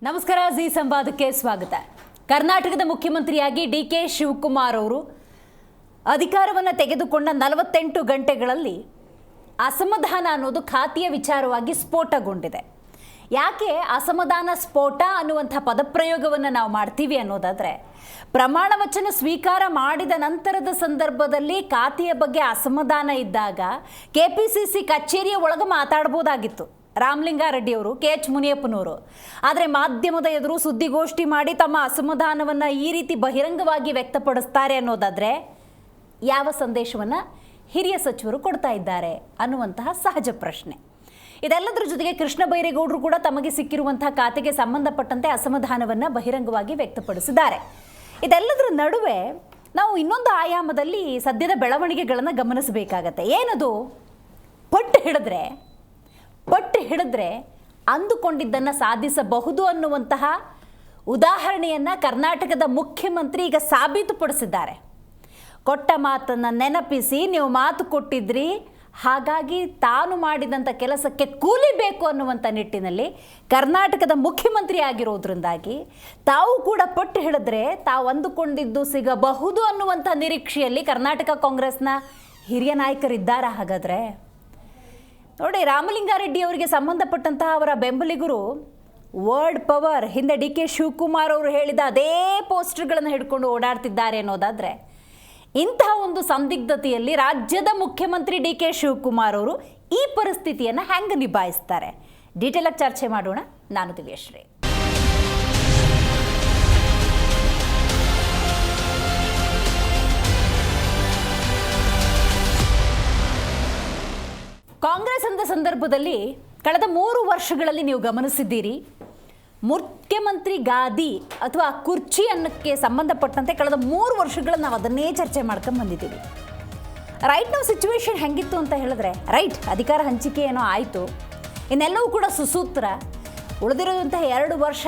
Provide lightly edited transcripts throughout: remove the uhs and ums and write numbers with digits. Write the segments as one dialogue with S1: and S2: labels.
S1: ನಮಸ್ಕಾರ, ಜಿ ಸಂವಾದಕ್ಕೆ ಸ್ವಾಗತ. ಕರ್ನಾಟಕದ ಮುಖ್ಯಮಂತ್ರಿಯಾಗಿ ಡಿ.ಕೆ. ಶಿವಕುಮಾರ್ ಅವರು ಅಧಿಕಾರವನ್ನು ತೆಗೆದುಕೊಂಡ 48 ಗಂಟೆಗಳಲ್ಲಿ ಅಸಮಾಧಾನ ಅನ್ನೋದು ಖಾತೆಯ ವಿಚಾರವಾಗಿ ಸ್ಫೋಟಗೊಂಡಿದೆ. ಯಾಕೆ ಅಸಮಾಧಾನ ಸ್ಫೋಟ ಅನ್ನುವಂಥ ಪದಪ್ರಯೋಗವನ್ನು ನಾವು ಮಾಡ್ತೀವಿ ಅನ್ನೋದಾದರೆ, ಪ್ರಮಾಣ ವಚನ ಸ್ವೀಕಾರ ಮಾಡಿದ ನಂತರದ ಸಂದರ್ಭದಲ್ಲಿ ಖಾತೆಯ ಬಗ್ಗೆ ಅಸಮಾಧಾನ ಇದ್ದಾಗ ಕೆಪಿಸಿಸಿ ಕಚೇರಿಯ ಒಳಗೆ ಮಾತಾಡ್ಬೋದಾಗಿತ್ತು ರಾಮಲಿಂಗಾರೆಡ್ಡಿ ಅವರು, ಕೆ.ಎಚ್. ಮುನಿಯಪ್ಪನವರು. ಆದರೆ ಮಾಧ್ಯಮದ ಎದುರು ಸುದ್ದಿಗೋಷ್ಠಿ ಮಾಡಿ ತಮ್ಮ ಅಸಮಾಧಾನವನ್ನು ಈ ರೀತಿ ಬಹಿರಂಗವಾಗಿ ವ್ಯಕ್ತಪಡಿಸ್ತಾರೆ ಅನ್ನೋದಾದರೆ ಯಾವ ಸಂದೇಶವನ್ನು ಹಿರಿಯ ಸಚಿವರು ಕೊಡ್ತಾ ಇದ್ದಾರೆ ಅನ್ನುವಂತಹ ಸಹಜ ಪ್ರಶ್ನೆ. ಇದೆಲ್ಲದರ ಜೊತೆಗೆ ಕೃಷ್ಣ ಬೈರೇಗೌಡರು ಕೂಡ ತಮಗೆ ಸಿಕ್ಕಿರುವಂತಹ ಖಾತೆಗೆ ಸಂಬಂಧಪಟ್ಟಂತೆ ಅಸಮಾಧಾನವನ್ನು ಬಹಿರಂಗವಾಗಿ ವ್ಯಕ್ತಪಡಿಸಿದ್ದಾರೆ. ಇದೆಲ್ಲದರ ನಡುವೆ ನಾವು ಇನ್ನೊಂದು ಆಯಾಮದಲ್ಲಿ ಸದ್ಯದ ಬೆಳವಣಿಗೆಗಳನ್ನು ಗಮನಿಸಬೇಕಾಗತ್ತೆ. ಏನದು? ಪಟ್ಟು ಹಿಡಿದ್ರೆ ಅಂದುಕೊಂಡಿದ್ದನ್ನು ಸಾಧಿಸಬಹುದು ಅನ್ನುವಂತಹ ಉದಾಹರಣೆಯನ್ನು ಕರ್ನಾಟಕದ ಮುಖ್ಯಮಂತ್ರಿ ಈಗ ಸಾಬೀತುಪಡಿಸಿದ್ದಾರೆ. ಕೊಟ್ಟ ಮಾತನ್ನು ನೆನಪಿಸಿ, ನೀವು ಮಾತು ಕೊಟ್ಟಿದ್ರಿ, ಹಾಗಾಗಿ ತಾನು ಮಾಡಿದಂಥ ಕೆಲಸಕ್ಕೆ ಕೂಲಿ ಬೇಕು ಅನ್ನುವಂಥ ನಿಟ್ಟಿನಲ್ಲಿ ಕರ್ನಾಟಕದ ಮುಖ್ಯಮಂತ್ರಿ ಆಗಿರೋದ್ರಿಂದಾಗಿ ತಾವು ಕೂಡ ಪಟ್ಟು ಹಿಡಿದ್ರೆ ತಾವು ಅಂದುಕೊಂಡಿದ್ದು ಸಿಗಬಹುದು ಅನ್ನುವಂಥ ನಿರೀಕ್ಷೆಯಲ್ಲಿ ಕರ್ನಾಟಕ ಕಾಂಗ್ರೆಸ್ನ ಹಿರಿಯ ನಾಯಕರಿದ್ದಾರಾ? ಹಾಗಾದರೆ ನೋಡಿ, ರಾಮಲಿಂಗಾರೆಡ್ಡಿ ಅವರಿಗೆ ಸಂಬಂಧಪಟ್ಟಂತಹ ಅವರ ಬೆಂಬಲಿಗರು ವರ್ಡ್ ಪವರ್ ಹಿಂದೆ ಡಿ.ಕೆ. ಶಿವಕುಮಾರ್ ಅವರು ಹೇಳಿದ ಅದೇ ಪೋಸ್ಟರ್ಗಳನ್ನು ಹಿಡ್ಕೊಂಡು ಓಡಾಡ್ತಿದ್ದಾರೆ ಅನ್ನೋದಾದರೆ, ಇಂತಹ ಒಂದು ಸಂದಿಗ್ಧತೆಯಲ್ಲಿ ರಾಜ್ಯದ ಮುಖ್ಯಮಂತ್ರಿ ಡಿ.ಕೆ. ಶಿವಕುಮಾರ್ ಅವರು ಈ ಪರಿಸ್ಥಿತಿಯನ್ನು ಹೆಂಗೆ ನಿಭಾಯಿಸ್ತಾರೆ? ಡೀಟೇಲ್ ಆಗಿ ಚರ್ಚೆ ಮಾಡೋಣ. ನಾನು ದಿವ್ಯಶ್ರೀ. ಕಾಂಗ್ರೆಸ್ ಅಂದ ಸಂದರ್ಭದಲ್ಲಿ ಕಳೆದ 3 ವರ್ಷಗಳಲ್ಲಿ ನೀವು ಗಮನಿಸಿದ್ದೀರಿ, ಮುಖ್ಯಮಂತ್ರಿ ಗಾದಿ ಅಥವಾ ಕುರ್ಚಿ ಅನ್ನಕ್ಕೆ ಸಂಬಂಧಪಟ್ಟಂತೆ ಕಳೆದ 3 ವರ್ಷಗಳಲ್ಲಿ ನಾವು ಅದನ್ನೇ ಚರ್ಚೆ ಮಾಡ್ಕೊಂಡು ಬಂದಿದ್ದೀವಿ. ರೈಟ್ ನಾವು ಸಿಚುವೇಶನ್ ಹೆಂಗಿತ್ತು ಅಂತ ಹೇಳಿದ್ರೆ, ಅಧಿಕಾರ ಹಂಚಿಕೆ ಏನೋ ಆಯಿತು, ಇನ್ನೆಲ್ಲವೂ ಕೂಡ ಸುಸೂತ್ರ. ಉಳಿದಿರೋದಂತಹ 2 ವರ್ಷ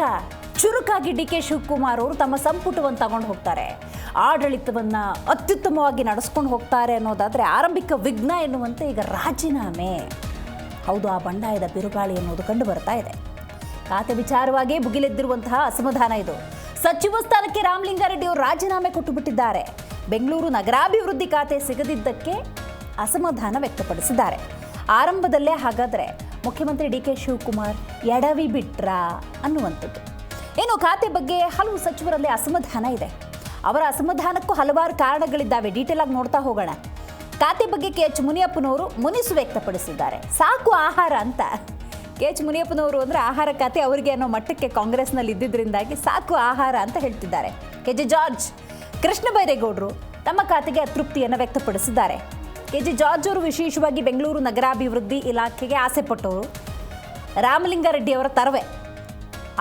S1: ಚುರುಕಾಗಿ ಡಿ.ಕೆ. ಶಿವಕುಮಾರ್ ಅವರು ತಮ್ಮ ಸಂಪುಟವನ್ನು ತಗೊಂಡು ಹೋಗ್ತಾರೆ, ಆಡಳಿತವನ್ನು ಅತ್ಯುತ್ತಮವಾಗಿ ನಡೆಸ್ಕೊಂಡು ಹೋಗ್ತಾರೆ ಅನ್ನೋದಾದರೆ, ಆರಂಭಿಕ ವಿಘ್ನ ಎನ್ನುವಂತೆ ಈಗ ರಾಜೀನಾಮೆ. ಹೌದು, ಆ ಬಂಡಾಯದ ಬಿರುಗಾಳಿ ಅನ್ನೋದು ಕಂಡು ಬರ್ತಾ ಇದೆ. ಖಾತೆ ವಿಚಾರವಾಗಿ ಭುಗಿಲೆದ್ದಿರುವಂತಹ ಅಸಮಾಧಾನ ಇದು. ಸಚಿವ ಸ್ಥಾನಕ್ಕೆ ರಾಮಲಿಂಗಾರೆಡ್ಡಿ ಅವರು ರಾಜೀನಾಮೆ ಕೊಟ್ಟು ಬಿಟ್ಟಿದ್ದಾರೆ. ಬೆಂಗಳೂರು ನಗರಾಭಿವೃದ್ಧಿ ಖಾತೆ ಸಿಗದಿದ್ದಕ್ಕೆ ಅಸಮಾಧಾನ ವ್ಯಕ್ತಪಡಿಸಿದ್ದಾರೆ. ಆರಂಭದಲ್ಲೇ ಹಾಗಾದರೆ ಮುಖ್ಯಮಂತ್ರಿ ಡಿ.ಕೆ. ಶಿವಕುಮಾರ್ ಎಡವಿ ಬಿಟ್ರಾ ಅನ್ನುವಂಥದ್ದು. ಏನು, ಖಾತೆ ಬಗ್ಗೆ ಹಲವು ಸಚಿವರಲ್ಲಿ ಅಸಮಾಧಾನ ಇದೆ. ಅವರ ಅಸಮಾಧಾನಕ್ಕೂ ಹಲವಾರು ಕಾರಣಗಳಿದ್ದಾವೆ. ಡೀಟೇಲ್ ಆಗಿ ನೋಡ್ತಾ ಹೋಗೋಣ. ಖಾತೆ ಬಗ್ಗೆ ಕೆ.ಎಚ್. ಮುನಿಯಪ್ಪನವರು ಮುನಿಸು ವ್ಯಕ್ತಪಡಿಸಿದ್ದಾರೆ. ಸಾಕು ಆಹಾರ ಅಂತ. ಕೆ.ಎಚ್. ಮುನಿಯಪ್ಪನವರು ಅಂದರೆ ಆಹಾರ ಖಾತೆ ಅವರಿಗೆ ಅನ್ನೋ ಮಟ್ಟಕ್ಕೆ ಕಾಂಗ್ರೆಸ್ನಲ್ಲಿ ಇದ್ದಿದ್ದರಿಂದಾಗಿ ಸಾಕು ಆಹಾರ ಅಂತ ಹೇಳ್ತಿದ್ದಾರೆ. ಕೆ.ಜೆ. ಜಾರ್ಜ್, ಕೃಷ್ಣ ಬೈರೇಗೌಡರು ತಮ್ಮ ಖಾತೆಗೆ ಅತೃಪ್ತಿಯನ್ನು ವ್ಯಕ್ತಪಡಿಸಿದ್ದಾರೆ. ಕೆ.ಜೆ. ಜಾರ್ಜ್ ಅವರು ವಿಶೇಷವಾಗಿ ಬೆಂಗಳೂರು ನಗರಾಭಿವೃದ್ಧಿ ಇಲಾಖೆಗೆ ಆಸೆ ಪಟ್ಟವರು, ರಾಮಲಿಂಗಾರೆಡ್ಡಿ ಅವರ ತರವೇ.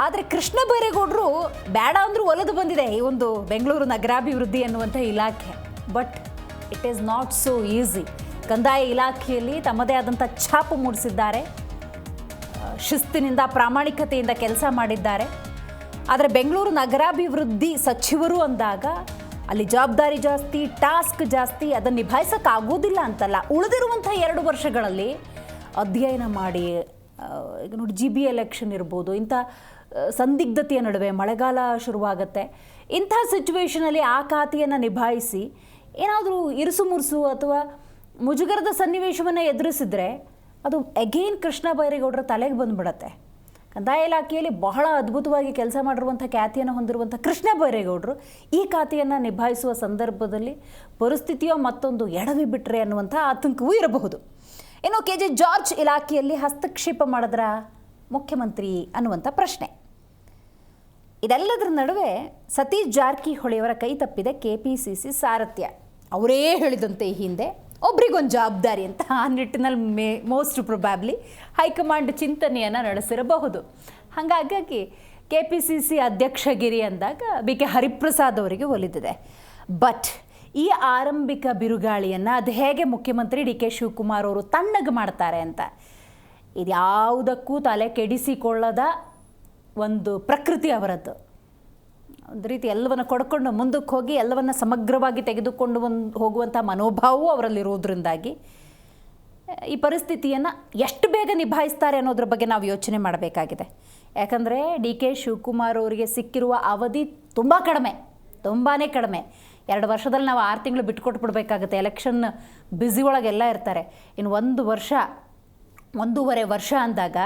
S1: ಆದರೆ ಕೃಷ್ಣ ಬೈರೇಗೌಡರು ಬೇಡ ಅಂದರೂ ಒಲಿದು ಬಂದಿದೆ ಈ ಒಂದು ಬೆಂಗಳೂರು ನಗರಾಭಿವೃದ್ಧಿ ಅನ್ನುವಂಥ ಇಲಾಖೆ. But it is not so easy. ಕಂದಾಯ ಇಲಾಖೆಯಲ್ಲಿ ತಮ್ಮದೇ ಆದಂಥ ಛಾಪು ಮೂಡಿಸಿದ್ದಾರೆ, ಶಿಸ್ತಿನಿಂದ ಪ್ರಾಮಾಣಿಕತೆಯಿಂದ ಕೆಲಸ ಮಾಡಿದ್ದಾರೆ. ಆದರೆ ಬೆಂಗಳೂರು ನಗರಾಭಿವೃದ್ಧಿ ಸಚಿವರು ಅಂದಾಗ ಅಲ್ಲಿ ಜವಾಬ್ದಾರಿ ಜಾಸ್ತಿ, ಟಾಸ್ಕ್ ಜಾಸ್ತಿ, ಅದನ್ನು ನಿಭಾಯಿಸೋಕ್ಕಾಗೋದಿಲ್ಲ ಅಂತಲ್ಲ. ಉಳಿದಿರುವಂಥ 2 ವರ್ಷಗಳಲ್ಲಿ ಅಧ್ಯಯನ ಮಾಡಿ, ಈಗ ನೋಡಿ GB ಎಲೆಕ್ಷನ್ ಇರ್ಬೋದು, ಇಂಥ ಸಂದಿಗ್ಧತೆಯ ನಡುವೆ ಮಳೆಗಾಲ ಶುರುವಾಗುತ್ತೆ. ಇಂಥ ಸಿಚುವೇಷನಲ್ಲಿ ಆ ಖಾತೆಯನ್ನು ನಿಭಾಯಿಸಿ ಏನಾದರೂ ಇರುಸು ಮುರುಸು ಅಥವಾ ಮುಜುಗರದ ಸನ್ನಿವೇಶವನ್ನು ಎದುರಿಸಿದ್ರೆ ಅದು ಅಗೇನ್ ಕೃಷ್ಣ ಬೈರೇಗೌಡರ ತಲೆಗೆ ಬಂದುಬಿಡತ್ತೆ. ಕಂದಾಯ ಇಲಾಖೆಯಲ್ಲಿ ಬಹಳ ಅದ್ಭುತವಾಗಿ ಕೆಲಸ ಮಾಡಿರುವಂಥ ಖ್ಯಾತಿಯನ್ನು ಹೊಂದಿರುವಂಥ ಕೃಷ್ಣ ಬೈರೇಗೌಡರು ಈ ಖಾತೆಯನ್ನು ನಿಭಾಯಿಸುವ ಸಂದರ್ಭದಲ್ಲಿ ಪರಿಸ್ಥಿತಿಯೋ ಮತ್ತೊಂದು ಎಡವಿ ಬಿಟ್ಟರೆ ಅನ್ನುವಂಥ ಆತಂಕವೂ ಇರಬಹುದು. ಇನ್ನು ಕೆ.ಜೆ. ಜಾರ್ಜ್ ಇಲಾಖೆಯಲ್ಲಿ ಹಸ್ತಕ್ಷೇಪ ಮಾಡಿದ್ರ ಮುಖ್ಯಮಂತ್ರಿ ಅನ್ನುವಂಥ ಪ್ರಶ್ನೆ. ಇದೆಲ್ಲದರ ನಡುವೆ ಸತೀಶ್ ಜಾರಕಿಹೊಳಿಯವರ ಕೈ ತಪ್ಪಿದೆ ಕೆಪಿಸಿಸಿ ಸಾರಥ್ಯ. ಅವರೇ ಹೇಳಿದಂತೆ ಈ ಹಿಂದೆ ಒಬ್ರಿಗೊಂದು ಜವಾಬ್ದಾರಿ ಅಂತ. ಆ ನಿಟ್ಟಿನಲ್ಲಿ ಮೋಸ್ಟ್ ಪ್ರೊಬ್ಯಾಬ್ಲಿ ಹೈಕಮಾಂಡ್ ಚಿಂತನೆಯನ್ನು ನಡೆಸಿರಬಹುದು. ಹಾಗಾಗಿ ಕೆಪಿಸಿಸಿ ಅಧ್ಯಕ್ಷಗಿರಿ ಅಂದಾಗ ಬಿ.ಕೆ. ಹರಿಪ್ರಸಾದ್ ಅವರಿಗೆ ಒಲಿದಿದೆ. ಬಟ್ ಈ ಆರಂಭಿಕ ಬಿರುಗಾಳಿಯನ್ನು ಅದು ಹೇಗೆ ಮುಖ್ಯಮಂತ್ರಿ ಡಿ.ಕೆ. ಶಿವಕುಮಾರ್ ಅವರು ತಣ್ಣಗೆ ಮಾಡ್ತಾರೆ ಅಂತ, ಇದ್ಯಾವುದಕ್ಕೂ ತಲೆ ಕೆಡಿಸಿಕೊಳ್ಳದ ಒಂದು ಪ್ರಕೃತಿ ಅವರದ್ದು. ಒಂದು ರೀತಿ ಎಲ್ಲವನ್ನು ಕೊಡ್ಕೊಂಡು ಮುಂದಕ್ಕೆ ಹೋಗಿ ಎಲ್ಲವನ್ನು ಸಮಗ್ರವಾಗಿ ತೆಗೆದುಕೊಂಡು ಹೋಗುವಂಥ ಮನೋಭಾವವು ಅವರಲ್ಲಿರೋದ್ರಿಂದಾಗಿ ಈ ಪರಿಸ್ಥಿತಿಯನ್ನು ಎಷ್ಟು ಬೇಗ ನಿಭಾಯಿಸ್ತಾರೆ ಅನ್ನೋದ್ರ ಬಗ್ಗೆ ನಾವು ಯೋಚನೆ ಮಾಡಬೇಕಾಗಿದೆ. ಯಾಕಂದರೆ ಡಿ ಕೆ ಶಿವಕುಮಾರ್ ಅವರಿಗೆ ಸಿಕ್ಕಿರುವ ಅವಧಿ ತುಂಬ ಕಡಿಮೆ, ತುಂಬಾ ಕಡಿಮೆ. 2 ವರ್ಷದಲ್ಲಿ ನಾವು 6 ತಿಂಗಳು ಬಿಟ್ಕೊಟ್ಬಿಡ್ಬೇಕಾಗುತ್ತೆ. ಎಲೆಕ್ಷನ್ ಬ್ಯುಸಿ ಒಳಗೆಲ್ಲ ಇರ್ತಾರೆ. ಇನ್ನು 1 ವರ್ಷ, 1.5 ವರ್ಷ ಅಂದಾಗ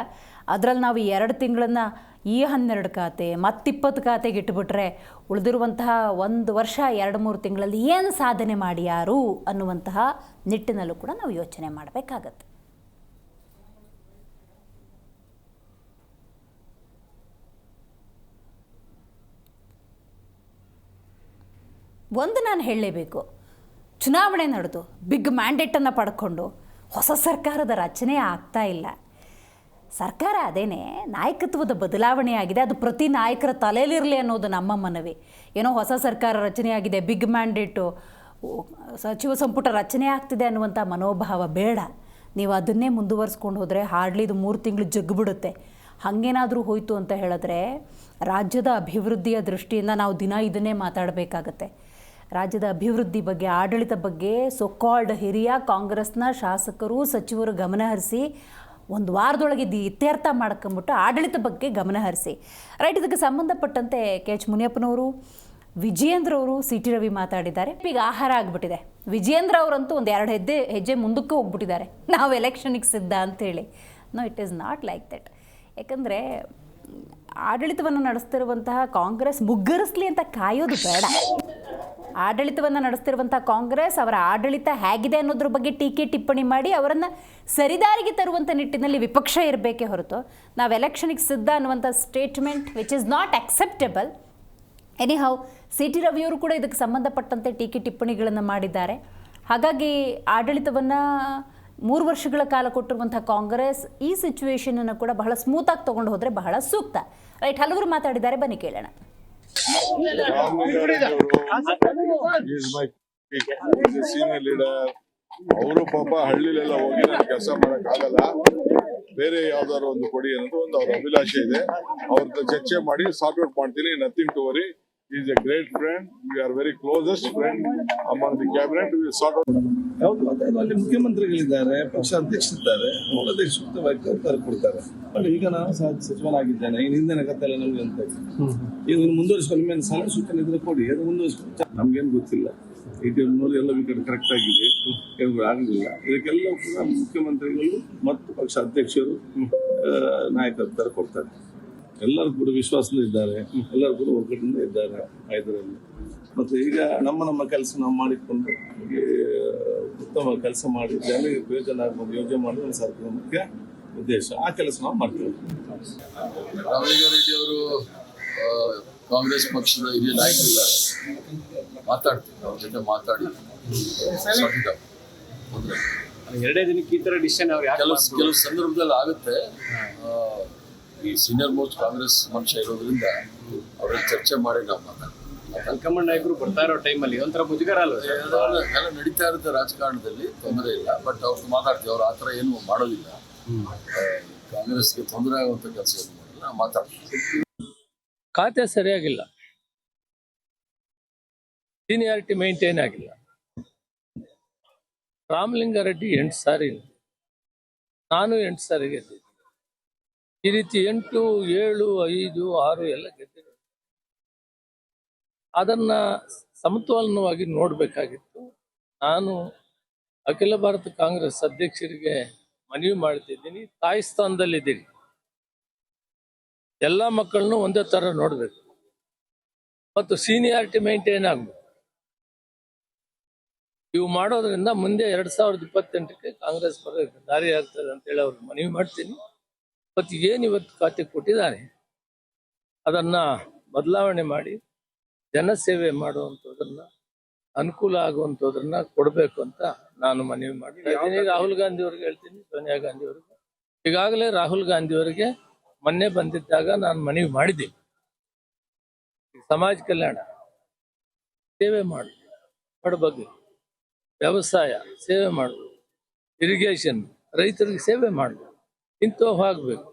S1: ಅದರಲ್ಲಿ ನಾವು 2 ತಿಂಗಳನ್ನು ಈ 12 ಖಾತೆ ಮತ್ತು 20 ಖಾತೆಗೆ ಇಟ್ಬಿಟ್ರೆ ಉಳಿದಿರುವಂತಹ 1 ವರ್ಷ 2-3 ತಿಂಗಳಲ್ಲಿ ಏನು ಸಾಧನೆ ಮಾಡ್ಯಾರು ಅನ್ನುವಂತಹ ನಿಟ್ಟಿನಲ್ಲೂ ಕೂಡ ನಾವು ಯೋಚನೆ ಮಾಡಬೇಕಾಗತ್ತೆ. ಒಂದು ನಾನು ಹೇಳಲೇಬೇಕು, ಚುನಾವಣೆ ನಡೆದು ಬಿಗ್ ಮ್ಯಾಂಡೇಟನ್ನು ಪಡ್ಕೊಂಡು ಹೊಸ ಸರ್ಕಾರದ ರಚನೆ ಆಗ್ತಾ ಇಲ್ಲ. ಸರ್ಕಾರ ಅದೇನೇ, ನಾಯಕತ್ವದ ಬದಲಾವಣೆ ಆಗಿದೆ. ಅದು ಪ್ರತಿ ನಾಯಕರ ತಲೆಯಲ್ಲಿರಲಿ ಅನ್ನೋದು ನಮ್ಮ ಮನವಿ. ಏನೋ ಹೊಸ ಸರ್ಕಾರ ರಚನೆಯಾಗಿದೆ, ಬಿಗ್ ಮ್ಯಾಂಡೇಟು, ಸಚಿವ ಸಂಪುಟ ರಚನೆ ಆಗ್ತಿದೆ ಅನ್ನುವಂಥ ಮನೋಭಾವ ಬೇಡ. ನೀವು ಅದನ್ನೇ ಮುಂದುವರಿಸ್ಕೊಂಡು ಹೋದರೆ ಹಾರ್ಡ್ಲಿ ಇದು 3 ತಿಂಗಳು ಜಗ್ಗಿಬಿಡುತ್ತೆ. ಹಾಗೇನಾದರೂ ಹೋಯಿತು ಅಂತ ಹೇಳಿದ್ರೆ ರಾಜ್ಯದ ಅಭಿವೃದ್ಧಿಯ ದೃಷ್ಟಿಯಿಂದ ನಾವು ದಿನ ಇದನ್ನೇ ಮಾತಾಡಬೇಕಾಗತ್ತೆ. ರಾಜ್ಯದ ಅಭಿವೃದ್ಧಿ ಬಗ್ಗೆ, ಆಡಳಿತ ಬಗ್ಗೆ ಸೊಕಾಲ್ಡ್ ಹಿರಿಯ ಕಾಂಗ್ರೆಸ್ನ ಶಾಸಕರು, ಸಚಿವರು ಗಮನಹರಿಸಿ 1 ವಾರದೊಳಗೆ ಇತ್ಯರ್ಥ ಮಾಡ್ಕೊಂಬಿಟ್ಟು ಆಡಳಿತ ಬಗ್ಗೆ ಗಮನಹರಿಸಿ. ರೈಟ್, ಇದಕ್ಕೆ ಸಂಬಂಧಪಟ್ಟಂತೆ ಕೆ ಎಚ್ ಮುನಿಯಪ್ಪನವರು, ವಿಜಯೇಂದ್ರ ಅವರು, ಸಿ ಟಿ ರವಿ ಮಾತಾಡಿದ್ದಾರೆ. ಈಗ ಆಹಾರ ಆಗಿಬಿಟ್ಟಿದೆ. ವಿಜಯೇಂದ್ರ ಅವರಂತೂ 1-2 ಹೆಜ್ಜೆ ಮುಂದಕ್ಕೆ ಹೋಗ್ಬಿಟ್ಟಿದ್ದಾರೆ, ನಾವು ಎಲೆಕ್ಷನಿಗೆ ಸಿದ್ಧ ಅಂತೇಳಿ. No, it is not like that. ಯಾಕಂದರೆ ಆಡಳಿತವನ್ನು ನಡೆಸ್ತಿರುವಂತಹ ಕಾಂಗ್ರೆಸ್ ಮುಗ್ಗರಿಸಲಿ ಅಂತ ಕಾಯೋದು ಬೇಡ. ಆಡಳಿತವನ್ನು ನಡೆಸ್ತಿರುವಂಥ ಕಾಂಗ್ರೆಸ್ ಅವರ ಆಡಳಿತ ಹೇಗಿದೆ ಅನ್ನೋದ್ರ ಬಗ್ಗೆ ಟೀಕೆ ಟಿಪ್ಪಣಿ ಮಾಡಿ ಅವರನ್ನು ಸರಿದಾರಿಗೆ ತರುವಂಥ ನಿಟ್ಟಿನಲ್ಲಿ ವಿಪಕ್ಷ ಇರಬೇಕೇ ಹೊರತು ನಾವು ಎಲೆಕ್ಷನಿಗೆ ಸಿದ್ಧ ಅನ್ನುವಂಥ statement which is not acceptable. Anyhow, C T ರವಿಯವರು ಕೂಡ ಇದಕ್ಕೆ ಸಂಬಂಧಪಟ್ಟಂತೆ ಟೀಕೆ ಟಿಪ್ಪಣಿಗಳನ್ನು ಮಾಡಿದ್ದಾರೆ. ಹಾಗಾಗಿ ಆಡಳಿತವನ್ನು 3 ವರ್ಷಗಳ ಕಾಲ ಕೊಟ್ಟಿರುವಂಥ ಕಾಂಗ್ರೆಸ್ ಈ ಸಿಚುವೇಶನನ್ನು ಕೂಡ ಬಹಳ ಸ್ಮೂತಾಗಿ ತೊಗೊಂಡು ಹೋದರೆ ಬಹಳ ಸೂಕ್ತ. ರೈಟ್, ಹಲವರು ಮಾತಾಡಿದ್ದಾರೆ, ಬನ್ನಿ ಕೇಳೋಣ.
S2: ಸೀನಿಯರ್ ಲೀಡರ್ ಅವರು ಪಾಪ ಹಳ್ಳಿಲೆಲ್ಲ ಹೋಗಿ ನಾನು ಕೆಲಸ ಮಾಡಕ್ ಆಗಲ್ಲ, ಬೇರೆ ಯಾವ್ದಾದ್ರು ಒಂದು ಕೊಡಿ ಅನ್ನೋದು ಒಂದು ಅವ್ರ ಅಭಿಲಾಷೆ ಇದೆ. ಅವ್ರ ಚರ್ಚೆ ಮಾಡಿ ಸಾರ್ಟ್ ಔಟ್ ಮಾಡ್ತೀನಿ. Nothing to worry. He is a great friend. We are very closest friend among the cabinet. We will sort out.
S3: ಹೌದು, ಅಲ್ಲಿ ಮುಖ್ಯಮಂತ್ರಿಗಳಿದ್ದಾರೆ, ಪಕ್ಷ ಅಧ್ಯಕ್ಷರಿದ್ದಾರೆ, ಮೂಲಾಧ್ಯಕ್ಷ ಸೂಕ್ತವಾಗಿ ಕೊಡ್ತಾರೆ. ಈಗ ನಾನು ಸಚಿವನಾಗಿದ್ದೇನೆ, ಇನ್ನು ಹಿಂದಿನ ಕಥೆ ಎಲ್ಲ ನಮ್ಗೆ ಅಂತ ಈಗ ಮುಂದುವರಿಸ್ಕೊಂಡು ನಿಮ್ಗೆ ಸಲಹೆ ಸೂಚನೆ ಇದ್ರೆ ಕೊಡಿ, ಅದು ಮುಂದುವರಿಸ್ಕೊಂಡು ನಮ್ಗೇನು ಗೊತ್ತಿಲ್ಲ. ನೋಡಿ ಎಲ್ಲ ಕರೆಕ್ಟ್ ಆಗಿದೆ, ಆಗಲಿಲ್ಲ. ಇದಕ್ಕೆಲ್ಲ ಕೂಡ ಮುಖ್ಯಮಂತ್ರಿಗಳು ಮತ್ತು ಪಕ್ಷ ಅಧ್ಯಕ್ಷರು ನಾಯಕತ್ವ ಕೊಡ್ತಾರೆ. ಎಲ್ಲರೂ ಕೂಡ ವಿಶ್ವಾಸದಿಂದ ಇದ್ದಾರೆ, ಎಲ್ಲರೂ ಕೂಡ ಒಗ್ಗಟ್ಟಿನಿಂದ ಇದ್ದಾರೆ ಇದರಲ್ಲಿ. ಮತ್ತು ಈಗ ನಮ್ಮ ಕೆಲಸ ನಾವು ಮಾಡಿಕೊಂಡು ಉತ್ತಮ ಕೆಲಸ ಮಾಡಿ ಜನರಿಗೆ ಪ್ರಯೋಜನ ಆಗ್ಬೋದು ಯೋಜನೆ ಮಾಡೋದು ನಮ್ಮ ಸರ್ಕಾರದ ಮುಖ್ಯ ಉದ್ದೇಶ. ಆ ಕೆಲಸ ನಾವು ಮಾಡ್ತೀವಿ.
S4: ರಾಮಲಿಂಗಾರೆಡ್ಡಿ ಅವರು ಕಾಂಗ್ರೆಸ್ ಪಕ್ಷದ ಹಿರಿಯ ನಾಯಕರಿದ್ದಾರೆ, ಮಾತಾಡ್ತೀವಿ, ಅವ್ರ ಜೊತೆ ಮಾತಾಡಿ
S5: 2 ದಿನಕ್ಕೆ ಈ ಥರ ಡಿಸಿಷನ್ ಅವ್ರು
S4: ಕೆಲವು ಸಂದರ್ಭದಲ್ಲಿ ಆಗುತ್ತೆ. ಈ ಸೀನಿಯರ್ ಮೋಸ್ಟ್ ಕಾಂಗ್ರೆಸ್ ಮನುಷ್ಯ ಇರೋದ್ರಿಂದ ಅವ್ರ ಚರ್ಚೆ ಮಾಡಿ ನಾವು ಮಾತಾಡ್ತೀವಿ.
S5: ಹೈಕಮಾಂಡ್ ನಾಯಕರು ಬರ್ತಾ ಇರೋ ಟೈಮಲ್ಲಿ ಒಂಥರ ಮುಜುಗರ ಅಲ್ವ?
S4: ಎಲ್ಲ ನಡೀತಾ ಇರುತ್ತೆ ರಾಜಕಾರಣದಲ್ಲಿ, ತೊಂದರೆ ಇಲ್ಲ. ಬಟ್ ಅವ್ರು ಮಾತಾಡ್ತೀವಿ, ಅವ್ರು ಆ ಥರ ಏನು ಮಾಡೋದಿಲ್ಲ. ಕಾಂಗ್ರೆಸ್ಗೆ ತೊಂದರೆ ಆಗುವಂಥ ಕೆಲಸ ಏನು ಮಾಡಿಲ್ಲ, ನಾವು ಮಾತಾಡ್ತೀವಿ.
S6: ಖಾತೆ ಸರಿಯಾಗಿಲ್ಲ, ಸೀನಿಯಾರಿಟಿ ಮೇಂಟೈನ್ ಆಗಿಲ್ಲ. ರಾಮಲಿಂಗಾರೆಡ್ಡಿ 8 ಸಾರಿ, ನಾನು 8 ಸಾರಿ ಗೆದ್ದಿದ್ದೆ. ಈ ರೀತಿ 8, 7, 5, 6 ಎಲ್ಲ ಗೆದ್ದಿದೆ. ಅದನ್ನ ಸಮತೋಲನವಾಗಿ ನೋಡಬೇಕಾಗಿತ್ತು. ನಾನು ಅಖಿಲ ಭಾರತ ಕಾಂಗ್ರೆಸ್ ಅಧ್ಯಕ್ಷರಿಗೆ ಮನವಿ ಮಾಡ್ತಿದ್ದೀನಿ, ತಾಯಿ ಸ್ಥಾನದಲ್ಲಿದ್ದೀನಿ. ಎಲ್ಲ ಮಕ್ಕಳನ್ನು ಒಂದೇ ಥರ ನೋಡಬೇಕು ಮತ್ತು ಸೀನಿಯಾರಿಟಿ ಮೇಂಟೈನ್ ಆಗಬೇಕು. ಇವು ಮಾಡೋದ್ರಿಂದ ಮುಂದೆ 2028ಕ್ಕೆ ಕಾಂಗ್ರೆಸ್ ಬರೋಕ್ಕೆ ದಾರಿ ಆಗ್ತದೆ ಅಂತೇಳಿ ಅವ್ರಿಗೆ ಮನವಿ ಮಾಡ್ತೀನಿ. ಮತ್ತು ಏನು ಇವತ್ತು ಖಾತೆ ಕೊಟ್ಟಿದ್ದಾರೆ ಅದನ್ನು ಬದಲಾವಣೆ ಮಾಡಿ ಜನಸೇವೆ ಮಾಡುವಂಥದ್ದನ್ನ, ಅನುಕೂಲ ಆಗುವಂಥದ್ದನ್ನ ಕೊಡಬೇಕು ಅಂತ ನಾನು ಮನವಿ ಮಾಡ್ತೀನಿ. ರಾಹುಲ್ ಗಾಂಧಿ ಅವ್ರಿಗೆ ಹೇಳ್ತೀನಿ, ಸೋನಿಯಾ ಗಾಂಧಿ ಅವರಿಗೆ. ಈಗಾಗಲೇ ರಾಹುಲ್ ಗಾಂಧಿ ಅವರಿಗೆ ಮೊನ್ನೆ ಬಂದಿದ್ದಾಗ ನಾನು ಮನವಿ ಮಾಡಿದ್ದೀನಿ, ಸಮಾಜ ಕಲ್ಯಾಣ ಸೇವೆ ಮಾಡು, ಬಡಬಗ್ಗೆ ವ್ಯವಸಾಯ ಸೇವೆ ಮಾಡಬೇಕು, ಇರಿಗೇಷನ್ ರೈತರಿಗೆ ಸೇವೆ ಮಾಡಬೇಕು, ಇಂಥವು ಆಗಬೇಕು.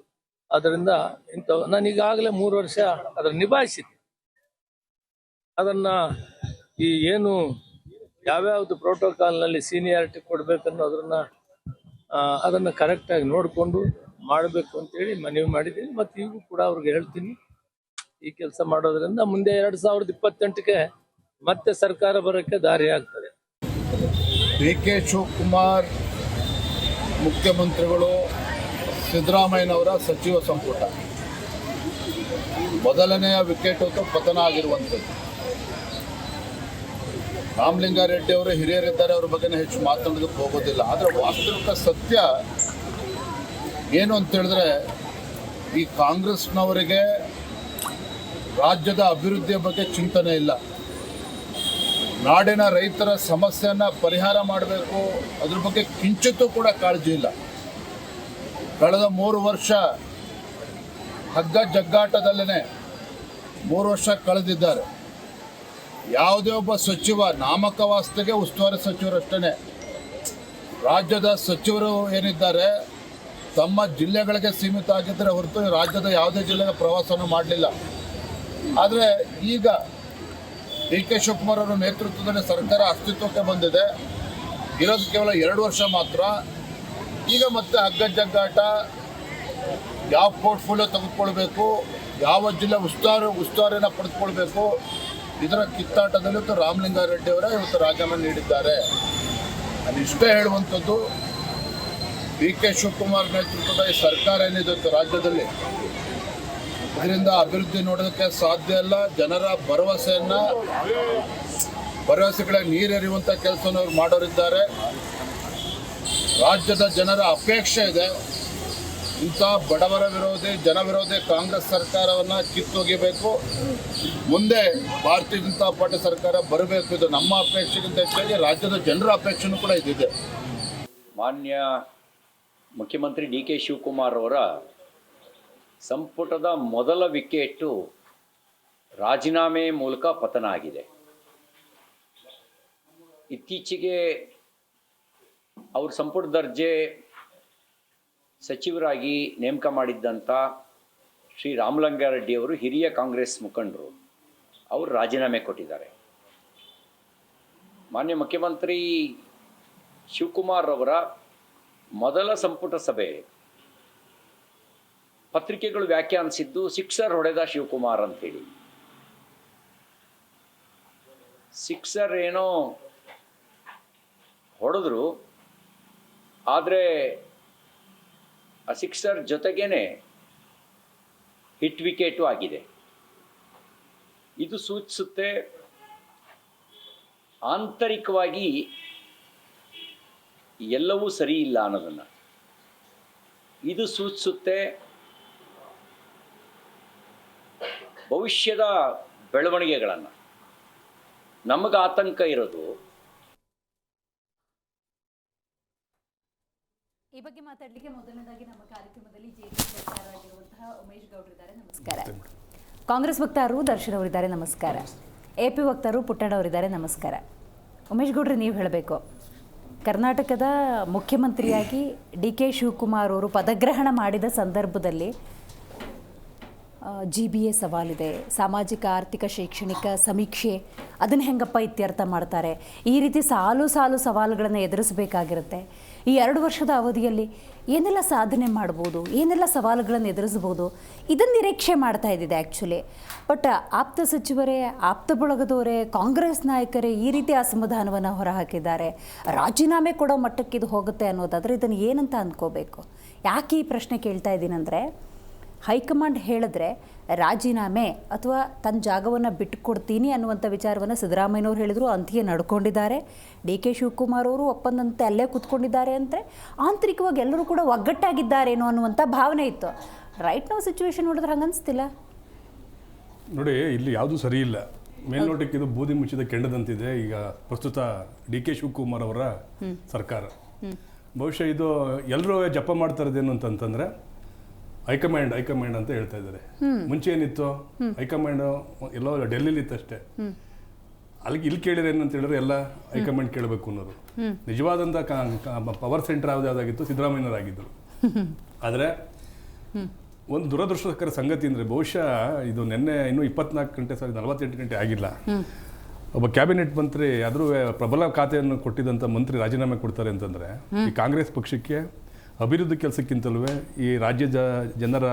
S6: ಅದರಿಂದ ಇಂಥವು ನಾನು ಈಗಾಗಲೇ 3 ವರ್ಷ ಅದನ್ನು ನಿಭಾಯಿಸಿದ್ದೆ. ಅದನ್ನು ಈ ಏನು ಯಾವ್ಯಾವುದು ಪ್ರೋಟೋಕಾಲ್ನಲ್ಲಿ ಸೀನಿಯಾರಿಟಿ ಕೊಡಬೇಕನ್ನೋದನ್ನ ಅದನ್ನು ಕರೆಕ್ಟಾಗಿ ನೋಡಿಕೊಂಡು ಮಾಡಬೇಕು ಅಂತೇಳಿ ಮನವಿ ಮಾಡಿದ್ದೀನಿ. ಮತ್ತು ಈಗೂ ಕೂಡ ಅವ್ರಿಗೆ ಹೇಳ್ತೀನಿ, ಈ ಕೆಲಸ ಮಾಡೋದ್ರಿಂದ ಮುಂದೆ 2028ಕ್ಕೆ ಮತ್ತೆ ಸರ್ಕಾರ ಬರೋಕ್ಕೆ ದಾರಿ ಆಗ್ತದೆ.
S7: DK ಶಿವಕುಮಾರ್ ಮುಖ್ಯಮಂತ್ರಿಗಳು, ಸಿದ್ದರಾಮಯ್ಯನವರ ಸಚಿವ ಸಂಪುಟ ಮೊದಲನೆಯ ವಿಕೆಟ್ ಪತನ ಆಗಿರುವಂಥದ್ದು. ರಾಮಲಿಂಗಾರೆಡ್ಡಿ ಅವರು ಹಿರಿಯರಿದ್ದಾರೆ, ಅವ್ರ ಬಗ್ಗೆ ಹೆಚ್ಚು ಮಾತನಾಡೋದಕ್ಕೆ ಹೋಗೋದಿಲ್ಲ. ಆದರೆ ವಾಸ್ತವಿಕ ಸತ್ಯ ಏನು ಅಂತ ಹೇಳಿದ್ರೆ, ಈ ಕಾಂಗ್ರೆಸ್ನವರಿಗೆ ರಾಜ್ಯದ ಅಭಿವೃದ್ಧಿಯ ಬಗ್ಗೆ ಚಿಂತನೆ ಇಲ್ಲ. ನಾಡಿನ ರೈತರ ಸಮಸ್ಯೆಯನ್ನು ಪರಿಹಾರ ಮಾಡಬೇಕು, ಅದ್ರ ಬಗ್ಗೆ ಕಿಂಚಿತ್ತೂ ಕೂಡ ಕಾಳಜಿ ಇಲ್ಲ. ಕಳೆದ 3 ವರ್ಷ ಹಗ್ಗ ಜಗ್ಗಾಟದಲ್ಲೇ 3 ವರ್ಷ ಕಳೆದಿದ್ದಾರೆ. ಯಾವುದೇ ಒಬ್ಬ ಸಚಿವ ನಾಮಕವಾಸ್ತೆಗೆ ಉಸ್ತುವಾರಿ ಸಚಿವರಷ್ಟೇ. ರಾಜ್ಯದ ಸಚಿವರು ಏನಿದ್ದಾರೆ ತಮ್ಮ ಜಿಲ್ಲೆಗಳಿಗೆ ಸೀಮಿತ ಆಗಿದ್ದರೆ ಹೊರತು ರಾಜ್ಯದ ಯಾವುದೇ ಜಿಲ್ಲೆಗೆ ಪ್ರವಾಸವನ್ನು ಮಾಡಲಿಲ್ಲ. ಆದರೆ ಈಗ DK ಶಿವಕುಮಾರ್ ಅವರ ನೇತೃತ್ವದಲ್ಲಿ ಸರ್ಕಾರ ಅಸ್ತಿತ್ವಕ್ಕೆ ಬಂದಿದೆ. ಇರೋದು ಕೇವಲ 2 ವರ್ಷ ಮಾತ್ರ. ಈಗ ಮತ್ತೆ ಹಗ್ಗ ಜಗ್ಗಾಟ, ಯಾವ ಪೋರ್ಟ್ಫೋಲಿಯೋ ತೆಗೆದುಕೊಳ್ಬೇಕು, ಯಾವ ಜಿಲ್ಲೆ ಉಸ್ತುವಾರಿನ ಪಡೆದುಕೊಳ್ಬೇಕು, ಇದರ ಕಿತ್ತಾಟದಲ್ಲಿ ಇವತ್ತು ರಾಮಲಿಂಗಾರೆಡ್ಡಿ ಅವರೇ ಇವತ್ತು ರಾಜೀನಾಮೆ ನೀಡಿದ್ದಾರೆ. ನಾನು ಇಷ್ಟೇ ಹೇಳುವಂಥದ್ದು, DK ಶಿವಕುಮಾರ್ ನೇತೃತ್ವದ ಈ ಸರ್ಕಾರ ಏನಿದೆ ರಾಜ್ಯದಲ್ಲಿ, ಇದರಿಂದ ಅಭಿವೃದ್ಧಿ ನೋಡೋದಕ್ಕೆ ಸಾಧ್ಯ ಇಲ್ಲ. ಜನರ ಭರವಸೆಗಳ ನೀರೆರಿಯುವಂಥ ಕೆಲಸವನ್ನು ಅವ್ರು ಮಾಡೋರಿದ್ದಾರೆ. ರಾಜ್ಯದ ಜನರ ಅಪೇಕ್ಷೆ ಇದೆ, ಇಂಥ ಬಡವರ ವಿರೋಧಿ, ಜನ ವಿರೋಧಿ ಕಾಂಗ್ರೆಸ್ ಸರ್ಕಾರವನ್ನು ಕಿತ್ತೊಗಿಬೇಕು, ಮುಂದೆ ಭಾರತೀಯ ಜನತಾ ಪಾರ್ಟಿ ಸರ್ಕಾರ ಬರಬೇಕು. ಇದು ನಮ್ಮ ಅಪೇಕ್ಷೆಗಿಂತ ಹೆಚ್ಚಾಗಿ ರಾಜ್ಯದ ಜನರ ಅಪೇಕ್ಷೆನೂ ಕೂಡ ಇದಿದೆ.
S8: ಮಾನ್ಯ ಮುಖ್ಯಮಂತ್ರಿ DK ಶಿವಕುಮಾರ್ ಅವರ ಸಂಪುಟದ ಮೊದಲ ವಿಕೆಟು ರಾಜೀನಾಮೆ ಮೂಲಕ ಪತನ ಆಗಿದೆ. ಇತ್ತೀಚೆಗೆ ಅವರು ಸಂಪುಟ ದರ್ಜೆ ಸಚಿವರಾಗಿ ನೇಮಕ ಮಾಡಿದ್ದಂಥ ಶ್ರೀ ರಾಮಲಿಂಗಾರೆಡ್ಡಿ ಅವರು ಹಿರಿಯ ಕಾಂಗ್ರೆಸ್ ಮುಖಂಡರು, ಅವರು ರಾಜೀನಾಮೆ ಕೊಟ್ಟಿದ್ದಾರೆ. ಮಾನ್ಯ ಮುಖ್ಯಮಂತ್ರಿ ಶಿವಕುಮಾರ್ ಅವರ ಮೊದಲ ಸಂಪುಟ ಸಭೆ ಪತ್ರಿಕೆಗಳು ವ್ಯಾಖ್ಯಾನಿಸಿದ್ದು ಸಿಕ್ಸರ್ ಹೊಡೆದ ಶಿವಕುಮಾರ್ ಅಂಥೇಳಿ. ಸಿಕ್ಸರ್ ಏನೋ ಹೊಡೆದ್ರು, ಆದರೆ ಆ ಸಿಕ್ಸರ್ ಜೊತೆಗೇನೆ ಹಿಟ್ ವಿಕೆಟು ಆಗಿದೆ. ಇದು ಸೂಚಿಸುತ್ತೆ ಆಂತರಿಕವಾಗಿ ಎಲ್ಲವೂ ಸರಿ ಇಲ್ಲ ಅನ್ನೋದನ್ನು. ಇದು ಸೂಚಿಸುತ್ತೆ ಭವಿಷ್ಯದ ಬೆಳವಣಿಗೆಗಳನ್ನು. ನಮಗೆ ಆತಂಕ ಇರೋದು,
S1: ಈ ಬಗ್ಗೆ ಮಾತಾಡಲಿಕ್ಕೆ ಮೊದಲನೇದಾಗಿ ನಮ್ಮ ಕಾರ್ಯಕ್ರಮದಲ್ಲಿ ಜೆಡಿಎಸ್ ವಕ್ತಾರರಾಗಿರುವಂತಹ ಉಮೇಶ್ ಗೌಡ್ರು ಇದ್ದಾರೆ, ನಮಸ್ಕಾರ. ಕಾಂಗ್ರೆಸ್ ವಕ್ತಾರರು ದರ್ಶನ್ ಅವರಿದ್ದಾರೆ, ನಮಸ್ಕಾರ. AP ವಕ್ತಾರರು ಪುಟ್ಟಣ್ಣ ಅವರಿದ್ದಾರೆ, ನಮಸ್ಕಾರ. ಉಮೇಶ್ ಗೌಡ್ರು, ನೀವು ಹೇಳಬೇಕು, ಕರ್ನಾಟಕದ ಮುಖ್ಯಮಂತ್ರಿಯಾಗಿ DK ಶಿವಕುಮಾರ್ ಅವರು ಪದಗ್ರಹಣ ಮಾಡಿದ ಸಂದರ್ಭದಲ್ಲಿ GBA ಸವಾಲಿದೆ, ಸಾಮಾಜಿಕ ಆರ್ಥಿಕ ಶೈಕ್ಷಣಿಕ ಸಮೀಕ್ಷೆ, ಅದನ್ನು ಹೆಂಗಪ್ಪ ಇತ್ಯರ್ಥ ಮಾಡ್ತಾರೆ, ಈ ರೀತಿ ಸಾಲು ಸವಾಲುಗಳನ್ನು ಎದುರಿಸಬೇಕಾಗಿರುತ್ತೆ. ಈ 2 ವರ್ಷದ ಅವಧಿಯಲ್ಲಿ ಏನೆಲ್ಲ ಸಾಧನೆ ಮಾಡ್ಬೋದು, ಏನೆಲ್ಲ ಸವಾಲುಗಳನ್ನು ಎದುರಿಸ್ಬೋದು, ಇದನ್ನು ನಿರೀಕ್ಷೆ ಮಾಡ್ತಾ ಇದ್ದಿದೆ ಆ್ಯಕ್ಚುಲಿ. ಬಟ್ ಆಪ್ತ ಸಚಿವರೇ, ಆಪ್ತ ಬಳಗದವರೇ, ಕಾಂಗ್ರೆಸ್ ನಾಯಕರೇ ಈ ರೀತಿ ಅಸಮಾಧಾನವನ್ನು ಹೊರಹಾಕಿದ್ದಾರೆ. ರಾಜೀನಾಮೆ ಕೊಡೋ ಮಟ್ಟಕ್ಕೆ ಇದು ಹೋಗುತ್ತೆ ಅನ್ನೋದಾದರೆ ಇದನ್ನು ಏನಂತ ಅಂದ್ಕೋಬೇಕು? ಯಾಕೆ ಈ ಪ್ರಶ್ನೆ ಕೇಳ್ತಾ ಇದ್ದೀನಂದರೆ, ಹೈಕಮಾಂಡ್ ಹೇಳಿದ್ರೆ ರಾಜೀನಾಮೆ ಅಥವಾ ತನ್ನ ಜಾಗವನ್ನು ಬಿಟ್ಟುಕೊಡ್ತೀನಿ ಅನ್ನುವಂಥ ವಿಚಾರವನ್ನು ಸಿದ್ದರಾಮಯ್ಯನವ್ರು ಹೇಳಿದ್ರು, ಅಂತೆಯೇ ನಡ್ಕೊಂಡಿದ್ದಾರೆ. DK ಶಿವಕುಮಾರ್ ಅವರು ಒಪ್ಪಂದಂತೆ ಅಲ್ಲೇ ಕೂತ್ಕೊಂಡಿದ್ದಾರೆ. ಅಂದರೆ ಆಂತರಿಕವಾಗಿ ಎಲ್ಲರೂ ಕೂಡ ಒಗ್ಗಟ್ಟಾಗಿದ್ದಾರೇನೋ ಅನ್ನುವಂಥ ಭಾವನೆ ಇತ್ತು. ರೈಟ್ ನಾವು ಸಿಚುವೇಶನ್ ನೋಡಿದ್ರೆ ಹಂಗೆ ಅನಿಸ್ತಿಲ್ಲ
S9: ನೋಡಿ. ಇಲ್ಲಿ ಯಾವುದೂ ಸರಿ ಇಲ್ಲ. ಮೇಲ್ನೋಟಕ್ಕೆ ಇದು ಬೂದಿ ಮುಚ್ಚಿದ ಕೆಂಡದಂತಿದೆ ಈಗ ಪ್ರಸ್ತುತ DK ಶಿವಕುಮಾರ್ ಅವರ ಸರ್ಕಾರ. ಬಹುಶಃ ಇದು ಎಲ್ಲರೂ ಜಪ ಮಾಡ್ತಾ ಇರೋದೇನು ಅಂತಂತಂದರೆ ಹೈಕಮಾಂಡ್ ಅಂತ ಹೇಳ್ತಾ ಇದ್ದಾರೆ. ಮುಂಚೆ ಏನಿತ್ತು, ಹೈಕಮಾಂಡ್ ಎಲ್ಲೋ ಡೆಲ್ಲಿಲಿ ಇತ್ತಷ್ಟೇ. ಅಲ್ಲಿಗೆ ಇಲ್ಲಿ ಕೇಳಿದ್ರೆ ಏನಂತ ಹೇಳಿದ್ರೆ ಎಲ್ಲ ಹೈಕಮಾಂಡ್ ಕೇಳಬೇಕು ಅನ್ನೋದು. ನಿಜವಾದಂಥ ಪವರ್ ಸೆಂಟರ್ ಯಾವುದಾಗಿತ್ತು, ಸಿದ್ದರಾಮಯ್ಯನವರಾಗಿದ್ದರು. ಆದರೆ ಒಂದು ದುರದೃಷ್ಟಕರ ಸಂಗತಿ ಅಂದರೆ, ಬಹುಶಃ ಇದು ನಿನ್ನೆ ಇನ್ನೂ 48 ಗಂಟೆ ಆಗಿಲ್ಲ, ಒಬ್ಬ ಕ್ಯಾಬಿನೆಟ್ ಮಂತ್ರಿ, ಆದರೂ ಪ್ರಬಲ ಖಾತೆಯನ್ನು ಕೊಟ್ಟಿದ್ದಂಥ ಮಂತ್ರಿ ರಾಜೀನಾಮೆ ಕೊಡ್ತಾರೆ ಅಂತಂದರೆ ಈ ಕಾಂಗ್ರೆಸ್ ಪಕ್ಷಕ್ಕೆ ಅಭಿವೃದ್ಧಿ ಕೆಲಸಕ್ಕಿಂತಲೂ ಈ ರಾಜ್ಯದ ಜನರ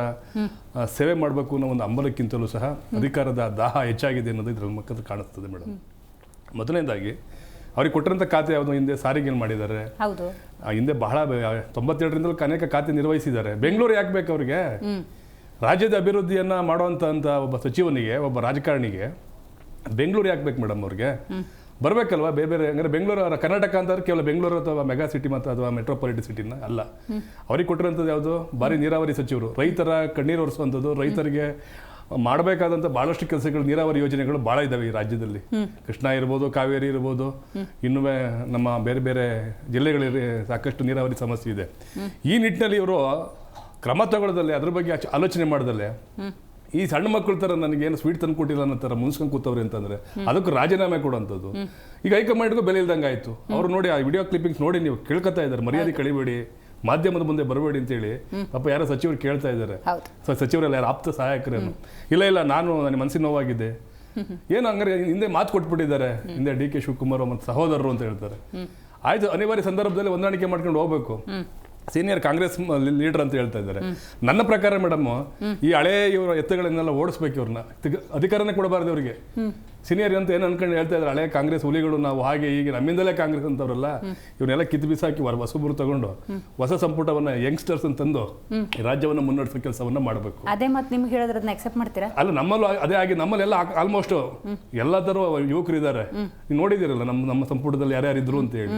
S9: ಸೇವೆ ಮಾಡಬೇಕು ಅನ್ನೋ ಒಂದು ಹಂಬಲಕ್ಕಿಂತಲೂ ಸಹ ಅಧಿಕಾರದ ದಾಹ ಹೆಚ್ಚಾಗಿದೆ ಅನ್ನೋದು ಇದರ ಮುಖದ ಕಾಣಿಸ್ತದೆ ಮೇಡಮ್. ಮೊದಲನೇದಾಗಿ ಅವ್ರಿಗೆ ಕೊಟ್ಟಿರೋಂಥ ಖಾತೆ ಯಾವುದು, ಹಿಂದೆ ಸಾರಿಗೆಯನ್ನು ಮಾಡಿದ್ದಾರೆ,
S1: ಹೌದು,
S9: ಹಿಂದೆ ಬಹಳ 97ರಿಂದಲೂ ಅನೇಕ ಖಾತೆ ನಿರ್ವಹಿಸಿದ್ದಾರೆ. ಬೆಂಗಳೂರು ಯಾಕೆ ಬೇಕು ಅವ್ರಿಗೆ? ರಾಜ್ಯದ ಅಭಿವೃದ್ಧಿಯನ್ನು ಮಾಡುವಂಥ ಒಬ್ಬ ಸಚಿವನಿಗೆ, ಒಬ್ಬ ರಾಜಕಾರಣಿಗೆ ಬೆಂಗಳೂರು ಯಾಕೆ ಬೇಕು ಮೇಡಮ್? ಅವ್ರಿಗೆ ಬರಬೇಕಲ್ವಾ ಬೇರೆ ಬೇರೆ. ಹಂಗಾರೆ ಬೆಂಗಳೂರು ಕರ್ನಾಟಕ ಅಂತಂದ್ರೆ ಕೇವಲ ಬೆಂಗಳೂರು ಅಥವಾ ಮೆಗಾ ಸಿಟಿ ಮತ್ತು ಅಥವಾ ಮೆಟ್ರೋಪಾಲಿಟನ್ ಸಿಟಿನ ಅಲ್ಲ. ಅವ್ರಿಗೆ ಕೊಟ್ಟಿರೋಂಥದ್ದು ಯಾವುದು? ಭಾರಿ ನೀರಾವರಿ ಸಚಿವರು, ರೈತರ ಕಣ್ಣೀರು ಒರೆಸುವಂಥದ್ದು, ರೈತರಿಗೆ ಮಾಡಬೇಕಾದಂಥ ಭಾಳಷ್ಟು ಕೆಲಸಗಳು, ನೀರಾವರಿ ಯೋಜನೆಗಳು ಭಾಳ ಇದ್ದಾವೆ ಈ ರಾಜ್ಯದಲ್ಲಿ. ಕೃಷ್ಣಾ ಇರ್ಬೋದು, ಕಾವೇರಿ ಇರ್ಬೋದು, ಇನ್ನೂ ನಮ್ಮ ಬೇರೆ ಬೇರೆ ಜಿಲ್ಲೆಗಳಲ್ಲಿ ಸಾಕಷ್ಟು ನೀರಾವರಿ ಸಮಸ್ಯೆ ಇದೆ. ಈ ನಿಟ್ಟಿನಲ್ಲಿ ಇವರು ಕ್ರಮ ತಗೊಳ್ಳೋದಲ್ಲೇ, ಅದ್ರ ಬಗ್ಗೆ ಆಲೋಚನೆ ಮಾಡ್ದಲ್ಲೇ ಈ ಸಣ್ಣ ಮಕ್ಕಳ ಥರ ನನಗೇನು ಸ್ವೀಟ್ ತಂದು ಕೊಟ್ಟಿಲ್ಲ ಅನ್ನೋ ಥರ ಮುನ್ಸ್ಕೊಂಡು ಕೂತವ್ರೆ ಅಂತಂದರೆ ಅದಕ್ಕೆ ರಾಜೀನಾಮೆ ಕೊಡುವಂಥದ್ದು. ಈಗ ಹೈಕಮಾಂಡ್ಗೂ ಬೆಲೆ ಇಲ್ದಂಗೆ ಆಯಿತು. ಅವರು ನೋಡಿ ಆ ವಿಡಿಯೋ ಕ್ಲಿಪ್ಪಿಂಗ್ಸ್ ನೋಡಿ ನೀವು ಕೇಳ್ಕೊತಾ ಇದ್ದಾರೆ, ಮರ್ಯಾದೆ ಕಳಿಬೇಡಿ, ಮಾಧ್ಯಮದ ಮುಂದೆ ಬರಬೇಡಿ ಅಂತೇಳಿ ಪಾಪ ಯಾರೋ ಸಚಿವರು ಕೇಳ್ತಾ ಇದ್ದಾರೆ. ಸಚಿವರೆಲ್ಲ ಯಾರು ಆಪ್ತ ಸಹಾಯಕರೇನು? ಇಲ್ಲ ನಾನು ನನ್ನ ಮನಸ್ಸಿನ ನೋವಾಗಿದ್ದೆ ಏನು ಹಂಗಾರೆ ಹಿಂದೆ ಮಾತು ಕೊಟ್ಬಿಟ್ಟಿದ್ದಾರೆ, ಹಿಂದೆ ಡಿ ಕೆ ಶಿವಕುಮಾರ್ ಮತ್ತು ಸಹೋದರರು ಅಂತ ಹೇಳ್ತಾರೆ. ಆಯ್ತು, ಅನಿವಾರ್ಯ ಸಂದರ್ಭದಲ್ಲಿ ಹೊಂದಾಣಿಕೆ ಮಾಡ್ಕೊಂಡು ಹೋಗ್ಬೇಕು. ಸೀನಿಯರ್ ಕಾಂಗ್ರೆಸ್ ಲೀಡರ್ ಅಂತ ಹೇಳ್ತಾ ಇದ್ದಾರೆ. ನನ್ನ ಪ್ರಕಾರ ಮೇಡಮ್, ಈ ಹಳೆ ಇವರು ಎತ್ತುಗಳನ್ನೆಲ್ಲ ಓಡಿಸ್ಬೇಕು, ಇವ್ರನ್ನ ಅಧಿಕಾರನೇ ಕೊಡಬಾರ್ದು ಅವರಿಗೆ. ಸೀನಿಯರ್ ಅಂತ ಏನು ಅನ್ಕೊಂಡು ಹೇಳ್ತಾ ಇದ್ದಾರೆ, ಹಳೆ ಕಾಂಗ್ರೆಸ್ ಹುಲಿಗಳು ನಾವು, ಹಾಗೆ ಹೀಗೆ ನಮ್ಮಿಂದಲೇ ಕಾಂಗ್ರೆಸ್ ಅಂತವ್ರಲ್ಲ, ಇವನ್ನೆಲ್ಲ ಕಿತ್ತು ಬಿಸಾಕಿ ಹೊಸಬರು ತಗೊಂಡು ಹೊಸ ಸಂಪುಟವನ್ನ ಯಂಗ್ಸ್ಟರ್ಸ್ ಅಂತಂದು ಈ ರಾಜ್ಯವನ್ನು ಮುನ್ನಡೆಸೋ ಕೆಲಸವನ್ನ ಮಾಡಬೇಕು.
S1: ಅದೇ ಮತ್ತೆ ನಿಮ್ಗೆ ಹೇಳಿದ್ರೆ ಅಕ್ಸೆಪ್ಟ್ ಮಾಡ್ತೀರಾ?
S9: ಅಲ್ಲ, ನಮ್ಮಲ್ಲೂ ಅದೇ ಆಗಿ ನಮ್ಮಲ್ಲೆಲ್ಲ ಆಲ್ಮೋಸ್ಟ್ ಎಲ್ಲ ತರ ಯುವಕರು ಇದ್ದಾರೆ. ನೀವು ನೋಡಿದಿರಲ್ಲ ನಮ್ಮ ಸಂಪುಟದಲ್ಲಿ ಯಾರ್ಯಾರಿದ್ರು ಅಂತ ಹೇಳಿ.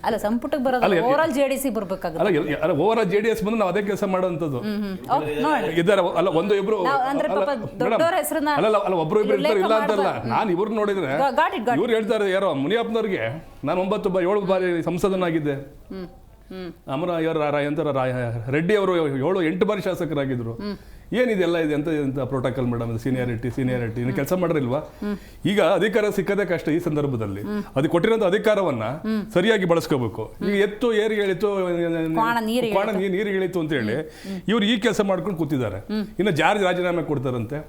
S1: ಅಲ್ಲ, ಸಂಪುಟಕ್ಕೆ ಬರೋದು ಓವರಾಲ್ JDC ಬರ್ಬೇಕಾಗುತ್ತೆ.
S9: ಅಲ್ಲ, ಓವರಾಲ್ JDS ಬಂದು ನಾವು ಅದೇ ಕೆಲಸ ಮಾಡೋಂಥದ್ದು ಇದ್ದಾರೆ. ಅಲ್ಲ, ಒಂದು ಇಬ್ರು ಅಲ್ಲ, ಒಬ್ರು ಇಬ್ರು ಇರ್ತಾರೆ, ಇಲ್ಲ ಅಂತಲ್ಲ. ನಾನು ಇವ್ರು ನೋಡಿದ್ರೆ ಇವ್ರು ಹೇಳ್ತಾರೆ, ಯಾರೋ ಮುನಿಯಪ್ಪನವ್ರಿಗೆ ನಾನು 7 ಬಾರಿ ಸಂಸದನಾಗಿದ್ದೆ, ರೆಡ್ಡಿ ಅವರು 7-8 ಬಾರಿ ಶಾಸಕರಾಗಿದ್ರು. ಏನಿದೆಲ್ಲ ಇದೆ ಅಂತ ಪ್ರೋಟೋಕಾಲ್ ಮೇಡಮ್, ಸೀನಿಯಾರಿಟಿ ಇನ್ನು ಕೆಲಸ ಮಾಡಿರಿಲ್ವಾ? ಈಗ ಅಧಿಕಾರ ಸಿಕ್ಕದೇ ಕಷ್ಟ. ಈ ಸಂದರ್ಭದಲ್ಲಿ ಅದು ಕೊಟ್ಟಿರೋಂಥ ಅಧಿಕಾರವನ್ನ ಸರಿಯಾಗಿ ಬಳಸ್ಕೋಬೇಕು. ಈಗ ಎತ್ತು ಏರಿಗೆ ಇಳಿತು, ನೀರಿಗೆ ಇಳಿತು ಅಂತ ಹೇಳಿ ಇವ್ರು ಈ ಕೆಲಸ ಮಾಡ್ಕೊಂಡು ಕೂತಿದ್ದಾರೆ. ಇನ್ನು ಜಾರ್ಜ್ ರಾಜೀನಾಮೆ ಕೊಡ್ತಾರಂತೆ.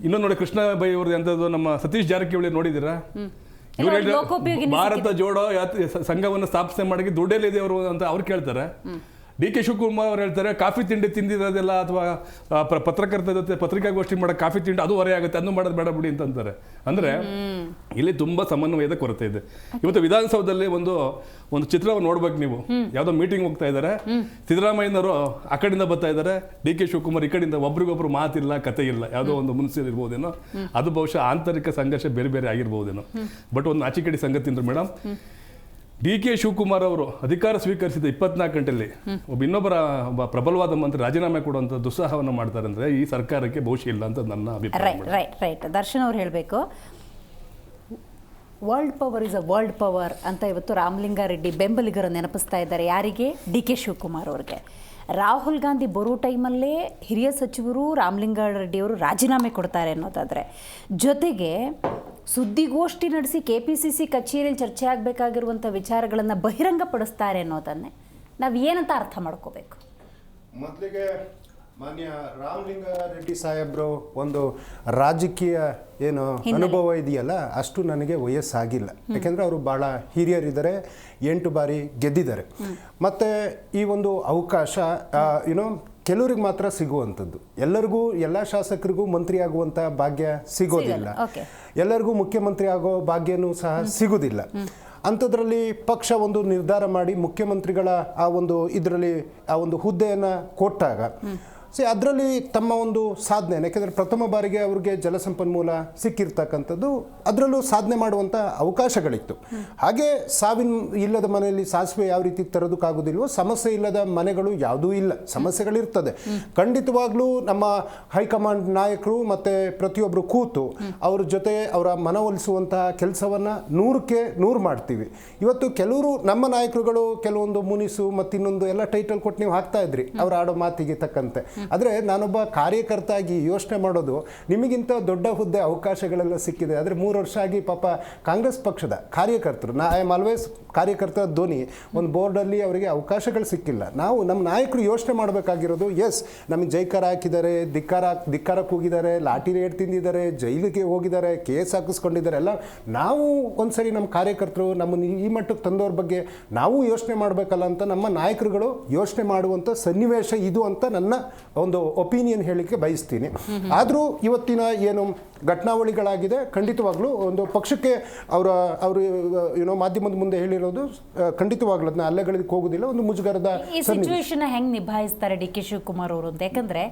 S9: ಇನ್ನೊಂದು ನೋಡಿ, ಕೃಷ್ಣ ಬೈ ಅವ್ರದ್ದು ಎಂಥದ್ದು, ನಮ್ಮ ಸತೀಶ್ ಜಾರಕಿಹೊಳಿ ನೋಡಿದಿರಾ? ಇವ್ರು ಹೇಳಿದ್ರೆ ಭಾರತ ಜೋಡೋ ಸಂಘವನ್ನು ಸ್ಥಾಪನೆ ಮಾಡಿ ದುಡ್ಡೇಲಿದೆ ಅವರು ಅಂತ ಅವ್ರು ಕೇಳ್ತಾರೆ. ಡಿ ಕೆ ಶಿವಕುಮಾರ್ ಅವ್ರು ಹೇಳ್ತಾರೆ, ಕಾಫಿ ತಿಂಡಿ ತಿಂದಿರೋದೆಲ್ಲ ಅಥವಾ ಪತ್ರಕರ್ತರ ಜೊತೆ ಪತ್ರಿಕಾಗೋಷ್ಠಿ ಮಾಡೋ ಕಾಫಿ ತಿಂಡಿ ಅದು ಹೊರೆ ಆಗುತ್ತೆ, ಅದನ್ನು ಮಾಡೋದು ಬೇಡ ಬಿಡಿ ಅಂತಂತಾರೆ. ಅಂದ್ರೆ ಇಲ್ಲಿ ತುಂಬಾ ಸಮನ್ವಯದ ಕೊರತೆ ಇದೆ. ಇವತ್ತು ವಿಧಾನಸೌಧದಲ್ಲಿ ಒಂದು ಚಿತ್ರವನ್ನು ನೋಡ್ಬೇಕು ನೀವು. ಯಾವುದೋ ಮೀಟಿಂಗ್ ಹೋಗ್ತಾ ಇದ್ದಾರೆ, ಸಿದ್ದರಾಮಯ್ಯನವರು ಆ ಕಡೆಯಿಂದ ಬರ್ತಾ ಇದ್ದಾರೆ, ಡಿ ಕೆ ಶಿವಕುಮಾರ್ ಈ ಕಡೆಯಿಂದ, ಒಬ್ರಿಗೊಬ್ರು ಮಾತಿಲ್ಲ, ಕತೆ ಇಲ್ಲ. ಯಾವುದೋ ಒಂದು ಮುನ್ಸಿಲ್ ಇರ್ಬೋದೇನೋ, ಅದು ಬಹುಶಃ ಆಂತರಿಕ ಸಂಘರ್ಷ ಬೇರೆ ಬೇರೆ ಆಗಿರ್ಬೋದೇನೋ. ಬಟ್ ಒಂದು ಆಚಿಕಡಿ ಸಂಗತಿ ಅಂದ್ರೆ ಮೇಡಮ್, ಡಿ ಕೆ ಶಿವಕುಮಾರ್ ಅವರು ಅಧಿಕಾರ ಸ್ವೀಕರಿಸಿದ 24 ಗಂಟೆಯಲ್ಲಿ ಇನ್ನೊಬ್ಬರ ಪ್ರಬಲವಾದ ಮಂತ್ರಿ ರಾಜೀನಾಮೆ ಕೊಡುವಂಥ ದುಸ್ಸಾಹವನ್ನು ಮಾಡ್ತಾರೆ ಅಂದರೆ ಈ ಸರ್ಕಾರಕ್ಕೆ ಭವಿಷ್ಯ ಇಲ್ಲ ಅಂತ ನನ್ನ ಅಭಿಪ್ರಾಯ.
S1: ರೈಟ್. ದರ್ಶನ್ ಅವ್ರು ಹೇಳಬೇಕು, world power is a world power ಅಂತ ಇವತ್ತು ರಾಮಲಿಂಗಾರೆಡ್ಡಿ ಬೆಂಬಲಿಗರು ನೆನಪಿಸ್ತಾ ಇದ್ದಾರೆ. ಯಾರಿಗೆ? ಡಿ ಕೆ ಶಿವಕುಮಾರ್ ಅವ್ರಿಗೆ. ರಾಹುಲ್ ಗಾಂಧಿ ಬರೋ ಟೈಮಲ್ಲೇ ಹಿರಿಯ ಸಚಿವರು ರಾಮಲಿಂಗಾರೆಡ್ಡಿಯವರು ರಾಜೀನಾಮೆ ಕೊಡ್ತಾರೆ ಅನ್ನೋದಾದರೆ, ಜೊತೆಗೆ ಸುದ್ದಿಗೋಷ್ಠಿ ನಡೆಸಿ KPCC ಕಚೇರಿಯಲ್ಲಿ ಚರ್ಚೆ ಆಗಬೇಕಾಗಿರುವಂಥ ವಿಚಾರಗಳನ್ನು ಬಹಿರಂಗಪಡಿಸ್ತಾರೆ ಅನ್ನೋದನ್ನೇ ನಾವು ಏನಂತ ಅರ್ಥ ಮಾಡ್ಕೋಬೇಕು?
S10: ಮೊದಲಿಗೆ ಮಾನ್ಯ ರಾಮಲಿಂಗಾರೆಡ್ಡಿ ಸಾಹೇಬ್ರು ಒಂದು ರಾಜಕೀಯ ಏನು ಅನುಭವ ಇದೆಯಲ್ಲ, ಅಷ್ಟು ನನಗೆ ವಯಸ್ಸಾಗಿಲ್ಲ. ಯಾಕೆಂದರೆ ಅವರು ಭಾಳ ಹಿರಿಯರಿದ್ದಾರೆ, 8 ಬಾರಿ ಗೆದ್ದಿದ್ದಾರೆ. ಮತ್ತು ಈ ಒಂದು ಅವಕಾಶ ಕೆಲವ್ರಿಗೆ ಮಾತ್ರ ಸಿಗುವಂಥದ್ದು. ಎಲ್ಲರಿಗೂ, ಎಲ್ಲ ಶಾಸಕರಿಗೂ ಮಂತ್ರಿ ಆಗುವಂಥ ಭಾಗ್ಯ ಸಿಗೋದಿಲ್ಲ, ಎಲ್ಲರಿಗೂ ಮುಖ್ಯಮಂತ್ರಿ ಆಗೋ ಭಾಗ್ಯನೂ ಸಹ ಸಿಗೋದಿಲ್ಲ. ಅಂಥದ್ರಲ್ಲಿ ಪಕ್ಷ ಒಂದು ನಿರ್ಧಾರ ಮಾಡಿ ಮುಖ್ಯಮಂತ್ರಿಗಳ ಆ ಒಂದು ಹುದ್ದೆಯನ್ನು ಕೊಟ್ಟಾಗ ಅದರಲ್ಲಿ ತಮ್ಮ ಒಂದು ಸಾಧನೆ, ಯಾಕೆಂದರೆ ಪ್ರಥಮ ಬಾರಿಗೆ ಅವ್ರಿಗೆ ಜಲಸಂಪನ್ಮೂಲ ಸಿಕ್ಕಿರ್ತಕ್ಕಂಥದ್ದು, ಅದರಲ್ಲೂ ಸಾಧನೆ ಮಾಡುವಂಥ ಅವಕಾಶಗಳಿತ್ತು. ಹಾಗೆ ಸಾವಿನ ಇಲ್ಲದ ಮನೆಯಲ್ಲಿ ಸಾಸಿವೆ ಯಾವ ರೀತಿ ತರೋದಕ್ಕಾಗೋದಿಲ್ವೋ, ಸಮಸ್ಯೆ ಇಲ್ಲದ ಮನೆಗಳು ಯಾವುದೂ ಇಲ್ಲ, ಸಮಸ್ಯೆಗಳಿರ್ತದೆ. ಖಂಡಿತವಾಗ್ಲೂ ನಮ್ಮ ಹೈಕಮಾಂಡ್ ನಾಯಕರು ಮತ್ತು ಪ್ರತಿಯೊಬ್ಬರು ಕೂತು ಅವ್ರ ಜೊತೆ ಅವರ ಮನವೊಲಿಸುವಂತಹ ಕೆಲಸವನ್ನು 100ಕ್ಕೆ 100 ಮಾಡ್ತೀವಿ. ಇವತ್ತು ಕೆಲವರು ನಮ್ಮ ನಾಯಕರುಗಳು ಕೆಲವೊಂದು ಮುನಿಸು ಮತ್ತು ಇನ್ನೊಂದು ಎಲ್ಲ ಟೈಟಲ್ ಕೊಟ್ಟು ನೀವು ಹಾಕ್ತಾ ಇದ್ರಿ ಅವ್ರು ಆಡೋ ಮಾತಿಗೆ ತಕ್ಕಂತೆ. ಆದರೆ ನಾನೊಬ್ಬ ಕಾರ್ಯಕರ್ತ ಆಗಿ ಯೋಚನೆ ಮಾಡೋದು, ನಿಮಗಿಂತ ದೊಡ್ಡ ಹುದ್ದೆ ಅವಕಾಶಗಳೆಲ್ಲ ಸಿಕ್ಕಿದೆ, ಆದರೆ 3 ವರ್ಷ ಆಗಿ ಪಾಪ ಕಾಂಗ್ರೆಸ್ ಪಕ್ಷದ ಕಾರ್ಯಕರ್ತರು, ಐ ಆಮ್ ಆಲ್ವೇಸ್ ಕಾರ್ಯಕರ್ತ ಧ್ವನಿ, ಒಂದು ಬೋರ್ಡಲ್ಲಿ ಅವರಿಗೆ ಅವಕಾಶಗಳು ಸಿಕ್ಕಿಲ್ಲ. ನಾವು ನಮ್ಮ ನಾಯಕರು ಯೋಚನೆ ಮಾಡಬೇಕಾಗಿರೋದು, ಎಸ್ ನಮಗೆ ಜೈಕಾರ ಹಾಕಿದ್ದಾರೆ, ಧಿಕ್ಕಾರ ಕೂಗಿದ್ದಾರೆ, ಲಾಠಿ ರೇಟ್ ತಿಂದಿದ್ದಾರೆ, ಜೈಲಿಗೆ ಹೋಗಿದ್ದಾರೆ, ಕೇಸ್ ಹಾಕಿಸ್ಕೊಂಡಿದ್ದಾರೆ ಎಲ್ಲ. ನಾವು ಒಂದ್ಸರಿ ನಮ್ಮ ಕಾರ್ಯಕರ್ತರು ನಮ್ಮನ್ನು ಈ ಮಟ್ಟಕ್ಕೆ ತಂದವ್ರ ಬಗ್ಗೆ ನಾವು ಯೋಚನೆ ಮಾಡಬೇಕಲ್ಲ ಅಂತ ನಮ್ಮ ನಾಯಕರುಗಳು ಯೋಚನೆ ಮಾಡುವಂಥ ಸನ್ನಿವೇಶ ಇದು ಅಂತ ನನ್ನ ಒಂದು ಒಪಿನಿಯನ್ ಹೇಳಲಿಕ್ಕೆ ಬಯಸ್ತೀನಿ. ಆದರೂ ಇವತ್ತಿನ ಏನು ಘಟನಾವಳಿಗಳಾಗಿದೆ, ಖಂಡಿತವಾಗ್ಲೂ ಒಂದು ಪಕ್ಷಕ್ಕೆ ಅವರು ಏನೋ ಮಾಧ್ಯಮದ ಮುಂದೆ ಹೇಳಿರೋದು ಖಂಡಿತವಾಗ್ಲೂ ಅದನ್ನ ಅಲ್ಲೆಗಳಿಗೆ ಹೋಗೋದಿಲ್ಲ, ಒಂದು ಮುಜುಗರದ
S1: ಈ ಸಿಚುವೇಶನ್ ಹೆಂಗೆ ನಿಭಾಯಿಸ್ತಾರೆ ಡಿ ಕೆ ಶಿವಕುಮಾರ್ ಅವರು ಅಂತ? ಯಾಕಂದರೆ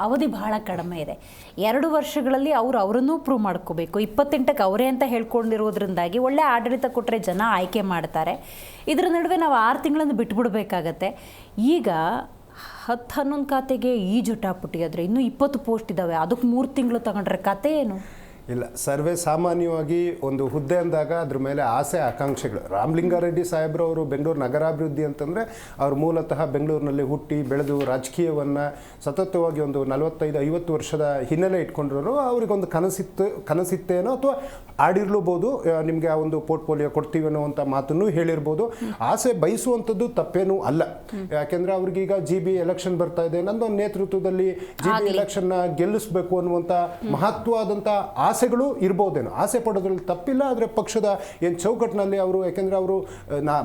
S1: ಅವಧಿ ಬಹಳ ಕಡಿಮೆ ಇದೆ. 2 ವರ್ಷಗಳಲ್ಲಿ ಅವರನ್ನೂ ಪ್ರೂವ್ ಮಾಡ್ಕೋಬೇಕು. 28ಕ್ಕೆ ಅವರೇ ಅಂತ ಹೇಳ್ಕೊಂಡಿರೋದ್ರಿಂದಾಗಿ ಒಳ್ಳೆ ಆಡಳಿತ ಕೊಟ್ಟರೆ ಜನ ಆಯ್ಕೆ ಮಾಡ್ತಾರೆ. ಇದರ ನಡುವೆ ನಾವು 6 ತಿಂಗಳನ್ನು ಬಿಟ್ಬಿಡ್ಬೇಕಾಗತ್ತೆ. ಈಗ 10-11 ಖಾತೆಗೆ ಈ ಜಟಾಪುಟಿ ಆದರೆ ಇನ್ನೂ 20 ಪೋಸ್ಟ್ ಇದ್ದಾವೆ, ಅದಕ್ಕೆ 3 ತಿಂಗಳು ತಗೊಂಡ್ರೆ ಕತೆ ಏನು?
S10: ಇಲ್ಲ, ಸರ್ವೇ ಸಾಮಾನ್ಯವಾಗಿ ಒಂದು ಹುದ್ದೆ ಅಂದಾಗ ಅದ್ರ ಮೇಲೆ ಆಸೆ ಆಕಾಂಕ್ಷೆಗಳು. ರಾಮಲಿಂಗಾರೆಡ್ಡಿ ಸಾಹೇಬ್ರು ಅವರು ಬೆಂಗಳೂರು ನಗರಾಭಿವೃದ್ಧಿ ಅಂತಂದರೆ ಅವರು ಮೂಲತಃ ಬೆಂಗಳೂರಿನಲ್ಲಿ ಹುಟ್ಟಿ ಬೆಳೆದು ರಾಜಕೀಯವನ್ನು ಸತತವಾಗಿ ಒಂದು 45-50 ವರ್ಷದ ಹಿನ್ನೆಲೆ ಇಟ್ಕೊಂಡಿರೋರು. ಅವರಿಗೊಂದು ಕನಸಿತ್ತೇನೋ ಅಥವಾ ಆಡಿರ್ಲೂಬೋದು, ನಿಮಗೆ ಆ ಒಂದು ಪೋರ್ಟ್ಫೋಲಿಯೋ ಕೊಡ್ತೀವಿ ಅನ್ನೋವಂಥ ಮಾತನ್ನು ಹೇಳಿರ್ಬೋದು. ಆಸೆ ಬಯಸುವಂಥದ್ದು ತಪ್ಪೇನೂ ಅಲ್ಲ. ಯಾಕೆಂದರೆ ಅವ್ರಿಗೀಗ GB ಎಲೆಕ್ಷನ್ ಬರ್ತಾ ಇದೆ, ನನ್ನೊಂದು ನೇತೃತ್ವದಲ್ಲಿ GB ಎಲೆಕ್ಷನ್ನ ಗೆಲ್ಲಿಸಬೇಕು ಅನ್ನುವಂಥ ಮಹತ್ವವಾದಂಥ ಆಸೆಗಳು ಇರ್ಬೋದೇನೋ. ಆಸೆ ಪಡೋದ್ರಲ್ಲಿ ತಪ್ಪಿಲ್ಲ. ಆದರೆ ಪಕ್ಷದ ಏನು ಚೌಕಟ್ಟಿನಲ್ಲಿ ಅವರು, ಯಾಕೆಂದರೆ ಅವರು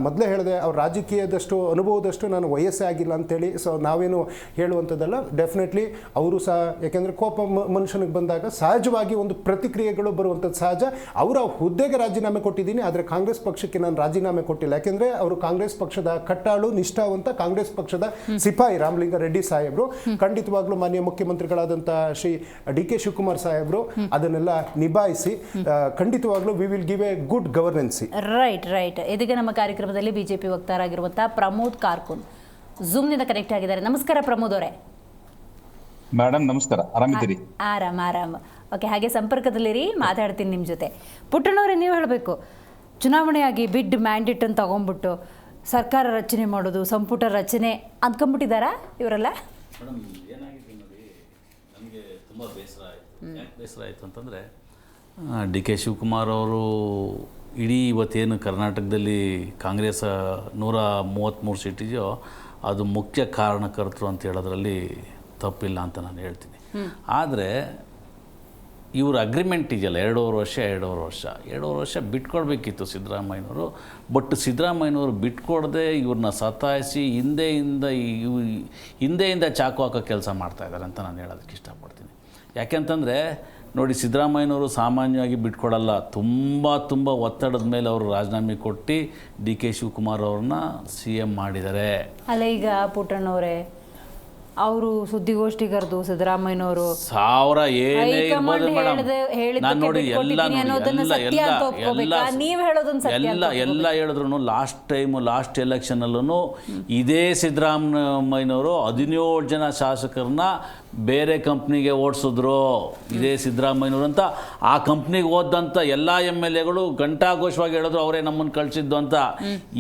S10: ಮೊದಲೇ ಹೇಳಿದೆ, ಅವ್ರ ರಾಜಕೀಯದಷ್ಟು ಅನುಭವದಷ್ಟು ನಾನು ವಯಸ್ಸೇ ಆಗಿಲ್ಲ ಅಂತೇಳಿ. ಸೊ ನಾವೇನು ಹೇಳುವಂಥದ್ದಲ್ಲ. ಡೆಫಿನೆಟ್ಲಿ ಅವರು ಸಹ, ಯಾಕೆಂದರೆ ಕೋಪ ಮನುಷ್ಯನಿಗೆ ಬಂದಾಗ ಸಹಜವಾಗಿ ಒಂದು ಪ್ರತಿಕ್ರಿಯೆಗಳು ಬರುವಂಥದ್ದು ಸಹಜ. ಅವರ ಹುದ್ದೆಗೆ ರಾಜೀನಾಮೆ ಕೊಟ್ಟಿದ್ದೀನಿ, ಆದರೆ ಕಾಂಗ್ರೆಸ್ ಪಕ್ಷಕ್ಕೆ ನಾನು ರಾಜೀನಾಮೆ ಕೊಟ್ಟಿಲ್ಲ. ಯಾಕೆಂದರೆ ಅವರು ಕಾಂಗ್ರೆಸ್ ಪಕ್ಷದ ಕಟ್ಟಾಳು, ನಿಷ್ಠಾವಂತ ಕಾಂಗ್ರೆಸ್ ಪಕ್ಷದ ಸಿಪಾಯಿ ರಾಮಲಿಂಗಾರೆಡ್ಡಿ ಸಾಹೇಬರು. ಖಂಡಿತವಾಗ್ಲೂ ಮಾನ್ಯ ಮುಖ್ಯಮಂತ್ರಿಗಳಾದಂಥ ಶ್ರೀ ಡಿ ಕೆ ಶಿವಕುಮಾರ್ ಸಾಹೇಬರು ಅದನ್ನೆಲ್ಲ ನಿಭಾಯಿಸಿ ಖಂಡಿತವಾಗ್ಲೂ we will give a good governance.
S1: Right. ಇದೀಗ ನಮ್ಮ ಕಾರ್ಯಕ್ರಮದಲ್ಲಿ ಬಿಜೆಪಿ ವಕ್ತಾರಾಗಿರುವಂತಹ ಪ್ರಮೋದ್ ಕಾರ್ಕುನ್ ಝೂಮ್ನಿಂದ ಕನೆಕ್ಟ್ ಆಗಿದ್ದಾರೆ. ನಮಸ್ಕಾರ ಪ್ರಮೋದ್ ಅವರೇ.
S11: ಮೇಡಮ್ ನಮಸ್ಕಾರ, ಆರಾಮಿದ್ದೀರಿ?
S1: ಆರಾಮ್. ಓಕೆ, ಹಾಗೆ ಸಂಪರ್ಕದಲ್ಲಿರಿ, ಮಾತಾಡ್ತೀನಿ ನಿಮ್ಮ ಜೊತೆ. ಪುಟ್ಟಣ್ಣವರೇ, ನೀವು ಹೇಳಬೇಕು, ಚುನಾವಣೆಯಾಗಿ ಬಿಡ್ ಮ್ಯಾಂಡೇಟ್ ಅಂತ ತಗೊಂಡ್ಬಿಟ್ಟು ಸರ್ಕಾರ ರಚನೆ ಮಾಡೋದು, ಸಂಪುಟ ರಚನೆ ಅಂದ್ಕೊಂಡ್ಬಿಟ್ಟಿದ್ದಾರಾ ಇವರೆಲ್ಲ?
S12: ಮೇಡಮ್, ಏನಾಗಿದೆ ನೋಡಿ, ನನಗೆ ತುಂಬ ಬೇಸರ ಆಯಿತು. ಯಾಕೆ ಬೇಸರ ಆಯಿತು ಅಂತಂದರೆ, ಡಿ ಕೆ ಶಿವಕುಮಾರ್ ಅವರು ಇಡೀ ಇವತ್ತೇನು ಕರ್ನಾಟಕದಲ್ಲಿ ಕಾಂಗ್ರೆಸ್ 133 ಸೀಟ್ ಇದೆಯೋ ಅದು ಮುಖ್ಯ ಕಾರಣಕರ್ತರು ಅಂತ ಹೇಳೋದ್ರಲ್ಲಿ ತಪ್ಪಿಲ್ಲ ಅಂತ ನಾನು ಹೇಳ್ತೀನಿ. ಆದರೆ ಇವ್ರ ಅಗ್ರಿಮೆಂಟ್ ಇದೆಯಲ್ಲ, 2.5 ವರ್ಷ ಬಿಟ್ಕೊಡ್ಬೇಕಿತ್ತು ಸಿದ್ದರಾಮಯ್ಯನವರು. ಬಟ್ ಸಿದ್ದರಾಮಯ್ಯನವರು ಬಿಟ್ಕೊಡದೆ ಇವ್ರನ್ನ ಸತಾಯಿಸಿ ಹಿಂದೆಯಿಂದ ಚಾಕು ಹಾಕೋ ಕೆಲಸ ಮಾಡ್ತಾಯಿದ್ದಾರೆ ಅಂತ ನಾನು ಹೇಳೋದಕ್ಕೆ ಇಷ್ಟಪಡ್ತೀನಿ. ಯಾಕೆಂತಂದರೆ ನೋಡಿ, ಸಿದ್ದರಾಮಯ್ಯನವರು ಸಾಮಾನ್ಯವಾಗಿ ಬಿಟ್ಕೊಡಲ್ಲ. ತುಂಬ ಒತ್ತಡದ ಮೇಲೆ ಅವರು ರಾಜೀನಾಮೆ ಕೊಟ್ಟು ಡಿ ಕೆ ಶಿವಕುಮಾರ್ ಅವ್ರನ್ನ CM ಮಾಡಿದ್ದಾರೆ.
S1: ಅಲ್ಲ, ಈಗ ಪುಟ್ಟಣ್ಣವರೇ, ಅವರು ಸುದ್ದಿಗೋಷ್ಠಿ ಕರೆದು ಸಿದ್ದರಾಮಯ್ಯನವರು
S12: ಎಲ್ಲ ಹೇಳಿದ್ರು. ಲಾಸ್ಟ್ ಎಲೆಕ್ಷನಲ್ಲೂ ಇದೇ ಸಿದ್ದರಾಮಯ್ಯನವರು 17 ಜನ ಶಾಸಕರನ್ನ ಬೇರೆ ಕಂಪ್ನಿಗೆ ಓಡಿಸಿದ್ರು. ಇದೇ ಸಿದ್ದರಾಮಯ್ಯನವರು ಅಂತ ಆ ಕಂಪ್ನಿಗೆ ಹೋದಂಥ ಎಲ್ಲ MLAಗಳು ಘಂಟಾಘೋಷವಾಗಿ ಹೇಳಿದ್ರು ಅವರೇ ನಮ್ಮನ್ನು ಕಳಿಸಿದ್ದು ಅಂತ.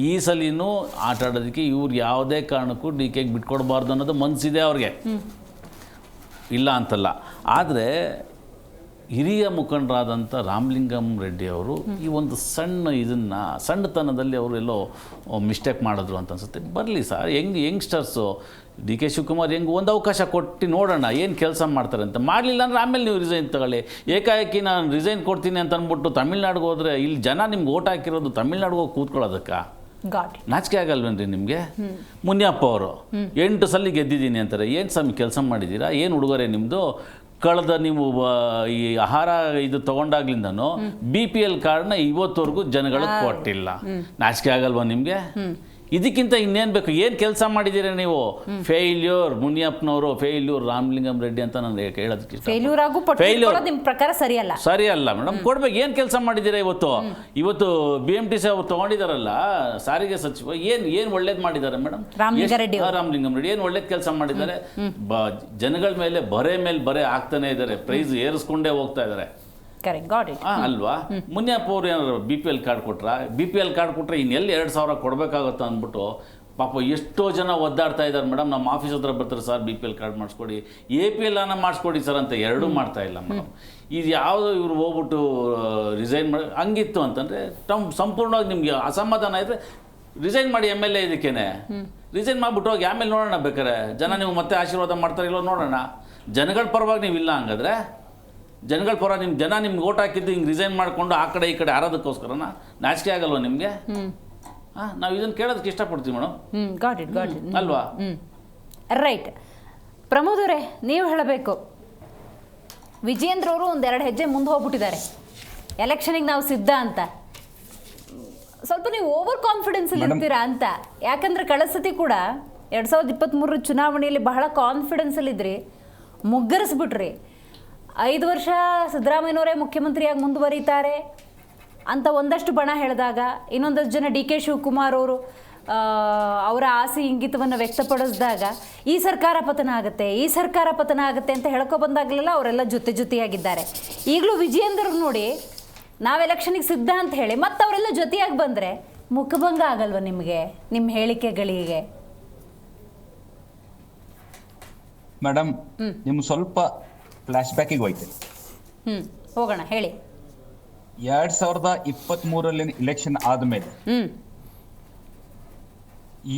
S12: ಈ ಸಲಿನೂ ಆಟ ಆಡೋದಕ್ಕೆ ಇವ್ರು ಯಾವುದೇ ಕಾರಣಕ್ಕೂ DK ಬಿಟ್ಕೊಡ್ಬಾರ್ದು ಅನ್ನೋದು ಮನಸ್ಸಿದೆ ಅವ್ರಿಗೆ, ಇಲ್ಲ ಅಂತಲ್ಲ. ಆದರೆ ಹಿರಿಯ ಮುಖಂಡರಾದಂಥ ರಾಮಲಿಂಗಂ ರೆಡ್ಡಿ ಅವರು ಈ ಒಂದು ಸಣ್ಣತನದಲ್ಲಿ ಅವರು ಎಲ್ಲೋ ಮಿಸ್ಟೇಕ್ ಮಾಡಿದ್ರು ಅಂತ ಅನ್ಸುತ್ತೆ. ಬರಲಿ sir, youngsters D K Shivakumar ಒಂದು ಅವಕಾಶ ಕೊಟ್ಟು ನೋಡೋಣ ಏನು ಕೆಲಸ ಮಾಡ್ತಾರೆ ಅಂತ. ಮಾಡಲಿಲ್ಲ ಅಂದರೆ ಆಮೇಲೆ ನೀವು ರಿಸೈನ್ ತಗೊಳ್ಳಿ. ಏಕಾಏಕಿ ನಾನು ರಿಸೈನ್ ಕೊಡ್ತೀನಿ ಅಂತ ಅಂದ್ಬಿಟ್ಟು ತಮಿಳ್ನಾಡಿಗೆ ಹೋದರೆ, ಇಲ್ಲಿ ಜನ ನಿಮ್ಗೆ ಓಟ್ ಹಾಕಿರೋದು ತಮಿಳ್ನಾಡಿಗೆ ಹೋಗಿ ಕೂತ್ಕೊಳ್ಳೋದಕ್ಕೆ ನಾಚಿಕೆ ಆಗಲ್ವೇನ್ರಿ ನಿಮಗೆ? ಮುನಿಯಪ್ಪ ಅವರು 8 ಸಲ ಗೆದ್ದಿದ್ದೀನಿ ಅಂತಾರೆ. ಏನು ಸ್ವಾಮಿ ಕೆಲಸ ಮಾಡಿದ್ದೀರಾ? ಏನು ಉಡುಗೊರೆ ನಿಮ್ಮದು? ಕಳೆದ ನೀವು ಈ ಆಹಾರ ಇದು ತೊಗೊಂಡಾಗ್ಲಿಂದನೂ BPL ಕಾರ್ಡ್ನ ಇವತ್ತವರೆಗೂ ಜನಗಳಿಗೆ ಕೊಟ್ಟಿಲ್ಲ. ನಾಚಿಕೆ ಆಗಲ್ವಾ ನಿಮಗೆ? ಇದಕ್ಕಿಂತ ಇನ್ನೇನು ಬೇಕು? ಏನು ಕೆಲಸ ಮಾಡಿದ್ದೀರಾ ನೀವು? ಫೇಲ್ಯೂರ್ ಮುನಿಯಪ್ಪನವರು, ಫೇಲ್ಯೂರ್ ರಾಮಲಿಂಗಂ ರೆಡ್ಡಿ ಅಂತ ನಾನು ಹೇಳೋದಕ್ಕೆ ಸರಿಯಲ್ಲ ಮೇಡಮ್. ಕೊಡ್ಬೇಕು. ಏನು ಕೆಲಸ ಮಾಡಿದ್ದೀರಾ ಇವತ್ತು BMTC ಅವ್ರು ತೊಗೊಂಡಿದ್ದಾರಲ್ಲ ಸಾರಿಗೆ ಸಚಿವ, ಏನು ಒಳ್ಳೇದು ಮಾಡಿದ್ದಾರೆ ಮೇಡಮ್? ರಾಮಲಿಂಗಂ ರೆಡ್ಡಿ ಏನು ಒಳ್ಳೇದು ಕೆಲಸ ಮಾಡಿದ್ದಾರೆ? ಜನಗಳ ಮೇಲೆ ಬರೆ ಆಗ್ತಾನೆ ಇದ್ದಾರೆ, ಪ್ರೈಸ್ ಏರಿಸ್ಕೊಂಡೇ ಹೋಗ್ತಾ ಇದ್ದಾರೆ ಅಲ್ವಾ? ಮುನಿಯಪ್ಪ ಅವ್ರು ಏನಾದ್ರು BPL ಕಾರ್ಡ್ ಕೊಟ್ರೆ ಇನ್ನೆಲ್ಲಿ 2,000 ಕೊಡಬೇಕಾಗತ್ತ ಅಂದ್ಬಿಟ್ಟು ಪಾಪ ಎಷ್ಟೋ ಜನ ಒದ್ದಾಡ್ತಾ ಇದ್ದಾರೆ ಮೇಡಮ್. ನಮ್ಮ ಆಫೀಸ್ ಹತ್ರ ಬರ್ತಾರೆ, ಸರ್ BPL ಕಾರ್ಡ್ ಮಾಡಿಸ್ಕೊಡಿ, APL ಮಾಡಿಸ್ಕೊಡಿ ಸರ್ ಅಂತ. ಎರಡೂ ಮಾಡ್ತಾ ಇಲ್ಲ ಮೇಡಮ್. ಇದು ಯಾವುದು ಇವರು ಹೋಗ್ಬಿಟ್ಟು ರಿಸೈನ್ ಮಾಡಿ ಹಂಗಿತ್ತು ಅಂತಂದರೆ ಸಂಪೂರ್ಣವಾಗಿ ನಿಮಗೆ ಅಸಮಾಧಾನ ಇದ್ದರೆ ರಿಸೈನ್ ಮಾಡಿ MLA ಇದಕ್ಕೇನೆ ರಿಸೈನ್ ಮಾಡಿಬಿಟ್ಟು ಹೋಗಿ ಆಮೇಲೆ ನೋಡೋಣ. ಬೇಕಾರೆ ಜನ ನೀವು ಮತ್ತೆ ಆಶೀರ್ವಾದ ಮಾಡ್ತಾರೆ ಇಲ್ಲೋ ನೋಡೋಣ. ಜನಗಳ ಪರವಾಗಿ ನೀವು ಇಲ್ಲ ಹಂಗಾದ್ರೆ ಜನಗಳ ಪರ ನಿಮ್ಮ ಜನ ನಿಮ್ಗೆ ಓಟ್ ಹಾಕಿದ್ದು ಹಿಂಗೆ ರಿಸೈನ್ ಮಾಡಿಕೊಂಡು ಆ ಕಡೆ ಈ ಕಡೆ ಆರೋದಕ್ಕೋಸ್ಕರನ ನಾಚಿಕೆ ಆಗಲ್ವ ನಿಮಗೆ? ನಾವು ಇದನ್ನು ಕೇಳೋದಕ್ಕೆ ಇಷ್ಟಪಡ್ತೀವಿ ಮೇಡಮ್.
S1: ಗಾಟ್ ಇಟ್
S12: ಅಲ್ವಾ?
S1: ರೈಟ್. ಪ್ರಮೋದ್ ಅವರೇ, ನೀವು ಹೇಳಬೇಕು. ವಿಜೇಂದ್ರ ಅವರು ಒಂದೆರಡು ಹೆಜ್ಜೆ ಮುಂದೆ ಹೋಗ್ಬಿಟ್ಟಿದ್ದಾರೆ, ಎಲೆಕ್ಷನಿಗೆ ನಾವು ಸಿದ್ಧ ಅಂತ. ಸ್ವಲ್ಪ ನೀವು ಓವರ್ ಕಾನ್ಫಿಡೆನ್ಸಲ್ಲಿ ಇರ್ತೀರಾ ಅಂತ. ಯಾಕಂದ್ರೆ ಕಳೆದ ಸತಿ ಕೂಡ 2023 ಚುನಾವಣೆಯಲ್ಲಿ ಬಹಳ ಕಾನ್ಫಿಡೆನ್ಸಲ್ಲಿದ್ರಿ, ಮುಗ್ಗರಿಸ್ಬಿಟ್ರಿ. 5 ವರ್ಷ ಸಿದ್ದರಾಮಯ್ಯನವರೇ ಮುಖ್ಯಮಂತ್ರಿಯಾಗಿ ಮುಂದುವರಿತಾರೆ ಅಂತ ಒಂದಷ್ಟು ಬಣ ಹೇಳಿದಾಗ, ಇನ್ನೊಂದಷ್ಟು ಜನ DK ಶಿವಕುಮಾರ್ ಅವರು ಅವರ ಆಸೆ ಇಂಗಿತವನ್ನು ವ್ಯಕ್ತಪಡಿಸಿದಾಗ ಈ ಸರ್ಕಾರ ಪತನ ಆಗುತ್ತೆ, ಈ ಸರ್ಕಾರ ಪತನ ಆಗುತ್ತೆ ಅಂತ ಹೇಳ್ಕೊ ಬಂದಾಗಲೆಲ್ಲ ಅವರೆಲ್ಲ ಜೊತೆಯಾಗಿದ್ದಾರೆ. ಈಗಲೂ ವಿಜಯೇಂದ್ರ ನೋಡಿ ನಾವು ಎಲೆಕ್ಷನಿಗೆ ಸಿದ್ಧ ಅಂತ ಹೇಳಿ ಮತ್ತೆ ಅವರೆಲ್ಲ ಜೊತೆಯಾಗಿ ಬಂದರೆ ಮುಖಭಂಗ ಆಗಲ್ವ ನಿಮಗೆ ನಿಮ್ಮ ಹೇಳಿಕೆಗಳಿಗೆ?
S11: ಮೇಡಮ್, ನಿಮ್ಗೆ ಸ್ವಲ್ಪ ಫ್ಲಾಶ್ ಬ್ಯಾಕಿಗೆ ಹೋಯ್ತು.
S1: ಹೋಗೋಣ, ಹೇಳಿ.
S11: 2023 ಇಲೆಕ್ಷನ್ ಆದ್ಮೇಲೆ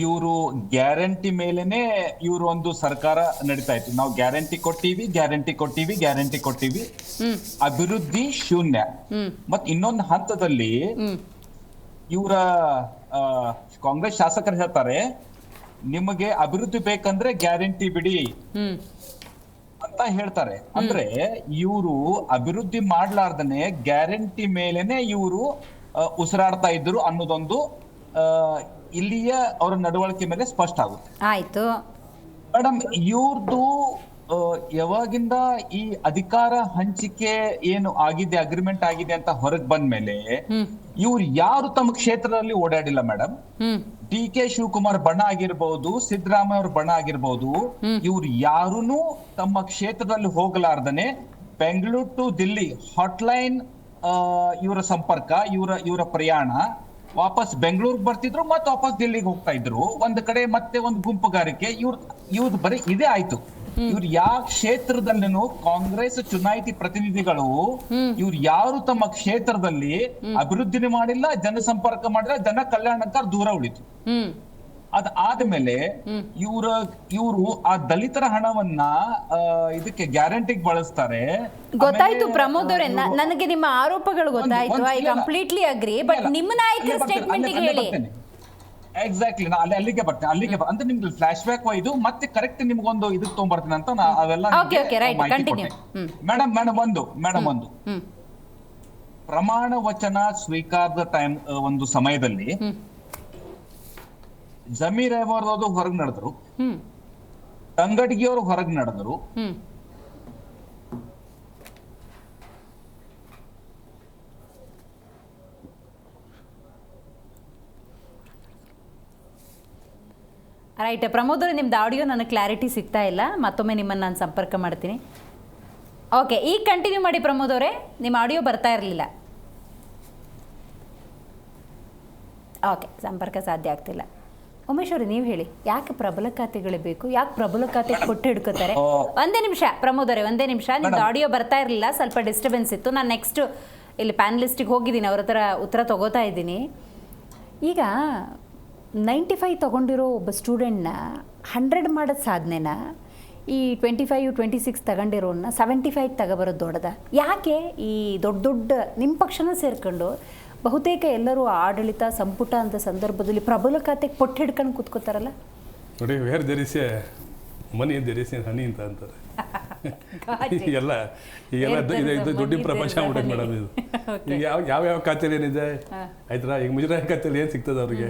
S11: ಇವರು ಗ್ಯಾರಂಟಿ ಮೇಲೆನೆ ಇವರು ಒಂದು ಸರ್ಕಾರ ನಡೀತಾ ಇತ್ತು. ನಾವು ಗ್ಯಾರಂಟಿ ಕೊಟ್ಟಿವಿ, ಅಭಿವೃದ್ಧಿ ಶೂನ್ಯ. ಮತ್ ಇನ್ನೊಂದು ಹಂತದಲ್ಲಿ ಇವರ ಕಾಂಗ್ರೆಸ್ ಶಾಸಕರು ಹೇಳ್ತಾರೆ, ನಿಮಗೆ ಅಭಿವೃದ್ಧಿ ಬೇಕಂದ್ರೆ ಗ್ಯಾರಂಟಿ ಬಿಡಿ ಅಂತ ಹೇಳ್ತಾರೆ. ಅಂದ್ರೆ ಇವರು ಅಭಿವೃದ್ಧಿ ಮಾಡ್ಲಾರ್ದನೆ ಗ್ಯಾರಂಟಿ ಮೇಲೆನೆ ಇವರು ಉಸಿರಾಡ್ತಾ ಇದ್ರು ಅನ್ನೋದೊಂದು ಇಲ್ಲಿಯ ಅವರ ನಡವಳಿಕೆ ಮೇಲೆ ಸ್ಪಷ್ಟ ಆಗುತ್ತೆ.
S1: ಆಯ್ತು
S11: ಮೇಡಮ್, ಇವ್ರದ್ದು ಯಾವಾಗಿಂದ ಈ ಅಧಿಕಾರ ಹಂಚಿಕೆ ಏನು ಆಗಿದೆ, ಅಗ್ರಿಮೆಂಟ್ ಆಗಿದೆ ಅಂತ ಹೊರಗೆ ಬಂದ್ಮೇಲೆ ಇವ್ರು ಯಾರು ತಮ್ಮ ಕ್ಷೇತ್ರದಲ್ಲಿ ಓಡಾಡಿಲ್ಲ ಮೇಡಮ್. DK ಶಿವಕುಮಾರ್ ಬಣ ಆಗಿರ್ಬಹುದು, ಸಿದ್ದರಾಮಯ್ಯ ಅವ್ರ ಬಣ ಆಗಿರ್ಬಹುದು, ಇವ್ರು ಯಾರೂನು ತಮ್ಮ ಕ್ಷೇತ್ರದಲ್ಲಿ ಹೋಗಲಾರ್ದನೆ ಬೆಂಗಳೂರು ಟು ದಿಲ್ಲಿ ಹಾಟ್ಲೈನ್ ಇವರ ಸಂಪರ್ಕ, ಇವರ ಪ್ರಯಾಣ, ವಾಪಸ್ ಬೆಂಗಳೂರಿಗೆ ಬರ್ತಿದ್ರು ಮತ್ತೆ ವಾಪಸ್ ದಿಲ್ಲಿಗೆ ಹೋಗ್ತಾ ಇದ್ರು. ಒಂದ್ ಕಡೆ ಮತ್ತೆ ಒಂದು ಗುಂಪುಗಾರಿಕೆ, ಇವ್ರದ್ದು ಬರೀ ಇದೇ ಆಯ್ತು. ಇವ್ರು ಯಾವ ಕ್ಷೇತ್ರದಲ್ಲಿನೂ ಕಾಂಗ್ರೆಸ್ ಚುನಾಯಿತಿ ಪ್ರತಿನಿಧಿಗಳು ಇವ್ರು ಯಾರು ತಮ್ಮ ಕ್ಷೇತ್ರದಲ್ಲಿ ಅಭಿವೃದ್ಧಿನೇ ಮಾಡಿಲ್ಲ, ಜನಸಂಪರ್ಕ ಮಾಡಿಲ್ಲ, ಜನ ಕಲ್ಯಾಣಕ್ಕಾಗಿ ದೂರ ಉಳಿತು. ಅದಾದ್ಮೇಲೆ ಇವರು ಆ ದಲಿತರ ಹಣವನ್ನ ಇದಕ್ಕೆ ಗ್ಯಾರಂಟಿಗೆ ಬಳಸ್ತಾರೆ.
S1: ಗೊತ್ತಾಯ್ತು ಪ್ರಮೋದ್ ಅವರೇ, ನನಗೆ ನಿಮ್ಮ ಆರೋಪಗಳು ಗೊತ್ತಾಯ್ತು. I completely agri. ಬಟ್ ನಿಮ್ಮ ನಾಯಕರ ಸ್ಟೇಟ್ಮೆಂಟ್ ಹೇಳಿ.
S11: ಎಕ್ಸಾಕ್ಟ್ಲಿ, ಅಲ್ಲಿಗೆ ಬರ್ತೇನೆ. ಅಂದ್ರೆ ನಿಮ್ಗೆ ಫ್ಲಾಶ್ ಬ್ಯಾಕ್ ಒಯ್ದು ಮತ್ತೆ ಕರೆಕ್ಟ್ ನಿಮ್ಗೊಂದು ಇದಕ್ಕೆ ತಗೊಂಡ್ಬರ್ತೀನಿ ಅಂತ ಅವೆಲ್ಲ ಮೇಡಮ್ ಒಂದು ಪ್ರಮಾಣ ವಚನ ಸ್ವೀಕಾರದ ಟೈಮ್ ಒಂದು ಸಮಯದಲ್ಲಿ ಜಮೀರ್ ಅಹಮದ್ ಅವರು ಹೊರಗೆ ನಡೆದ್ರು, ತಂಗಡಗಿಯವರು ಹೊರಗೆ ನಡೆದ್ರು,
S1: ರೈಟ್. ಪ್ರಮೋದ್ ಅವರೇ, ನಿಮ್ದು ಆಡಿಯೋ ನನಗೆ ಕ್ಲಾರಿಟಿ ಸಿಗ್ತಾ ಇಲ್ಲ, ಮತ್ತೊಮ್ಮೆ ನಿಮ್ಮನ್ನು ನಾನು ಸಂಪರ್ಕ ಮಾಡ್ತೀನಿ. ಓಕೆ, ಈಗ ಕಂಟಿನ್ಯೂ ಮಾಡಿ ಪ್ರಮೋದ್ ಅವರೇ, ನಿಮ್ಮ ಆಡಿಯೋ ಬರ್ತಾ ಇರಲಿಲ್ಲ. ಓಕೆ, ಸಂಪರ್ಕ ಸಾಧ್ಯ ಆಗ್ತಿಲ್ಲ. ಉಮೇಶ್ ಅವರೇ, ನೀವು ಹೇಳಿ, ಯಾಕೆ ಪ್ರಬಲ ಖಾತೆಗಳೇ ಬೇಕು? ಯಾಕೆ ಪ್ರಬಲ ಖಾತೆ ಕೊಟ್ಟು ಹಿಡ್ಕೋತಾರೆ? ಒಂದೇ ನಿಮಿಷ ಪ್ರಮೋದ್ ಅವರೇ, ಒಂದೇ ನಿಮಿಷ. ನಿಮ್ದು ಆಡಿಯೋ ಬರ್ತಾ ಇರಲಿಲ್ಲ, ಸ್ವಲ್ಪ ಡಿಸ್ಟರ್ಬೆನ್ಸ್ ಇತ್ತು. ನಾನು ನೆಕ್ಸ್ಟ್ ಇಲ್ಲಿ ಪ್ಯಾನಲಿಸ್ಟಿಗೆ ಹೋಗಿದ್ದೀನಿ, ಅವ್ರ ಹತ್ರ ಉತ್ತರ ತಗೋತಾ ಇದ್ದೀನಿ. ಈಗ 95 ತೊಗೊಂಡಿರೋ ಒಬ್ಬ ಸ್ಟೂಡೆಂಟ್ನ 100 ಮಾಡೋದು ಸಾಧನೆನ ಈ 25, 26 ತಗೊಂಡಿರೋನ್ನ 75 ತಗೊಬರೋದು ದೊಡ್ಡದ? ಯಾಕೆ ಈ ದೊಡ್ಡ ನಿಮ್ಮ ಪಕ್ಷನ ಸೇರ್ಕೊಂಡು ಬಹುತೇಕ ಎಲ್ಲರೂ ಆಡಳಿತ ಸಂಪುಟ ಅಂತ ಸಂದರ್ಭದಲ್ಲಿ ಪ್ರಬಲ ಖಾತೆಗೆ ಪೊಟ್ಟು ಹಿಡ್ಕೊಂಡು ಕೂತ್ಕೋತಾರಲ್ಲ?
S9: ನೋಡಿ, where there is a money there is a honey ಅಂತ ಅಂತಾರೆ. ಈಗೆಲ್ಲ ಇದು ದುಡ್ಡಿನ ಪ್ರಪಂಚ ಆಗ್ಬಿಟ್ಟೆ ಮೇಡಮ್. ಇದು ಈಗ ಯಾವ ಖಾತೆಯಲ್ಲಿ ಏನಿದೆ ಆಯ್ತಾ? ಈಗ ಮುಜರಾಯಿ ಖಾತೆಯಲ್ಲಿ ಏನು ಸಿಗ್ತದೆ ಅವ್ರಿಗೆ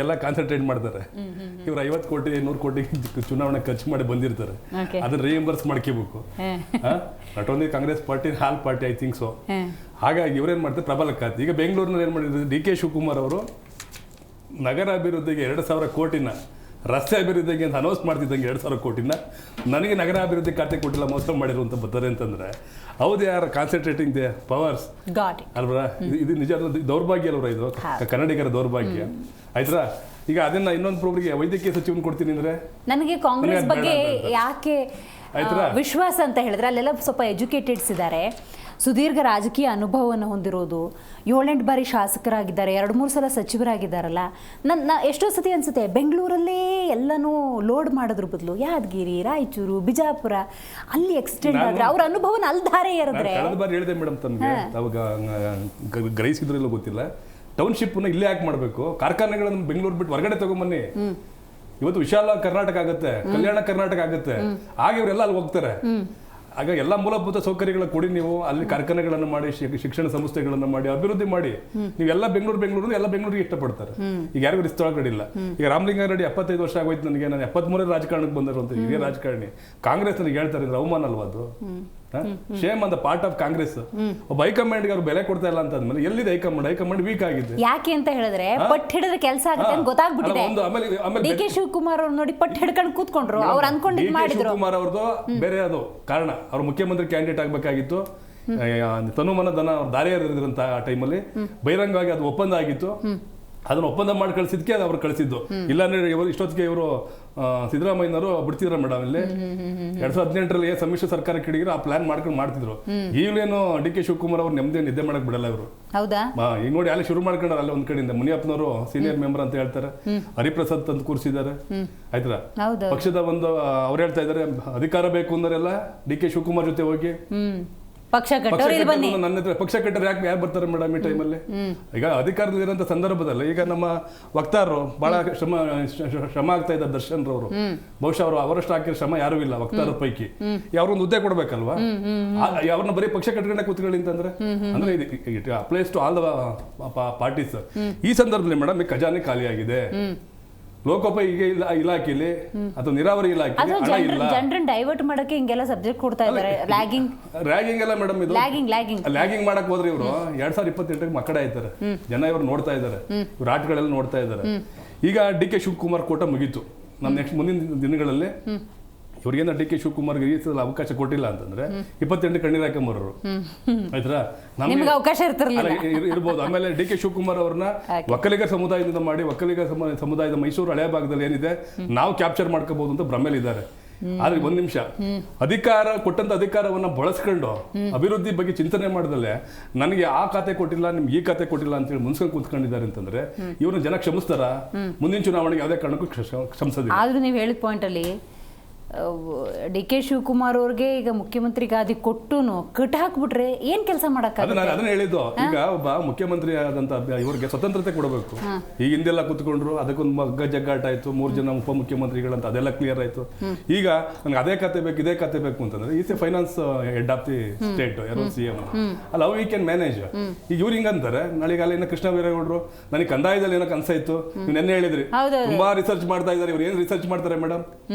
S9: ಎಲ್ಲ ಕಾನ್ಸಂಟ್ರೇಟ್ ಮಾಡ್ತಾರೆ. ಇವ್ರು 50 ಕೋಟಿ 100 ಕೋಟಿ ಚುನಾವಣೆ ಖರ್ಚು ಮಾಡಿ ಬಂದಿರ್ತಾರೆ, ಅದನ್ನ ರೀಎಂಬರ್ಸ್ ಮಾಡ್ಕೋಬೇಕು. Not only Congress party, hall party, I think so. ಹಾಗಾಗಿ ಇವ್ರೇನು ಮಾಡ್ತಾರೆ, ಪ್ರಬಲ ಖಾತೆ. ಈಗ ಬೆಂಗಳೂರಿನಲ್ಲಿ ಏನು ಮಾಡಿದ್ರು, DK ಶಿವಕುಮಾರ್ ಅವರು ನಗರ ಅಭಿವೃದ್ಧಿಗೆ 2,000 ಕೋಟಿನ ರಸ್ತೆ ಅಭಿವೃದ್ಧಿಗೆ ಅಂತ ಅನೌನ್ಸ್ ಮಾಡ್ತಿದ್ದಂಗೆ 2,000 ಕೋಟಿನ ನನಗೆ ನಗರ ಅಭಿವೃದ್ಧಿ ಖಾತೆ ಕೊಟ್ಟಿಲ್ಲ, ಮೋಸ ಮಾಡಿರುವಂತ ಬರ್ತಾರೆ ಅಂತಂದ್ರೆ ಹೌದು, ಯಾರು ಕಾನ್ಸಂಟ್ರೇಟಿಂಗ್ ದೇ ಪವರ್ಸ್ ಅಲ್ವಾ? ಇದು ನಿಜ ದೌರ್ಭಾಗ್ಯ ಅಲ್ವ ಇದು, ಕನ್ನಡಿಗರ ದೌರ್ಭಾಗ್ಯ ಆಯ್ತಾ? ಈಗ ಅದನ್ನ ಇನ್ನೊಂದು ಪ್ರೊಬ್ರಿಗೆ ವೈದ್ಯಕೀಯ ಸಚಿವನ್ ಕೊಡ್ತೀನಿ ಅಂದ್ರೆ
S1: ನನಗೆ ಕಾಂಗ್ರೆಸ್ ಬಗ್ಗೆ ಯಾಕೆ ವಿಶ್ವಾಸ ಅಂತ ಹೇಳಿದ್ರೆ ಅಲ್ಲೆಲ್ಲ ಸ್ವಲ್ಪ ಎಜುಕೇಟೆಡ್ಸ್ ಇದ್ದಾರೆ, ಸುದೀರ್ಘ ರಾಜಕೀಯ ಅನುಭವವನ್ನು ಹೊಂದಿರೋದು, 7-8 ಬಾರಿ ಶಾಸಕರಾಗಿದ್ದಾರೆ, 2-3 ಸಲ ಸಚಿವರಾಗಿದ್ದಾರಲ್ಲ. ನನ್ನ ಎಷ್ಟೋ ಸತಿ ಅನ್ಸುತ್ತೆ ಬೆಂಗಳೂರಲ್ಲೇ ಎಲ್ಲನೂ ಲೋಡ್ ಮಾಡೋದ್ರ ಬದಲು ಯಾದಗಿರಿ, ರಾಯಚೂರು, ಬಿಜಾಪುರ ಅಲ್ಲಿ ಎಕ್ಸ್ಟೆಂಡ್ ಆದ್ರೆ ಅವ್ರ ಅನುಭವನ ಅಲ್ಲಿ ಧಾರೆ ಏರಿದ್ರೆ.
S9: ಕಳೆದ ಬಾರಿ ಹೇಳಿದೆ ಮೇಡಮ್ ತಮಗೆ, ಅವಾಗ ಗ್ರಹಿಸಿದ್ರು ಇಲ್ಲ ಗೊತ್ತಿಲ್ಲ, ಟೌನ್ಶಿಪ್ನ ಇಲ್ಲೇ ಯಾಕೆ ಮಾಡಬೇಕು, ಕಾರ್ಖಾನೆಗಳನ್ನು ಬೆಂಗಳೂರು ಬಿಟ್ಟು ಹೊರಗಡೆ ತಗೊಂಬನ್ನಿ. ಇವತ್ತು ವಿಶಾಲ ಕರ್ನಾಟಕ ಆಗುತ್ತೆ, ಕಲ್ಯಾಣ ಕರ್ನಾಟಕ ಆಗುತ್ತೆ, ಹಾಗೆ ಇವರೆಲ್ಲ ಅಲ್ಲಿ ಹೋಗ್ತಾರೆ. ಆಗ ಎಲ್ಲ ಮೂಲಭೂತ ಸೌಕರ್ಯಗಳ ಕೊಡಿ, ನೀವು ಅಲ್ಲಿ ಕಾರ್ಖಾನೆಗಳನ್ನು ಮಾಡಿ, ಶಿಕ್ಷಣ ಸಂಸ್ಥೆಗಳನ್ನು ಮಾಡಿ, ಅಭಿವೃದ್ಧಿ ಮಾಡಿ. ನೀವೆಲ್ಲ ಬೆಂಗಳೂರು ಎಲ್ಲ ಬೆಂಗಳೂರಿಗೆ ಇಷ್ಟಪಡ್ತಾರೆ. ಈಗ ಯಾರಿಗೂ ಇಷ್ಟಪಡಿಲ್ಲ. ಈಗ ರಾಮಲಿಂಗಾರೆಡ್ಡಿ 75 ವರ್ಷ ಆಗೋಯ್ತು ನನಗೆ, ನಾನು 73 ರಾಜಕಾರಣಕ್ಕೆ ಬಂದಿರುವಂತ ಹಿರಿಯ ರಾಜಕಾರಣಿ. ಕಾಂಗ್ರೆಸ್ ನನಗೆ ಹೇಳ್ತಾರೆ ಇದ್ರೆ ಅವಮಾನ ಅಲ್ವಾ ಅದು? Shame on the part of Congress. ಒಬ್ಬ ಹೈಕಮಾಂಡ್ಗೆ ಅವ್ರು ಬೆಲೆ ಕೊಡ್ತಾ ಇಲ್ಲ ಅಂತಂದ್ಮೇಲೆ ಎಲ್ಲಿದೆ ಹೈಕಮಾಂಡ್ ವೀಕ್ ಆಗಿದೆ.
S1: ಯಾಕೆ ಅಂತ ಹೇಳಿದ್ರೆ ಪಟ್ಟು ಹಿಡಿದ್ರೆ ಕೆಲಸ ಆಗುತ್ತೆ ಅಂತ ಗೊತ್ತಾಗ್ಬಿಟ್ಟಿದೆ. ಡಿ ಕೆ ಶಿವಕುಮಾರ್ ಅವ್ರು ನೋಡಿ ಪಟ್ಟು ಹಿಡ್ಕೊಂಡು ಕೂತ್ಕೊಂಡ್ರು, ಅವ್ರು ಅನ್ಕೊಂಡಿದ್ದು ಮಾಡಿದ್ರು.
S9: ಶಿವಕುಮಾರ್ ಅವ್ರದ್ದು ಬೇರೆ ಅದು ಕಾರಣ, ಅವ್ರು ಮುಖ್ಯಮಂತ್ರಿ ಕ್ಯಾಂಡಿಡೇಟ್ ಆಗ್ಬೇಕಾಗಿತ್ತು. ತನುಮನ ದನ ದಾರಿ ಎರೆದಿರಂತ ಆ ಟೈಮಲ್ಲಿ ಬಹಿರಂಗವಾಗಿ ಅದು ಒಪ್ಪಂದ ಆಗಿತ್ತು. ಅದನ್ನ ಒಪ್ಪಂದ ಮಾಡಿ ಕಳಿಸಿದ್ಕೆ ಅದು ಅವ್ರು ಕಳಿಸಿದ್ದು. ಇಲ್ಲಾಂದ್ರೆ ಇವರು ಇಷ್ಟೊತ್ತಿಗೆ ಇವರು ಸಿದ್ದರಾಮಯ್ಯನವರು ಬಿಡ್ತಿದ್ರ ಮೇಡಮ್. ಇಲ್ಲಿ 2018ರಲ್ಲಿ ಸಮ್ಮಿಶ್ರ ಸರ್ಕಾರ ಕಿಡಿಗಿರೋ ಆ ಪ್ಲಾನ್ ಮಾಡ್ಕೊಂಡು ಮಾಡ್ತಿದ್ರು. ಈಗಲೇನು ಡಿ ಕೆ ಶಿವಕುಮಾರ್ ಅವ್ರು ನೆಮ್ಮದಿ ನಿದ್ದೆ ಮಾಡಕ್ ಬಿಡಲ್ಲ ಇವರು.
S1: ಹೌದಾ?
S9: ಈಗ ನೋಡಿ ಅಲ್ಲಿ ಶುರು ಮಾಡ್ಕೊಂಡ್ರೆ ಅಲ್ಲ ಒಂದ್ ಕಡೆಯಿಂದ ಮುನಿಯಪ್ಪನವರು ಸೀನಿಯರ್ ಮೆಂಬರ್ ಅಂತ ಹೇಳ್ತಾರೆ, ಹರಿಪ್ರಸಾದ್ ತಂದು ಕೂರಿಸಿದ್ದಾರೆ ಆಯ್ತಾ. ಪಕ್ಷದ ಒಂದು ಅವ್ರು ಹೇಳ್ತಾ ಇದಾರೆ ಅಧಿಕಾರ ಬೇಕು ಅಂದರೆಲ್ಲ ಡಿ ಕೆ ಶಿವಕುಮಾರ್ ಜೊತೆ ಹೋಗಿ
S1: ಪಕ್ಷ
S9: ನನ್ನ ಹತ್ರ ಪಕ್ಷ ಕಟ್ಟರೆ ಯಾರು ಬರ್ತಾರೆ ಮೇಡಮ್ ಈ ಟೈಮಲ್ಲಿ? ಈಗ ಅಧಿಕಾರದಲ್ಲಿರೋಂಥ ಸಂದರ್ಭದಲ್ಲಿ ಈಗ ನಮ್ಮ ವಕ್ತಾರರು ಬಹಳ ಶ್ರಮ ಆಗ್ತಾ ಇದ್ದಾರೆ. ದರ್ಶನ್ ರವರು ಬಹುಶಃ ಅವರಷ್ಟು ಹಾಕಿರೋ ಶ್ರಮ ಯಾರು ಇಲ್ಲ ವಕ್ತಾರರ ಪೈಕಿ. ಅವ್ರೊಂದು ಹುದ್ದೆ ಕೊಡ್ಬೇಕಲ್ವಾ? ಅವ್ರನ್ನ ಬರೀ ಪಕ್ಷ ಕಟ್ಕೊಂಡೆ ಕೂತ್ಕೊಳ್ಳಿ ಅಂತಂದ್ರೆ ಅಂದ್ರೆ it applies to all the parties. ಈ ಸಂದರ್ಭದಲ್ಲಿ ಮೇಡಮ್ ಖಜಾನೆ ಖಾಲಿ ಆಗಿದೆ. ಲೋಕೋಪಯೋಗಿ ಇಲಾಖೆಯಲ್ಲಿ ಅಥವಾ ನೀರಾವರಿ ಇಲಾಖೆಯಲ್ಲಿ ಹಣ ಇಲ್ಲ.
S1: ಜನರನ್ನ ಡೈವರ್ಟ್ ಮಾಡಕ್ಕೆ ಹಿಂಗೆಲ್ಲ ಸಬ್ಜೆಕ್ಟ್ ಕೊಡ್ತಾ ಇದ್ದಾರೆ.
S9: ರ್ಯಾಗಿಂಗ್ ಎಲ್ಲ ಮೇಡಮ್, ಇದು ಲ್ಯಾಗಿಂಗ್ ಮಾಡಕ್ ಹೋದ್ರೆ ಇವರು 2028ಕ್ಕೆ ಮಕ್ಕಳ ಆಯ್ತಾರೆ. ಜನ ಇವ್ರು ನೋಡ್ತಾ ಇದ್ದಾರೆ, ಇವ್ರ ಆಟಗಳೆಲ್ಲ ನೋಡ್ತಾ ಇದ್ದಾರೆ. ಈಗ ಡಿ ಕೆ ಶಿವಕುಮಾರ್ ಕೋಟ ಮುಗೀತು. ನಮ್ಮ ನೆಕ್ಸ್ಟ್ ಮುಂದಿನ ದಿನಗಳಲ್ಲಿ ಇವ್ರಿಗೇನ ಡಿ ಕೆ ಶಿವಕುಮಾರ್ಗೆ ಈ ಸಲ ಅವಕಾಶ ಕೊಟ್ಟಿಲ್ಲ ಅಂತಂದ್ರೆ 28 ಕಣ್ಣೀರ್ ಹಾಕೊಂಬರೋರು ಆಯ್ತಾ, ನಮ್ಗೆ
S1: ಅವಕಾಶ
S9: ಇರ್ಬೋದು. ಆಮೇಲೆ ಡಿ ಕೆ ಶಿವಕುಮಾರ್ ಅವ್ರನ್ನ ಒಕ್ಕಲಿಗರ ಸಮುದಾಯದಿಂದ ಮಾಡಿ, ಒಕ್ಕಲಿಗರ ಸಮುದಾಯದ ಮೈಸೂರು ಹಳೆಯ ಭಾಗದಲ್ಲಿ ಏನಿದೆ ನಾವು ಕ್ಯಾಪ್ಚರ್ ಮಾಡ್ಕೋಬಹುದು ಅಂತ ಭ್ರಮೆಲಿದ್ದಾರೆ. ಆದ್ರೆ ಒಂದ್ ನಿಮಿಷ, ಕೊಟ್ಟಂತ ಅಧಿಕಾರವನ್ನ ಬಳಸ್ಕೊಂಡು ಅಭಿವೃದ್ಧಿ ಬಗ್ಗೆ ಚಿಂತನೆ ಮಾಡಿದಲ್ಲೇ ನನಗೆ ಆ ಖಾತೆ ಕೊಟ್ಟಿಲ್ಲ, ನಿಮ್ಗೆ ಈ ಖಾತೆ ಕೊಟ್ಟಿಲ್ಲ ಅಂತ ಹೇಳಿ ಮುನ್ಸ್ಕೊಂಡು ಕೂತ್ಕೊಂಡಿದ್ದಾರೆ ಅಂತಂದ್ರೆ ಇವ್ರನ್ನ ಜನ ಕ್ಷಮಿಸ್ತಾರ? ಮುಂದಿನ ಚುನಾವಣೆಗೆ ಯಾವುದೇ ಕಾರಣಕ್ಕೂ ಕ್ಷಮಿಸೋದಿಲ್ಲ.
S1: ಆದ್ರೂ ನೀವು ಹೇಳಿದ ಪಾಯಿಂಟ್ ಅಲ್ಲಿ ಡಿ ಕೆ ಶಿವಕುಮಾರ್ ಅವ್ರಿಗೆ ಈಗ ಮುಖ್ಯಮಂತ್ರಿ ಗಾದಿ ಕೊಟ್ಟು ಕಟ್ ಹಾಕ್ಬಿಟ್ರೆ ಏನ್ ಕೆಲಸ ಮಾಡಕ್ಕಾಗುತ್ತೆ?
S9: ಅದನ್ನ ಹೇಳಿದ್ದು. ಈಗ ಒಬ್ಬ ಮುಖ್ಯಮಂತ್ರಿ ಆದಂತ ಇವ್ರಿಗೆ ಸ್ವತಂತ್ರತೆ ಕೊಡಬೇಕು. ಈಗ ಹಿಂದೆಲ್ಲ ಕುತ್ಕೊಂಡ್ರು, ಅದಕ್ಕೊಂದು ಮಗ್ಗ ಜಗ್ಗಾಟ ಆಯ್ತು, 3 ಜನ ಉಪಮುಖ್ಯಮಂತ್ರಿಗಳಂತ ಅದೆಲ್ಲ ಕ್ಲಿಯರ್ ಆಯ್ತು. ಈಗ ನನ್ಗೆ ಅದೇ ಖಾತೆ ಬೇಕು, ಇದೇ ಖಾತೆ ಬೇಕು ಅಂತಂದ್ರೆ is A finance head of the state, ಯಾರೋ CM ಅಲ್ಲ, ವಿ ಕ್ಯಾನ್ ಮ್ಯಾನೇಜ್. ಈಗ ಇವ್ರು ಹಿಂಗಂತಾರೆ, ನಾಳೆಗೆ ಅಲ್ಲಿನ ಕೃಷ್ಣ ಬೈರೇಗೌಡರು ನನಗೆ ಕಂದಾಯದಲ್ಲಿ ಏನೋ ಕನ್ಸಾಯ್ತು, ನೀವು ನೆನ್ನೆ ಹೇಳಿದ್ರಿ ತುಂಬಾ ರಿಸರ್ಚ್ ಮಾಡ್ತಾ ಇದಾರೆ. ಇವ್ರು ಏನ್ ರಿಸರ್ಚ್ ಮಾಡ್ತಾರೆ ಮೇಡಮ್?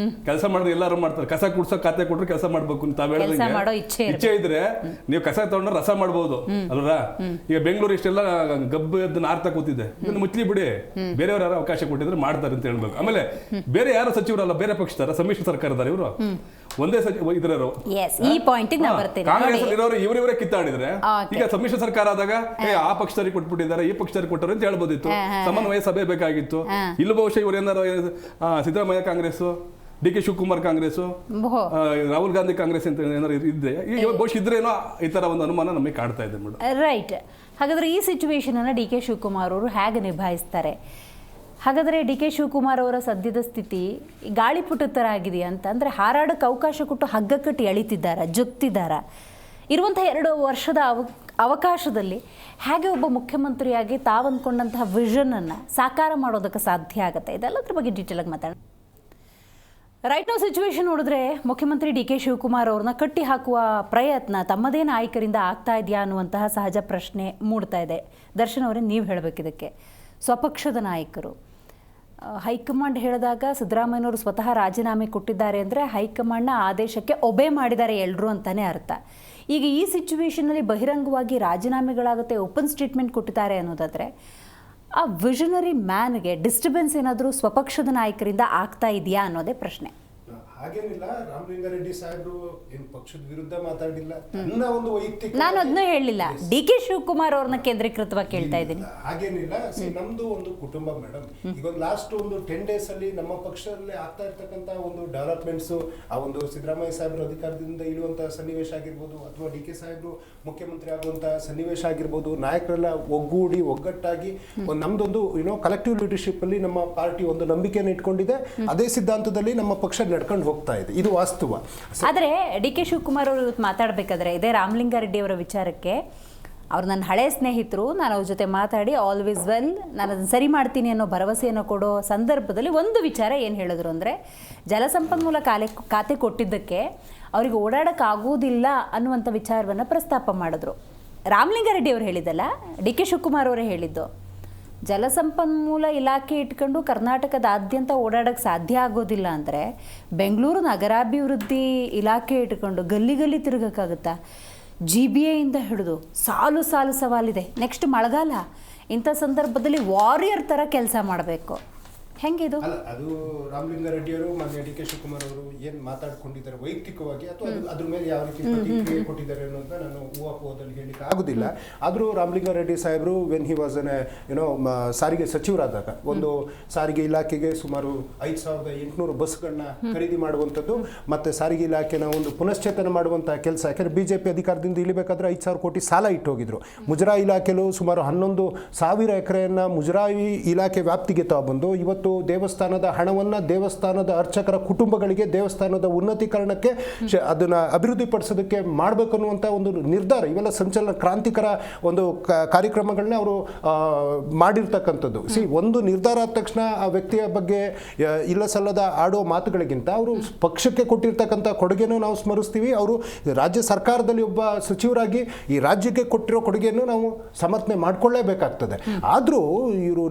S9: ಕೆಲಸ ಮಾಡಿದ್ರೆ ಎಲ್ಲರೂ ಮಾಡ್ತಾರೆ. ಕಸ ಕುಡ್ಸೋ ಖಾತೆ ಕೊಟ್ರೆ ಕೆಲಸ ಮಾಡ್ಬೇಕು ತಾವ್ ಹೇಳಿದಂಗೆ. ಇಚ್ಛೆ ಇದ್ರೆ ನೀವು ಕಸ ತಗೊಂಡ್ರೆ ರಸ ಮಾಡ್ಬೋದು ಅಲ್ವಾ? ಈಗ ಬೆಂಗಳೂರು ಇಷ್ಟೆಲ್ಲ ಗಬ್ಬ ನಾರ್ತಾ ಕೂತಿದೆ, ಇದನ್ನು ಮುಚ್ಲಿ ಬಿಡಿ, ಬೇರೆಯವ್ರು ಯಾರು ಅವಕಾಶ ಕೊಟ್ಟಿದ್ರೆ ಮಾಡ್ತಾರೆ ಅಂತ ಹೇಳ್ಬೇಕು. ಆಮೇಲೆ ಬೇರೆ ಯಾರು ಸಚಿವರಲ್ಲ, ಬೇರೆ ಪಕ್ಷದಾರ, ಸಮ್ಮಿಶ್ರ ಸರ್ಕಾರದಾರ, ಇವರು ಒಂದೇ ಇದ್ರವರು. ಕಾಂಗ್ರೆಸ್ ಇರೋರು ಇವರೇ ಕಿತ್ತಾಡಿದ್ರೆ ಈಗ ಸಮ್ಮಿಶ್ರ ಸರ್ಕಾರ ಆದಾಗ ಆ ಪಕ್ಷದವ್ರಿಗೆ ಕೊಟ್ಬಿಟ್ಟಿದ್ದಾರೆ, ಈ ಪಕ್ಷದವ್ರಿಗೆ ಕೊಟ್ಟರು ಅಂತ ಹೇಳ್ಬೋದಿತ್ತು. ಸಮನ್ವಯ ಸಭೆ ಬೇಕಾಗಿತ್ತು. ಇಲ್ಲಿ ಬಹುಶಃ ಇವ್ರು ಏನಾರು ಸಿದ್ದರಾಮಯ್ಯ ಕಾಂಗ್ರೆಸ್, ಡಿ ಕೆ ಶಿವಕುಮಾರ್ ಕಾಂಗ್ರೆಸ್, ರಾಹುಲ್ ಗಾಂಧಿ ಕಾಂಗ್ರೆಸ್ ಅಂತ ಏನಾರು ಇದ್ರೆ ಬಹುಶಃ ಇದ್ರೇನೋ ಈ ತರ ಒಂದು ಅನುಮಾನ ನಮಗೆ ಕಾಡ್ತಾ ಇದೆ ಮೇಡಮ್.
S1: ರೈಟ್. ಹಾಗಾದ್ರೆ ಈ ಸಿಚುವೇಶನ್ ಅನ್ನ ಡಿ ಕೆ ಶಿವಕುಮಾರ್ ಅವರು ಹೇಗೆ ನಿಭಾಯಿಸ್ತಾರೆ? ಹಾಗಾದರೆ ಡಿ ಕೆ ಶಿವಕುಮಾರ್ ಅವರ ಸದ್ಯದ ಸ್ಥಿತಿ ಗಾಳಿಪುಟ ಥರ ಆಗಿದೆಯಾ ಅಂತ ಅಂದರೆ ಹಾರಾಡಕ್ಕೆ ಅವಕಾಶ ಕೊಟ್ಟು ಹಗ್ಗ ಕಟ್ಟಿ ಎಳಿತಿದ್ದಾರಾ, ಜೊಗ್ತಿದ್ದಾರಾ? ಇರುವಂಥ 2 ವರ್ಷದ ಅವಕಾಶದಲ್ಲಿ ಹೇಗೆ ಒಬ್ಬ ಮುಖ್ಯಮಂತ್ರಿಯಾಗಿ ತಾವು ಅಂದ್ಕೊಂಡಂತಹ ವಿಷನನ್ನು ಸಾಕಾರ ಮಾಡೋದಕ್ಕೆ ಸಾಧ್ಯ ಆಗುತ್ತೆ? ಇದೆಲ್ಲದ್ರ ಬಗ್ಗೆ ಡೀಟೇಲಾಗಿ ಮಾತಾಡೋಣ. ರೈಟ್ ನಾವು ಸಿಚುವೇಶನ್ ನೋಡಿದ್ರೆ ಮುಖ್ಯಮಂತ್ರಿ ಡಿ ಕೆ ಶಿವಕುಮಾರ್ ಅವ್ರನ್ನ ಕಟ್ಟಿ ಹಾಕುವ ಪ್ರಯತ್ನ ತಮ್ಮದೇ ನಾಯಕರಿಂದ ಆಗ್ತಾ ಇದೆಯಾ ಅನ್ನುವಂತಹ ಸಹಜ ಪ್ರಶ್ನೆ ಮೂಡ್ತಾ ಇದೆ. ದರ್ಶನ್ ಅವರೇ, ನೀವು ಹೇಳಬೇಕಿದಕ್ಕೆ. ಸ್ವಪಕ್ಷದ ನಾಯಕರು ಹೈಕಮಾಂಡ್ ಹೇಳಿದಾಗ ಸಿದ್ದರಾಮಯ್ಯನವರು ಸ್ವತಃ ರಾಜೀನಾಮೆ ಕೊಟ್ಟಿದ್ದಾರೆ ಅಂದರೆ ಹೈಕಮಾಂಡ್ನ ಆದೇಶಕ್ಕೆ ಒಬೆ ಮಾಡಿದ್ದಾರೆ ಎಲ್ಲರೂ ಅಂತಲೇ ಅರ್ಥ. ಈಗ ಈ ಸಿಚುವೇಶನಲ್ಲಿ ಬಹಿರಂಗವಾಗಿ ರಾಜೀನಾಮೆಗಳಾಗುತ್ತೆ, ಓಪನ್ ಸ್ಟೇಟ್ಮೆಂಟ್ ಕೊಟ್ಟಿದ್ದಾರೆ ಅನ್ನೋದಾದರೆ ಆ ವಿಷನರಿ ಮ್ಯಾನ್ಗೆ ಡಿಸ್ಟರ್ಬೆನ್ಸ್ ಏನಾದರೂ ಸ್ವಪಕ್ಷದ ನಾಯಕರಿಂದ ಆಗ್ತಾ ಇದೆಯಾ ಅನ್ನೋದೇ ಪ್ರಶ್ನೆ.
S10: ಹಾಗೇನಿಲ್ಲ, ರಾಮಲಿಂಗಾರೆಡ್ಡಿ ಸಾಹೇಬರು ಏನು ಪಕ್ಷದ ವಿರುದ್ಧ ಮಾತಾಡಿಲ್ಲ, ನನ್ನ ಒಂದು ವೈಯಕ್ತಿಕ,
S1: ನಾನು ಅದನ್ನೂ ಹೇಳಿಲ್ಲ, DK ಶಿವಕುಮಾರ್ ಅವ್ರನ್ನ ಕೇಂದ್ರೀಕೃತವಾಗಿ ಕೇಳ್ತಾ ಇದ್ದೀನಿ.
S10: ಹಾಗೇನಿಲ್ಲ. ನಮ್ದು ಒಂದು ಕುಟುಂಬ ಮೇಡಮ್. ಈಗ ಒಂದು ಲಾಸ್ಟ್ ಒಂದು 10 days ಅಲ್ಲಿ ನಮ್ಮ ಪಕ್ಷದಲ್ಲಿ ಆಗ್ತಾ ಇರ್ತಕ್ಕಂಥ ಒಂದು ಡೆವಲಪ್ಮೆಂಟ್ಸ್, ಆ ಒಂದು ಸಿದ್ದರಾಮಯ್ಯ ಸಾಹೇಬರು ಅಧಿಕಾರದಿಂದ ಇಳುವಂತಹ ಸನ್ನಿವೇಶ ಆಗಿರ್ಬೋದು, ಅಥವಾ DK ಸಾಹೇಬರು ಮುಖ್ಯಮಂತ್ರಿ ಆಗುವಂತಹ ಸನ್ನಿವೇಶ ಆಗಿರ್ಬೋದು, ನಾಯಕರೆಲ್ಲ ಒಗ್ಗೂಡಿ ಒಗ್ಗಟ್ಟಾಗಿ ಒಂದು ನಮ್ದೊಂದು ಕಲೆಕ್ಟಿವ್ ಲೀಡರ್ಶಿಪ್ ಅಲ್ಲಿ ನಮ್ಮ ಪಾರ್ಟಿ ಒಂದು ನಂಬಿಕೆಯನ್ನು ಇಟ್ಕೊಂಡಿದೆ. ಅದೇ ಸಿದ್ಧಾಂತದಲ್ಲಿ ನಮ್ಮ ಪಕ್ಷ ನಡ್ಕೊಂಡು ಹೋಗ್ತಾ ಇದೆ, ಇದು ವಾಸ್ತವ.
S1: ಆದರೆ DK ಶಿವಕುಮಾರ್ ಅವರು ಇವತ್ತು ಮಾತಾಡಬೇಕಾದ್ರೆ ಇದೇ ರಾಮಲಿಂಗಾರೆಡ್ಡಿ ಅವರ ವಿಚಾರಕ್ಕೆ, ಅವ್ರು ನನ್ನ ಹಳೆಯ ಸ್ನೇಹಿತರು, ನಾನು ಅವ್ರ ಜೊತೆ ಮಾತಾಡಿ ಆಲ್ವೇಸ್ ವೆಲ್, ನಾನು ಅದನ್ನು ಸರಿ ಮಾಡ್ತೀನಿ ಅನ್ನೋ ಭರವಸೆಯನ್ನು ಕೊಡೋ ಸಂದರ್ಭದಲ್ಲಿ ಒಂದು ವಿಚಾರ ಏನು ಹೇಳಿದ್ರು ಅಂದರೆ, ಜಲಸಂಪನ್ಮೂಲ ಖಾತೆ ಕೊಟ್ಟಿದ್ದಕ್ಕೆ ಅವರಿಗೆ ಓಡಾಡೋಕ್ಕಾಗೋದಿಲ್ಲ ಅನ್ನುವಂಥ ವಿಚಾರವನ್ನು ಪ್ರಸ್ತಾಪ ಮಾಡಿದ್ರು. ರಾಮಲಿಂಗಾರೆಡ್ಡಿ ಅವರು ಹೇಳಿದ್ದಲ್ಲ, DK ಶಿವಕುಮಾರ್ ಅವರೇ ಹೇಳಿದ್ದು. ಜಲಸಂಪನ್ಮೂಲ ಇಲಾಖೆ ಇಟ್ಕೊಂಡು ಕರ್ನಾಟಕದಾದ್ಯಂತ ಓಡಾಡೋಕ್ಕೆ ಸಾಧ್ಯ ಆಗೋದಿಲ್ಲ ಅಂದರೆ ಬೆಂಗಳೂರು ನಗರಾಭಿವೃದ್ಧಿ ಇಲಾಖೆ ಇಟ್ಕೊಂಡು ಗಲ್ಲಿ ತಿರುಗೋಕ್ಕಾಗುತ್ತಾ? GBAಯಿಂದ ಹಿಡಿದು ಸಾಲು ಸವಾಲಿದೆ. ನೆಕ್ಸ್ಟ್ ಮಳೆಗಾಲ, ಇಂಥ ಸಂದರ್ಭದಲ್ಲಿ ವಾರಿಯರ್ ಥರ ಕೆಲಸ ಮಾಡಬೇಕು. ಹೆಂಗಿದು?
S10: ಅಲ್ಲ, ಅದು ರಾಮಲಿಂಗಾರೆಡ್ಡಿಯವರು ಮಾನ್ಯ DK ಶಿವಕುಮಾರ್ ಅವರು ಏನು ಮಾತಾಡ್ಕೊಂಡಿದ್ದಾರೆ ವೈಯಕ್ತಿಕವಾಗಿ, ಅಥವಾ ಅದ್ರ ಮೇಲೆ ಯಾವ ರೀತಿ ಪ್ರತಿಕ್ರಿಯೆ ಕೊಟ್ಟಿದ್ದಾರೆ ಅನ್ನೋದನ್ನ ನಾನು ಊಹಾಪೋಹದಲ್ಲಿ ಹೇಳಲಿಕ್ಕೆ ಆಗೋದಿಲ್ಲ. ಆದರೂ ರಾಮಲಿಂಗಾರೆಡ್ಡಿ ಸಾಹೇಬರು ವೆನ್ ಹಿ ವಾಸ್ ಸಾರಿಗೆ ಸಚಿವರಾದಾಗ ಒಂದು ಸಾರಿಗೆ ಇಲಾಖೆಗೆ ಸುಮಾರು 5,800 ಬಸ್ಗಳನ್ನ ಖರೀದಿ ಮಾಡುವಂಥದ್ದು, ಮತ್ತು ಸಾರಿಗೆ ಇಲಾಖೆನ ಒಂದು ಪುನಶ್ಚೇತನ ಮಾಡುವಂಥ ಕೆಲಸ. ಯಾಕೆಂದರೆ BJP ಅಧಿಕಾರದಿಂದ ಇಳಿಬೇಕಾದ್ರೆ 5,000 ಕೋಟಿ ಸಾಲ ಇಟ್ಟೋಗಿದ್ರು. ಮುಜರಾಯಿ ಇಲಾಖೆಯಲ್ಲೂ ಸುಮಾರು 11,000 ಎಕರೆಯನ್ನು ಮುಜರಾಯಿ ಇಲಾಖೆ ವ್ಯಾಪ್ತಿಗೆ ತಗೊಬಂದು ಇವತ್ತು ದೇವಸ್ಥಾನದ ಹಣವನ್ನು ದೇವಸ್ಥಾನದ ಅರ್ಚಕರ ಕುಟುಂಬಗಳಿಗೆ ದೇವಸ್ಥಾನದ ಉನ್ನತೀಕರಣಕ್ಕೆ ಅದನ್ನು ಅಭಿವೃದ್ಧಿಪಡಿಸೋದಕ್ಕೆ ಮಾಡಬೇಕು ಅನ್ನುವಂಥ ಒಂದು ನಿರ್ಧಾರ, ಇವೆಲ್ಲ ಸಂಚಲನ ಕ್ರಾಂತಿಕರ ಒಂದು ಕಾರ್ಯಕ್ರಮಗಳನ್ನ ಅವರು ಮಾಡಿರ್ತಕ್ಕಂಥದ್ದು. ಒಂದು ನಿರ್ಧಾರ ಆದ ತಕ್ಷಣ ಆ ವ್ಯಕ್ತಿಯ ಬಗ್ಗೆ ಇಲ್ಲ ಸಲ್ಲದ ಆಡೋ ಮಾತುಗಳಿಗಿಂತ ಅವರು ಪಕ್ಷಕ್ಕೆ ಕೊಟ್ಟಿರ್ತಕ್ಕಂಥ ಕೊಡುಗೆನೂ ನಾವು ಸ್ಮರಿಸ್ತೀವಿ. ಅವರು ರಾಜ್ಯ ಸರ್ಕಾರದಲ್ಲಿ ಒಬ್ಬ ಸಚಿವರಾಗಿ ಈ ರಾಜ್ಯಕ್ಕೆ ಕೊಟ್ಟಿರೋ ಕೊಡುಗೆಯನ್ನು ನಾವು ಸಮರ್ಥನೆ ಮಾಡಿಕೊಳ್ಳೇಬೇಕಾಗ್ತದೆ. ಆದರೂ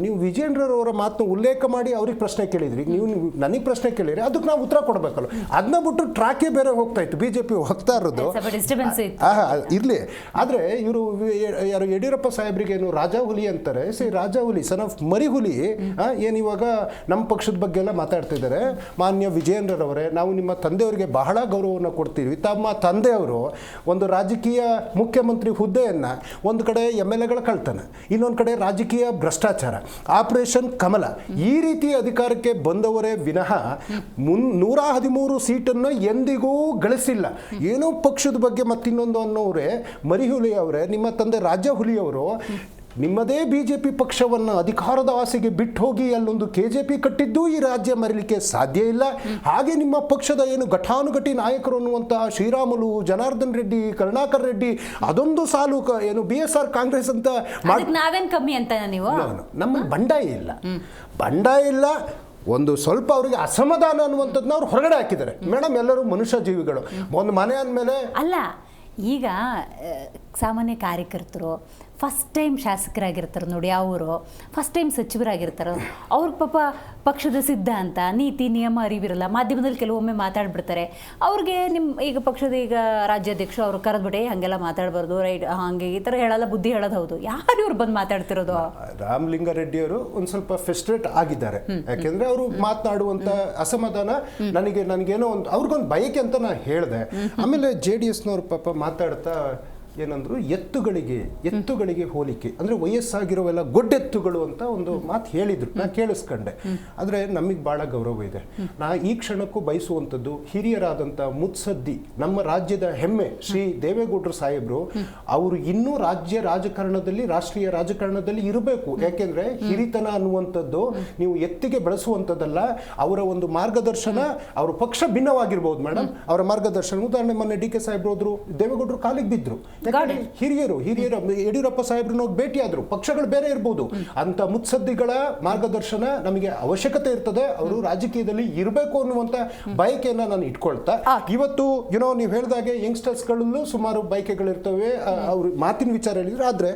S10: ನೀವು ವಿಜೇಂದ್ರರವರ ಮಾತನ್ನು ಉಲ್ಲೇಖ ಮಾಡಿ ಅವ್ರಿಗೆ ಪ್ರಶ್ನೆ ಕೇಳಿದ್ರಿ, ನೀವು ನನಗೆ ಪ್ರಶ್ನೆ ಕೇಳಿದ್ರಿ, ಅದಕ್ಕೆ ನಾವು ಉತ್ತರ ಕೊಡಬೇಕಲ್ಲ. ಅದನ್ನ ಬಿಟ್ಟು ಟ್ರ್ಯಾಕೇ ಬೇರೆ ಹೋಗ್ತಾ ಇತ್ತು, BJP ಹೋಗ್ತಾ ಇರೋದು ಇರಲಿ. ಆದರೆ ಇವರು ಯಾರು ಯಡಿಯೂರಪ್ಪ ಸಾಹೇಬ್ರಿಗೇನು ರಾಜಾ ಹುಲಿ ಅಂತಾರೆ. ರಾಜಾ ಹುಲಿ ಸನ್ ಆಫ್ ಮರಿ ಹುಲಿ ಏನು ಇವಾಗ ನಮ್ಮ ಪಕ್ಷದ ಬಗ್ಗೆ ಎಲ್ಲ ಮಾತಾಡ್ತಾ ಇದ್ದಾರೆ. ಮಾನ್ಯ ವಿಜೇಂದ್ರರವರೇ, ನಾವು ನಿಮ್ಮ ತಂದೆಯವರಿಗೆ ಬಹಳ ಗೌರವವನ್ನು ಕೊಡ್ತೀವಿ. ತಮ್ಮ ತಂದೆಯವರು ಒಂದು ರಾಜಕೀಯ ಮುಖ್ಯಮಂತ್ರಿ ಹುದ್ದೆಯನ್ನು ಒಂದು ಕಡೆ MLAಗಳ ಕಳ್ತನ, ಇನ್ನೊಂದು ಕಡೆ ರಾಜಕೀಯ ಭ್ರಷ್ಟಾಚಾರ, ಆಪರೇಷನ್ ಕಮಲ, ಈ ರೀತಿ ಅಧಿಕಾರಕ್ಕೆ ಬಂದವರೇ ವಿನಃ 113 ಸೀಟನ್ನು ಎಂದಿಗೂ ಗಳಿಸಿಲ್ಲ. ಏನೋ ಪಕ್ಷದ ಬಗ್ಗೆ ಮತ್ತಿನ್ನೊಂದು ಅನ್ನೋರೇ ಮರಿಹುಲಿ ಅವರೇ, ನಿಮ್ಮ ತಂದೆ ರಾಜ ಹುಲಿಯವರು ನಿಮ್ಮದೇ BJP ಪಕ್ಷವನ್ನು ಅಧಿಕಾರದ ಆಸೆಗೆ ಬಿಟ್ಟು ಹೋಗಿ ಅಲ್ಲೊಂದು KJP ಕಟ್ಟಿದ್ದು ಈ ರಾಜ್ಯ ಮರಿಲಿಕ್ಕೆ ಸಾಧ್ಯ ಇಲ್ಲ. ಹಾಗೆ ನಿಮ್ಮ ಪಕ್ಷದ ಏನು ಘಟಾನುಘಟಿ ನಾಯಕರು ಅನ್ನುವಂತಹ ಶ್ರೀರಾಮುಲು, ಜನಾರ್ದನ್ ರೆಡ್ಡಿ, ಕರುಣಾಕರ್ ರೆಡ್ಡಿ, ಅದೊಂದು ಸಾಲು ಏನು BSR ಕಾಂಗ್ರೆಸ್ ಅಂತ
S1: ನಾವೇನು ಕಮ್ಮಿ ಅಂತ ನೀವು?
S10: ನಮ್ಮ ಬಂಡಾಯ ಇಲ್ಲ. ಒಂದು ಸ್ವಲ್ಪ ಅವರಿಗೆ ಅಸಮಾಧಾನ ಅನ್ನುವಂಥದ್ದನ್ನ ಅವ್ರು ಹೊರಗಡೆ ಹಾಕಿದ್ದಾರೆ. ಮೇಡಮ್, ಎಲ್ಲರೂ ಮನುಷ್ಯ ಜೀವಿಗಳು. ಒಂದು ಮನೆ ಅಂದಮೇಲೆ
S1: ಅಲ್ಲ, ಈಗ ಸಾಮಾನ್ಯ ಕಾರ್ಯಕರ್ತರು ಫಸ್ಟ್ ಟೈಮ್ ಶಾಸಕರಾಗಿರ್ತಾರೆ ನೋಡಿ, ಅವರು ಫಸ್ಟ್ ಟೈಮ್ ಸಚಿವರಾಗಿರ್ತಾರೆ, ಅವ್ರ ಪಾಪ ಪಕ್ಷದ ಸಿದ್ಧಾಂತ ನೀತಿ ನಿಯಮ ಅರಿವಿರಲ್ಲ. ಮಾಧ್ಯಮದಲ್ಲಿ ಕೆಲವೊಮ್ಮೆ ಮಾತಾಡ್ಬಿಡ್ತಾರೆ. ಅವ್ರಿಗೆ ಈಗ ಪಕ್ಷದ ಈಗ ರಾಜ್ಯಾಧ್ಯಕ್ಷರು ಅವ್ರು ಕರೆದ್ಬಿಟ್ಟೆ ಹಾಗೆಲ್ಲ ಮಾತಾಡಬಾರ್ದು, ರೈಟ್, ಹಾಗೆ ಈ ಥರ ಹೇಳಲ್ಲ, ಬುದ್ಧಿ ಹೇಳೋದು ಹೌದು. ಯಾರು ಇವ್ರು ಬಂದು ಮಾತಾಡ್ತಿರೋದು?
S10: ರಾಮಲಿಂಗಾರೆಡ್ಡಿಯವರು ಒಂದು ಸ್ವಲ್ಪ ಫ್ರಸ್ಟ್ರೇಟ್ ಆಗಿದ್ದಾರೆ. ಯಾಕೆಂದ್ರೆ ಅವರು ಮಾತನಾಡುವಂಥ ಅಸಮಾಧಾನ ನನಗೇನೋ ಒಂದು ಅವ್ರಿಗೊಂದು ಬಯಕೆ ಅಂತ ನಾನು ಹೇಳಿದೆ. ಆಮೇಲೆ JDSನವ್ರು ಪಾಪ ಮಾತಾಡ್ತಾ ಏನಂದ್ರು, ಎತ್ತುಗಳಿಗೆ ಹೋಲಿಕೆ ಅಂದರೆ ವಯಸ್ಸಾಗಿರೋವೆಲ್ಲ ಗೊಡ್ಡೆತ್ತುಗಳು ಅಂತ ಒಂದು ಮಾತು ಹೇಳಿದ್ರು. ನಾನು ಕೇಳಿಸ್ಕೊಂಡೆ. ಆದರೆ ನಮಗೆ ಭಾಳ ಗೌರವ ಇದೆ. ನಾ ಈ ಕ್ಷಣಕ್ಕೂ ಬಯಸುವಂಥದ್ದು ಹಿರಿಯರಾದಂಥ ಮುತ್ಸದ್ದಿ, ನಮ್ಮ ರಾಜ್ಯದ ಹೆಮ್ಮೆ ಶ್ರೀ ದೇವೇಗೌಡರು ಸಾಹೇಬರು, ಅವರು ಇನ್ನೂ ರಾಜಕಾರಣದಲ್ಲಿ, ರಾಷ್ಟ್ರೀಯ ರಾಜಕಾರಣದಲ್ಲಿ ಇರಬೇಕು. ಯಾಕೆಂದರೆ ಹಿರಿತನ ಅನ್ನುವಂಥದ್ದು ನೀವು ಎತ್ತಿಗೆ ಬೆಳೆಸುವಂಥದ್ದಲ್ಲ. ಅವರ ಒಂದು ಮಾರ್ಗದರ್ಶನ, ಅವರ ಪಕ್ಷ ಭಿನ್ನವಾಗಿರ್ಬೋದು ಮೇಡಮ್, ಅವರ ಮಾರ್ಗದರ್ಶನ. ಉದಾಹರಣೆ ಮೊನ್ನೆ DK ಸಾಹೇಬ್ರು ಹೋದ್ರು, ದೇವೇಗೌಡರು ಕಾಲಿಗೆ ಬಿದ್ದರು. ಹಿರಿಯರು ಯಡಿಯೂರಪ್ಪ ಸಾಹೇಬ್ರನ್ನ ಭೇಟಿಯಾದ್ರು. ಪಕ್ಷಗಳು ಬೇರೆ ಇರ್ಬೋದು, ಅಂತ ಮುತ್ಸದ್ದಿಗಳ ಮಾರ್ಗದರ್ಶನ ನಮಗೆ ಅವಶ್ಯಕತೆ ಇರ್ತದೆ. ಅವರು ರಾಜಕೀಯದಲ್ಲಿ ಇರಬೇಕು ಅನ್ನುವಂತ ಬಯಕೆಯನ್ನ ನಾನು ಇಟ್ಕೊಳ್ತಾ, ಇವತ್ತು ನೀವು ಹೇಳಿದಾಗೆ ಯಂಗ್ಸ್ಟರ್ಸ್ಗಳಲ್ಲೂ ಸುಮಾರು ಬಯಕೆಗಳಿರ್ತವೆ. ಅವ್ರು ಮಾತಿನ ವಿಚಾರ ಹೇಳಿದ್ರು. ಆದ್ರೆ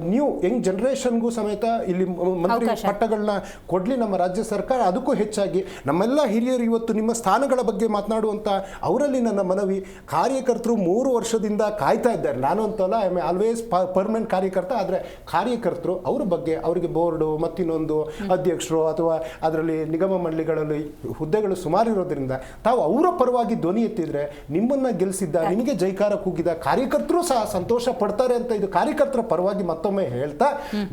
S10: ನ್ಯೂ ಯಂಗ್ ಜನರೇಷನ್ಗೂ ಸಮೇತ ಇಲ್ಲಿ ಮಂತ್ರಿ ಪಟ್ಟಗಳನ್ನ ಕೊಡ್ಲಿ ನಮ್ಮ ರಾಜ್ಯ ಸರ್ಕಾರ. ಅದಕ್ಕೂ ಹೆಚ್ಚಾಗಿ ನಮ್ಮೆಲ್ಲ ಹಿರಿಯರು ಇವತ್ತು ನಿಮ್ಮ ಸ್ಥಾನಗಳ ಬಗ್ಗೆ ಮಾತನಾಡುವಂತ ಅವರಲ್ಲಿ ನನ್ನ ಮನವಿ, ಕಾರ್ಯಕರ್ತರು 3 ವರ್ಷದಿಂದ ಕಾಯ್ತಾ ಇದ್ದಾರೆ. ನಾನು ಅಂತಲ್ಲ ಐ ಆಮ್ ಆಲ್ವೇಸ್ ಪರ್ಮನೆಂಟ್ ಕಾರ್ಯಕರ್ತ. ಆದರೆ ಕಾರ್ಯಕರ್ತರು ಅವ್ರ ಬಗ್ಗೆ ಅವರಿಗೆ ಬೋರ್ಡು ಮತ್ತಿನ್ನೊಂದು ಅಧ್ಯಕ್ಷರು ಅಥವಾ ಅದರಲ್ಲಿ ನಿಗಮ ಮಂಡಳಿಗಳಲ್ಲಿ ಹುದ್ದೆಗಳು ಸುಮಾರು ಇರೋದ್ರಿಂದ ತಾವು ಅವರ ಪರವಾಗಿ ಧ್ವನಿ ಎತ್ತಿದ್ರೆ ನಿಮ್ಮನ್ನ ಗೆಲ್ಲಿಸಿದ್ದ ನಿಮಗೆ ಜೈಕಾರ ಕೂಗಿದ ಕಾರ್ಯಕರ್ತರು ಸಹ ಸಂತೋಷ ಪಡ್ತಾರೆ ಅಂತ ಇದು ಕಾರ್ಯಕರ್ತರ ಪರವಾಗಿ ಮತ್ತೊಮ್ಮೆ ಹೇಳ್ತಾ,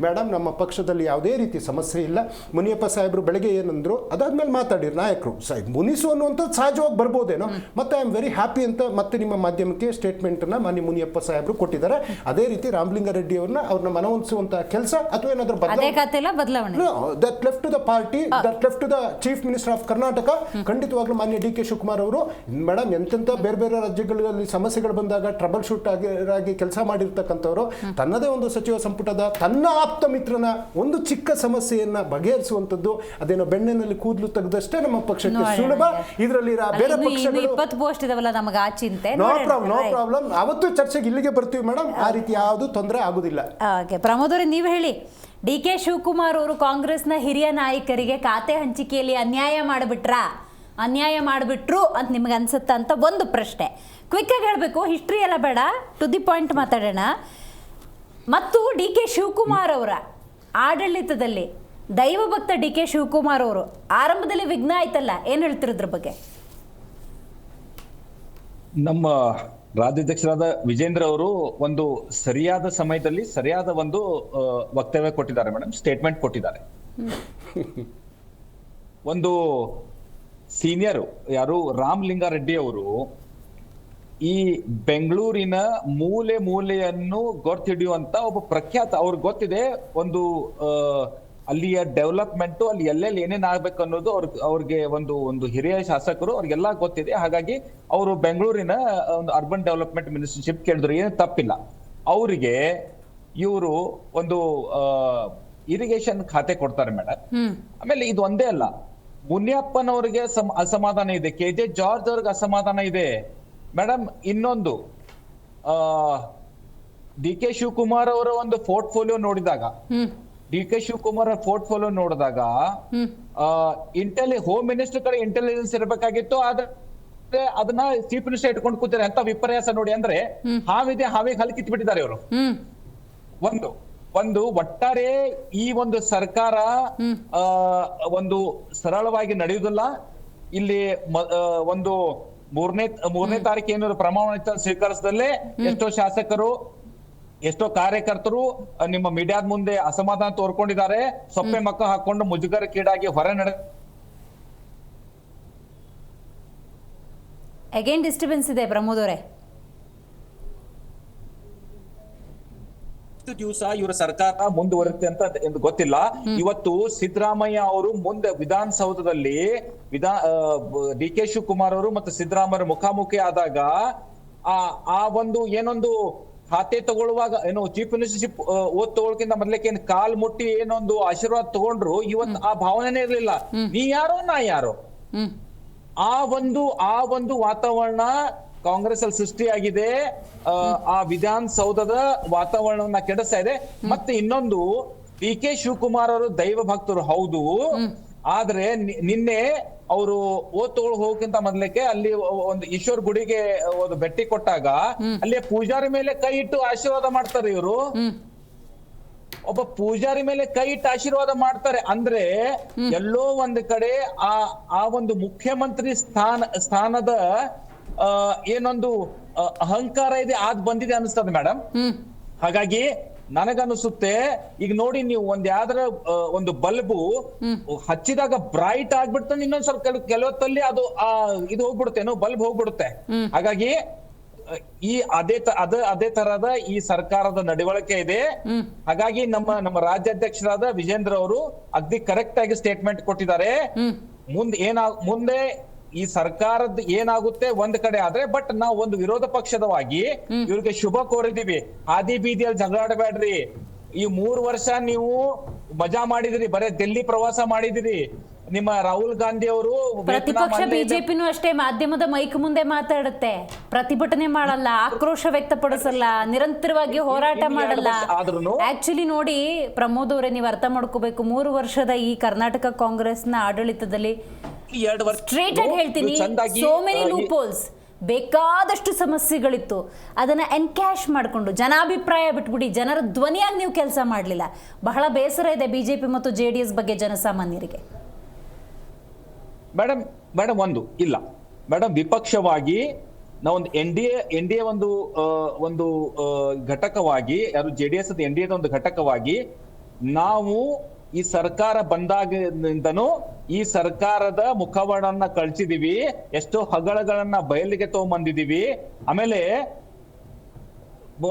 S10: ಮೇಡಮ್ ನಮ್ಮ ಪಕ್ಷದಲ್ಲಿ ಯಾವುದೇ ರೀತಿ ಸಮಸ್ಯೆ ಇಲ್ಲ. ಮುನಿಯಪ್ಪ ಸಾಹೇಬರು ಬೆಳಗ್ಗೆ ಏನಂದ್ರು ಅದಾದ್ಮೇಲೆ ಮಾತಾಡಿರು ನಾಯಕರು ಮುನಿಸು ಅನ್ನುವಂಥದ್ದು ಸಹಜವಾಗಿ ಬರ್ಬೋದೇನೋ. ಮತ್ತೆ ಐ ಆಮ್ ವೆರಿ ಹ್ಯಾಪಿ ಅಂತ ಮತ್ತೆ ನಿಮ್ಮ ಮಾಧ್ಯಮಕ್ಕೆ ಸ್ಟೇಟ್ಮೆಂಟನ್ನು ಮಾನ್ಯ ಮುನಿಯಪ್ಪ ಸಾಹೇಬರು ಕೊಟ್ಟಿದ್ದಾರೆ. ಅದೇ ರೀತಿ ರಾಮಲಿಂಗಾರೆಡ್ಡಿ ಅವ್ರನ್ನ ಮನವೊಲಿಸುವಂತಹ ಕೆಲಸ ಅಥವಾ ಏನಾದರೂ
S1: ಬದಲಾವಣೆ
S10: that left to the party, that left to the chief minister of Karnataka. ಖಂಡಿತವಾಗ್ಲೂ ಮಾನ್ಯ ಡಿ ಕೆ ಶಿವಕುಮಾರ್ ಅವರು ಮೇಡಮ್ ಎಂತೆಂಥ ಬೇರೆ ಬೇರೆ ರಾಜ್ಯಗಳಲ್ಲಿ ಸಮಸ್ಯೆಗಳು ಬಂದಾಗ ಟ್ರಬಲ್ ಶೂಟ್ ಆಗಿ ಕೆಲಸ ಮಾಡಿರ್ತಕ್ಕಂಥವ್ರು ತನ್ನದೇ ಒಂದು ಸಚಿವ ಸಂಪುಟದ ತನ್ನ ಆಪ್ತ ಮಿತ್ರನ ಒಂದು ಚಿಕ್ಕ ಸಮಸ್ಯೆಯನ್ನ ಬಗೆಹರಿಸುವಂಥದ್ದು ಅದೇನೋ ಬೆಣ್ಣೆನಲ್ಲಿ ಕೂದಲು ತೆಗೆದಷ್ಟೇ ನಮ್ಮ ಪಕ್ಷಕ್ಕೆ ಸುಲಭ. ಇದರಲ್ಲಿ ಬೇರೆ ಪಕ್ಷಗಳು
S1: 20 ಪೋಸ್ಟ್ ಇದಾವಲ್ಲ ನಮಗೆ ಆ ಚಿಂತೆ.
S10: No problem. ಅವತ್ತು ಚರ್ಚೆಗೆ ಇಲ್ಲಿಗೆ ಬರ್ತೀವಿ ಮೇಡಮ್, ಆ ರೀತಿ ಯಾವುದು ತೊಂದರೆ ಆಗುದಿಲ್ಲ.
S1: ಓಕೆ, ಪ್ರಮೋದ್ ಅವರೇ ನೀವು ಹೇಳಿ, ಡಿ ಕೆ ಶಿವಕುಮಾರ್ ಅವರು ಕಾಂಗ್ರೆಸ್ನ ಹಿರಿಯ ನಾಯಕರಿಗೆ ಖಾತೆ ಹಂಚಿಕೆಯಲ್ಲಿ ಅನ್ಯಾಯ ಮಾಡಿಬಿಟ್ರು ಅಂತ ನಿಮ್ಗೆ ಅನ್ಸುತ್ತಾ ಅಂತ ಒಂದು ಪ್ರಶ್ನೆ. ಕ್ವಿಕ್ಕಾಗಿ ಹೇಳಬೇಕು, ಹಿಸ್ಟ್ರಿ ಎಲ್ಲ ಬೇಡ, ಟು ದಿ ಪಾಯಿಂಟ್ ಮಾತಾಡೋಣ. ಮತ್ತು ಡಿ ಕೆ ಶಿವಕುಮಾರ್ ಅವರ ಆಡಳಿತದಲ್ಲಿ ದೈವಭಕ್ತ ಡಿ ಕೆ ಶಿವಕುಮಾರ್ ಅವರು ಆರಂಭದಲ್ಲಿ ವಿಘ್ನ ಆಯ್ತಲ್ಲ, ಏನು ಹೇಳ್ತಿರೋದ್ರ ಬಗ್ಗೆ?
S11: ನಮ್ಮ ರಾಜ್ಯಾಧ್ಯಕ್ಷರಾದ ವಿಜೇಂದ್ರ ಅವರು ಒಂದು ಸರಿಯಾದ ಸಮಯದಲ್ಲಿ ಸರಿಯಾದ ಒಂದು ವಕ್ತವ್ಯ ಕೊಟ್ಟಿದ್ದಾರೆ ಮೇಡಮ್, ಸ್ಟೇಟ್ಮೆಂಟ್ ಕೊಟ್ಟಿದ್ದಾರೆ. ಒಂದು ಸೀನಿಯರ್ ಯಾರು ರಾಮಲಿಂಗಾರೆಡ್ಡಿ ಅವರು ಈ ಬೆಂಗಳೂರಿನ ಮೂಲೆಯನ್ನು ಗೊತ್ತಿಡಿಯುವಂತ ಒಬ್ಬ ಪ್ರಖ್ಯಾತ, ಅವ್ರಿಗೆ ಗೊತ್ತಿದೆ ಒಂದು ಅಲ್ಲಿಯ ಡೆವಲಪ್ಮೆಂಟ್, ಅಲ್ಲಿ ಎಲ್ಲೆಲ್ಲಿ ಏನೇನ್ ಆಗ್ಬೇಕು ಅನ್ನೋದು ಅವ್ರಿಗೆ ಒಂದು ಹಿರಿಯ ಶಾಸಕರು ಅವ್ರಿಗೆಲ್ಲ ಗೊತ್ತಿದೆ. ಹಾಗಾಗಿ ಅವರು ಬೆಂಗಳೂರಿನ ಒಂದು ಅರ್ಬನ್ ಡೆವಲಪ್ಮೆಂಟ್ ಮಿನಿಸ್ಟರ್ಶಿಪ್ ಕೇಳಿದ್ರು, ಏನು ತಪ್ಪಿಲ್ಲ. ಅವರಿಗೆ ಇವರು ಒಂದು ಇರಿಗೇಷನ್ ಖಾತೆ ಕೊಡ್ತಾರೆ ಮೇಡಮ್. ಆಮೇಲೆ ಇದು ಒಂದೇ ಅಲ್ಲ, ಮುನಿಯಪ್ಪನವ್ರಿಗೆ ಅಸಮಾಧಾನ ಇದೆ, KJ ಜಾರ್ಜ್ ಅವ್ರಿಗೆ ಅಸಮಾಧಾನ ಇದೆ ಮೇಡಮ್. ಇನ್ನೊಂದು ಡಿ ಕೆ ಶಿವಕುಮಾರ್ ಅವರ ಒಂದು ಪೋರ್ಟ್ಫೋಲಿಯೋ ನೋಡಿದಾಗ ಹೋಮ್ ಮಿನಿಸ್ಟರ್ ಕಡೆ ಇಂಟೆಲಿಜೆನ್ಸ್ ಇರಬೇಕಾಗಿತ್ತು, ಆದ್ರೆ ಅದನ್ನ ಚೀಫ್ ಮಿನಿಸ್ಟರ್ ಇಟ್ಕೊಂಡು ಕೂತಾರೆ ಅಂತ ವಿಪರ್ಯಾಸ ನೋಡಿ. ಅಂದ್ರೆ ಹಾವಿಗೆ ಹಲ್ ಕಿತ್ಬಿಟ್ಟಿದ್ದಾರೆ ಇವರು. ಒಂದು ಒಟ್ಟಾರೆ ಈ ಒಂದು ಸರ್ಕಾರ ಒಂದು ಸರಳವಾಗಿ ನಡೆಯುವುದಿಲ್ಲ. ಇಲ್ಲಿ ಒಂದು ಮೂರನೇ ತಾರೀಕು ಏನಾದ್ರು ಪ್ರಮಾಣ ವಚನ ಸ್ವೀಕರಿಸದಲ್ಲೇ ಎಷ್ಟೋ ಶಾಸಕರು ಎಷ್ಟೋ ಕಾರ್ಯಕರ್ತರು ನಿಮ್ಮ ಮೀಡಿಯಾದ ಮುಂದೆ ಅಸಮಾಧಾನ ತೋರ್ಕೊಂಡಿದ್ದಾರೆ. ಸೊಪ್ಪೆ ಮಕ್ಕ ಹಾಕೊಂಡು ಮುಜುಗರಕ್ಕೀಡಾಗಿ ಹೊರ
S1: ಅಗೇನ್ ಡಿಸ್ಟರ್ಬೆನ್ಸ್ ಇದೆ ಪ್ರಮೋದ್ ಅವರೇ.
S11: ದಿವಸ ಇವರ ಸರ್ಕಾರ ಮುಂದುವರುತ್ತೆ ಅಂತ ಗೊತ್ತಿಲ್ಲ. ಇವತ್ತು ಸಿದ್ದರಾಮಯ್ಯ ಅವರು ಮುಂದೆ ವಿಧಾನಸೌಧದಲ್ಲಿ ಡಿ ಕೆ ಶಿವಕುಮಾರ್ ಅವರು ಮತ್ತು ಸಿದ್ದರಾಮಯ್ಯ ಮುಖಾಮುಖಿ ಆದಾಗ ಆ ಒಂದು ಏನೊಂದು ಖಾತೆ ತಗೊಳ್ಳುವಾಗ ಏನು ಚೀಫ್ ಮಿನಿಸ್ಟರ್ಶಿಪ್ ತಗೊಳ್ಕಿಂತ ಮೊದ್ಲಕ್ಕೆ ಏನ್ ಕಾಲ್ ಮುಟ್ಟಿ ಏನೊಂದು ಆಶೀರ್ವಾದ ತಗೊಂಡ್ರು, ಇವತ್ತು ಆ ಭಾವನೆನೇ ಇರ್ಲಿಲ್ಲ. ನೀ ಯಾರೋ ನಾ ಯಾರೋ, ಆ ಒಂದು ವಾತಾವರಣ ಕಾಂಗ್ರೆಸ್ ಅಲ್ಲಿ ಸೃಷ್ಟಿಯಾಗಿದೆ. ಆ ವಿಧಾನಸೌಧದ ವಾತಾವರಣವನ್ನ ಕೆಡಿಸ್ತಾ ಇದೆ. ಮತ್ತೆ ಇನ್ನೊಂದು, ಡಿ ಕೆ ಶಿವಕುಮಾರ್ ಅವರು ದೈವ ಭಕ್ತರು ಹೌದು, ಆದ್ರೆ ನಿನ್ನೆ ಅವರು ತಗೊಳ್ ಹೋಗಕ್ಕಿಂತ ಮೊದ್ಲಕ್ಕೆ ಅಲ್ಲಿ ಒಂದು ಈಶ್ವರ್ ಗುಡಿಗೆ ಒಂದು ಭೇಟಿ ಕೊಟ್ಟಾಗ ಅಲ್ಲಿ ಪೂಜಾರಿ ಮೇಲೆ ಕೈ ಇಟ್ಟು ಆಶೀರ್ವಾದ ಮಾಡ್ತಾರೆ. ಇವರು ಒಬ್ಬ ಪೂಜಾರಿ ಮೇಲೆ ಕೈ ಇಟ್ಟು ಆಶೀರ್ವಾದ ಮಾಡ್ತಾರೆ ಅಂದ್ರೆ ಎಲ್ಲೋ ಒಂದ್ ಕಡೆ ಆ ಒಂದು ಮುಖ್ಯಮಂತ್ರಿ ಸ್ಥಾನದ ಏನೊಂದು ಅಹಂಕಾರ ಇದೆ, ಬಂದಿದೆ ಅನಿಸ್ತದೆ ಮೇಡಮ್. ಹಾಗಾಗಿ ನನಗನ್ನಿಸುತ್ತೆ, ಈಗ ನೋಡಿ ನೀವು ಯಾವ್ದಾರ ಒಂದು ಬಲ್ಬು ಹಚ್ಚಿದಾಗ ಬ್ರೈಟ್ ಆಗ್ಬಿಡ್ತಾನೆ, ಇನ್ನೊಂದ್ ಸ್ವಲ್ಪ ಕೆಲವತ್ತಲ್ಲಿ ಅದು ಇದು ಹೋಗ್ಬಿಡುತ್ತೆ, ಬಲ್ಬ್ ಹೋಗ್ಬಿಡುತ್ತೆ. ಹಾಗಾಗಿ ಅದೇ ತರದ ಈ ಸರ್ಕಾರದ ನಡವಳಿಕೆ ಇದೆ. ಹಾಗಾಗಿ ನಮ್ಮ ರಾಜ್ಯಾಧ್ಯಕ್ಷರಾದ ವಿಜೇಂದ್ರ ಅವರು ಅಗ್ದಿ ಕರೆಕ್ಟ್ ಆಗಿ ಸ್ಟೇಟ್ಮೆಂಟ್ ಕೊಟ್ಟಿದ್ದಾರೆ. ಮುಂದೆ ಈ ಸರ್ಕಾರದ ಏನಾಗುತ್ತೆ ಒಂದ್ ಕಡೆ ಆದ್ರೆ, ಬಟ್ ನಾವು ಒಂದು ವಿರೋಧ ಪಕ್ಷದವಾಗಿ ಇವ್ರಿಗೆ ಶುಭ ಕೋರಿದೀವಿ. ಹಾದಿ ಬೀದಿಯಲ್ಲಿ ಜಗಳಾಡಬೇಡ್ರಿ. ಈ 3 ವರ್ಷ ನೀವು ಮಜಾ ಮಾಡಿದಿರಿ, ಬರೇ ಡೆಲ್ಲಿ ಪ್ರವಾಸ ಮಾಡಿದಿರಿ. ನಿಮ್ಮ ರಾಹುಲ್ ಗಾಂಧಿ ಅವರು
S1: ಪ್ರತಿಪಕ್ಷ ಬಿಜೆಪಿನೂ ಅಷ್ಟೇ ಮಾಧ್ಯಮದ ಮೈಕ್ ಮುಂದೆ ಮಾತಾಡುತ್ತೆ, ಪ್ರತಿಭಟನೆ ಮಾಡಲ್ಲ, ಆಕ್ರೋಶ ವ್ಯಕ್ತಪಡಿಸಲ್ಲ, ನಿರಂತರವಾಗಿ ಹೋರಾಟ ಮಾಡಲ್ಲ. ಆಕ್ಚುಲಿ ನೋಡಿ ಪ್ರಮೋದ್ ಅವರೇ, ನೀವು ಅರ್ಥ ಮಾಡ್ಕೋಬೇಕು, 3 ವರ್ಷದ ಈ ಕರ್ನಾಟಕ ಕಾಂಗ್ರೆಸ್ನ ಆಡಳಿತದಲ್ಲಿ ಸ್ಟ್ರೇಟ್ ಆಗಿ ಹೇಳ್ತೀನಿ, ಸೋ ಮೆನಿ ಲೂಪ್ ಹೋಲ್ಸ್. ಬೇಕಾದಷ್ಟು ಸಮಸ್ಯೆಗಳಿತ್ತು. ಅದನ್ನು ಎನ್ಕ್ಯಾಶ್ ಮಾಡಿಕೊಂಡು ಜನಾಭಿಪ್ರಾಯ ಬಿಟ್ಬಿಡಿ, ಜನರ ಧ್ವನಿಯಾಗಿ ನೀವು ಕೆಲಸ ಮಾಡಲಿಲ್ಲ. ಬಹಳ ಬೇಸರ ಇದೆ BJP ಮತ್ತು JDS ಬಗ್ಗೆ ಜನಸಾಮಾನ್ಯರಿಗೆ.
S11: ಮೇಡಮ್ ಒಂದು ಇಲ್ಲ ಮೇಡಮ್, ವಿಪಕ್ಷವಾಗಿ ನಾವೊಂದು ಎನ್ ಡಿ ಎ ಒಂದು ಘಟಕವಾಗಿ, ಯಾರು JDS NDA ಒಂದು ಘಟಕವಾಗಿ ನಾವು ಈ ಸರ್ಕಾರ ಬಂದಾಗಿನಿಂದನೂ ಈ ಸರ್ಕಾರದ ಮುಖವಾಡನ್ನ ಕಳ್ಸಿದೀವಿ, ಎಷ್ಟೋ ಹಗರಣಗಳನ್ನ ಬಯಲಿಗೆ ತಗೊಂಡ್ಬಂದಿದೀವಿ. ಆಮೇಲೆ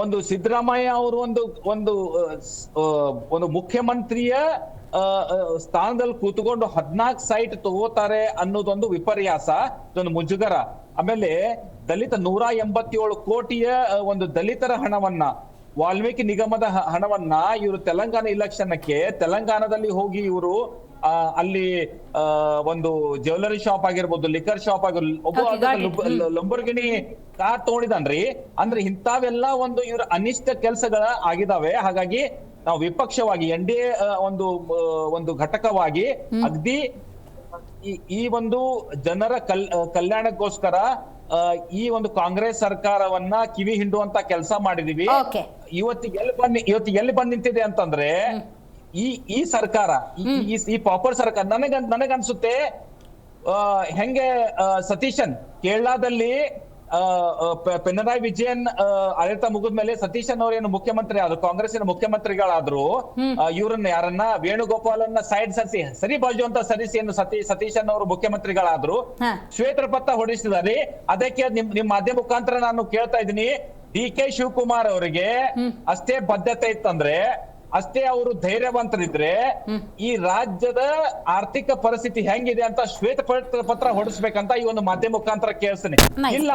S11: ಒಂದು ಸಿದ್ದರಾಮಯ್ಯ ಅವರು ಒಂದು ಮುಖ್ಯಮಂತ್ರಿಯ ಸ್ಥಾನದಲ್ಲಿ ಕೂತ್ಕೊಂಡು 14 ಸೈಟ್ ತಗೋತಾರೆ ಅನ್ನೋದೊಂದು ವಿಪರ್ಯಾಸ, ಇದೊಂದು ಮುಜುಗರ. ಆಮೇಲೆ ದಲಿತ 187 ಕೋಟಿಯ ಒಂದು ದಲಿತರ ಹಣವನ್ನ, ವಾಲ್ಮೀಕಿ ನಿಗಮದ ಹಣವನ್ನ ಇವರು ತೆಲಂಗಾಣ ಇಲೆಕ್ಷನ್ಕ್ಕೆ ತೆಲಂಗಾಣದಲ್ಲಿ ಹೋಗಿ ಇವರು ಅಲ್ಲಿ ಒಂದು ಜ್ಯುವೆಲರಿ ಶಾಪ್ ಆಗಿರ್ಬೋದು, ಲಿಕರ್ ಶಾಪ್ ಆಗಿರ್ಬೋದು, ಲಂಬೋರ್ಗಿನಿ ಕಾರ್ ತಗೊಂಡಿದ್ದಾನ್ರಿ. ಅಂದ್ರೆ ಇಂಥವೆಲ್ಲ ಒಂದು ಇವ್ರ ಅನಿಷ್ಟ ಕೆಲಸಗಳ ಆಗಿದಾವೆ. ಹಾಗಾಗಿ ನಾವು ವಿಪಕ್ಷವಾಗಿ NDA ಒಂದು ಘಟಕವಾಗಿ ಅಗ್ದಿ ಈ ಒಂದು ಜನರ ಕಲ್ಯಾಣಕ್ಕೋಸ್ಕರ ಈ ಒಂದು ಕಾಂಗ್ರೆಸ್ ಸರ್ಕಾರವನ್ನ ಕಿವಿ ಹಿಂಡುವಂತ ಕೆಲಸ ಮಾಡಿದೀವಿ. ಇವತ್ತಿಗೆ ಎಲ್ಲಿ ಬಂದ್ ನಿಂತಿದೆ ಅಂತಂದ್ರೆ ಈ ಸರ್ಕಾರ, ಈ ಪಾಪರ್ ಸರ್ಕಾರ ನನಗನ್ಸುತ್ತೆ ಹೆಂಗೆ ಸತೀಶನ್ ಕೇರಳದಲ್ಲಿ ಪಿನರಾಯಿ ವಿಜಯನ್ ಆಡಳಿತ ಮುಗಿದ್ಮೇಲೆ ಸತೀಶನ್ ಅವರೇನು ಮುಖ್ಯಮಂತ್ರಿ ಆದ್ರು, ಕಾಂಗ್ರೆಸ್ಸಿನ ಮುಖ್ಯಮಂತ್ರಿಗಳಾದ್ರು, ಇವ್ರನ್ನ ಯಾರನ್ನ ವೇಣುಗೋಪಾಲನ್ನ ಸರಿ ಬಾಜು ಅಂತ ಸರಿಸಿ ಏನು ಸತೀಶನ್ ಅವರು ಮುಖ್ಯಮಂತ್ರಿಗಳಾದ್ರು, ಶ್ವೇತ ಪತ್ರ ಹೊಡಿಸಿದಾರೆ. ಅದಕ್ಕೆ ನಿಮ್ ಮಾಧ್ಯಮ ಮುಖಾಂತರ ನಾನು ಕೇಳ್ತಾ ಇದ್ದೀನಿ, DK ಶಿವಕುಮಾರ್ ಅವರಿಗೆ ಅಷ್ಟೇ ಬದ್ಧತೆ ಇತ್ತಂದ್ರೆ, ಅಷ್ಟೇ ಅವರು ಧೈರ್ಯವಂತರಿದ್ರೆ ಈ ರಾಜ್ಯದ ಆರ್ಥಿಕ ಪರಿಸ್ಥಿತಿ ಹೆಂಗಿದೆ ಅಂತ ಶ್ವೇತ ಪತ್ರ ಹೊಡಿಸ್ಬೇಕಂತ ಈ ಒಂದು ಮಾಧ್ಯಮ ಮುಖಾಂತರ ಕೇಳಿಸ್ತೀನಿ. ಇಲ್ಲ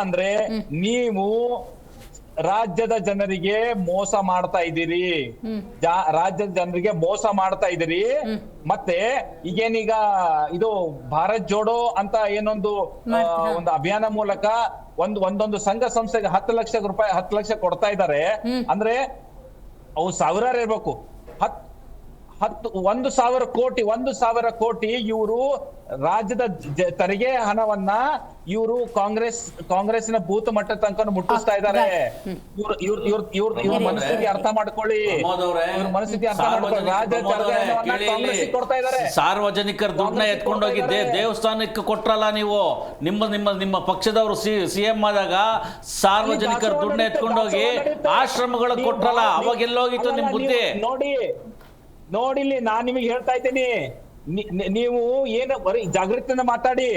S11: ಅಂದ್ರೆ ನೀವು ರಾಜ್ಯದ ಜನರಿಗೆ ಮೋಸ ಮಾಡ್ತಾ ಇದ್ದೀರಿ, ರಾಜ್ಯದ ಜನರಿಗೆ ಮೋಸ ಮಾಡ್ತಾ ಇದ್ದೀರಿ. ಮತ್ತೆ ಈಗೇನೀಗ ಇದು ಭಾರತ್ ಜೋಡೋ ಅಂತ ಏನೊಂದು ಒಂದು ಅಭಿಯಾನ ಮೂಲಕ ಒಂದೊಂದು ಸಂಘ ಸಂಸ್ಥೆಗೆ 10 ಲಕ್ಷ ಕೊಡ್ತಾ ಇದ್ದಾರೆ. ಅಂದ್ರೆ ಅವು ಸಾವಿರಾರು ಇರ್ಬೇಕು, 1,000 ಕೋಟಿ ಇವರು ರಾಜ್ಯದ ತೆರಿಗೆ ಹಣವನ್ನ ಇವರು ಕಾಂಗ್ರೆಸ್ನ ಬೂತ್ ಮಟ್ಟ ತನಕ ಮುಟ್ಟಿಸ್ತಾ ಇದ್ದಾರೆ. ಇವ್ರ ಮನಸ್ಥಿತಿ ಅರ್ಥ ಮಾಡ್ಕೊಳ್ಳಿ, ಮನಸ್ಥಿತಿ ಅರ್ಥ ಮಾಡ್ಕೊಳ್ಳಿ. ರಾಜ್ಯದ ಕಾಂಗ್ರೆಸ್ ಕೊಡ್ತಾ ಇದ್ದಾರೆ.
S12: ಸಾರ್ವಜನಿಕರ ದುಡ್ಡನ್ನ ಎತ್ಕೊಂಡೋಗಿದ್ದೆ ದೇವಸ್ಥಾನಕ್ಕೆ ಕೊಟ್ರಲ್ಲ ನೀವು. ನಿಮ್ಮ ಪಕ್ಷದವರು CM ಆದಾಗ ಸಾರ್ವಜನಿಕರ ದುಡ್ಡನ್ನ ಎತ್ಕೊಂಡೋಗಿ ಆಶ್ರಮಗಳಿಗೆ ಕೊಟ್ರಲ್ಲ, ಅವಾಗ ಎಲ್ಲೋಗಿತ್ತು ನಿಮ್ ಬುದ್ಧಿ?
S11: ನೋಡಿಲ್ಲಿ ನಾನ್ ನಿಮಗೆ ಹೇಳ್ತಾ ಇದ್ದೀನಿ, ನೀವು ಏನು ಬರೀ ಜಾಗೃತಿಯಿಂದ ಮಾತಾಡಿ.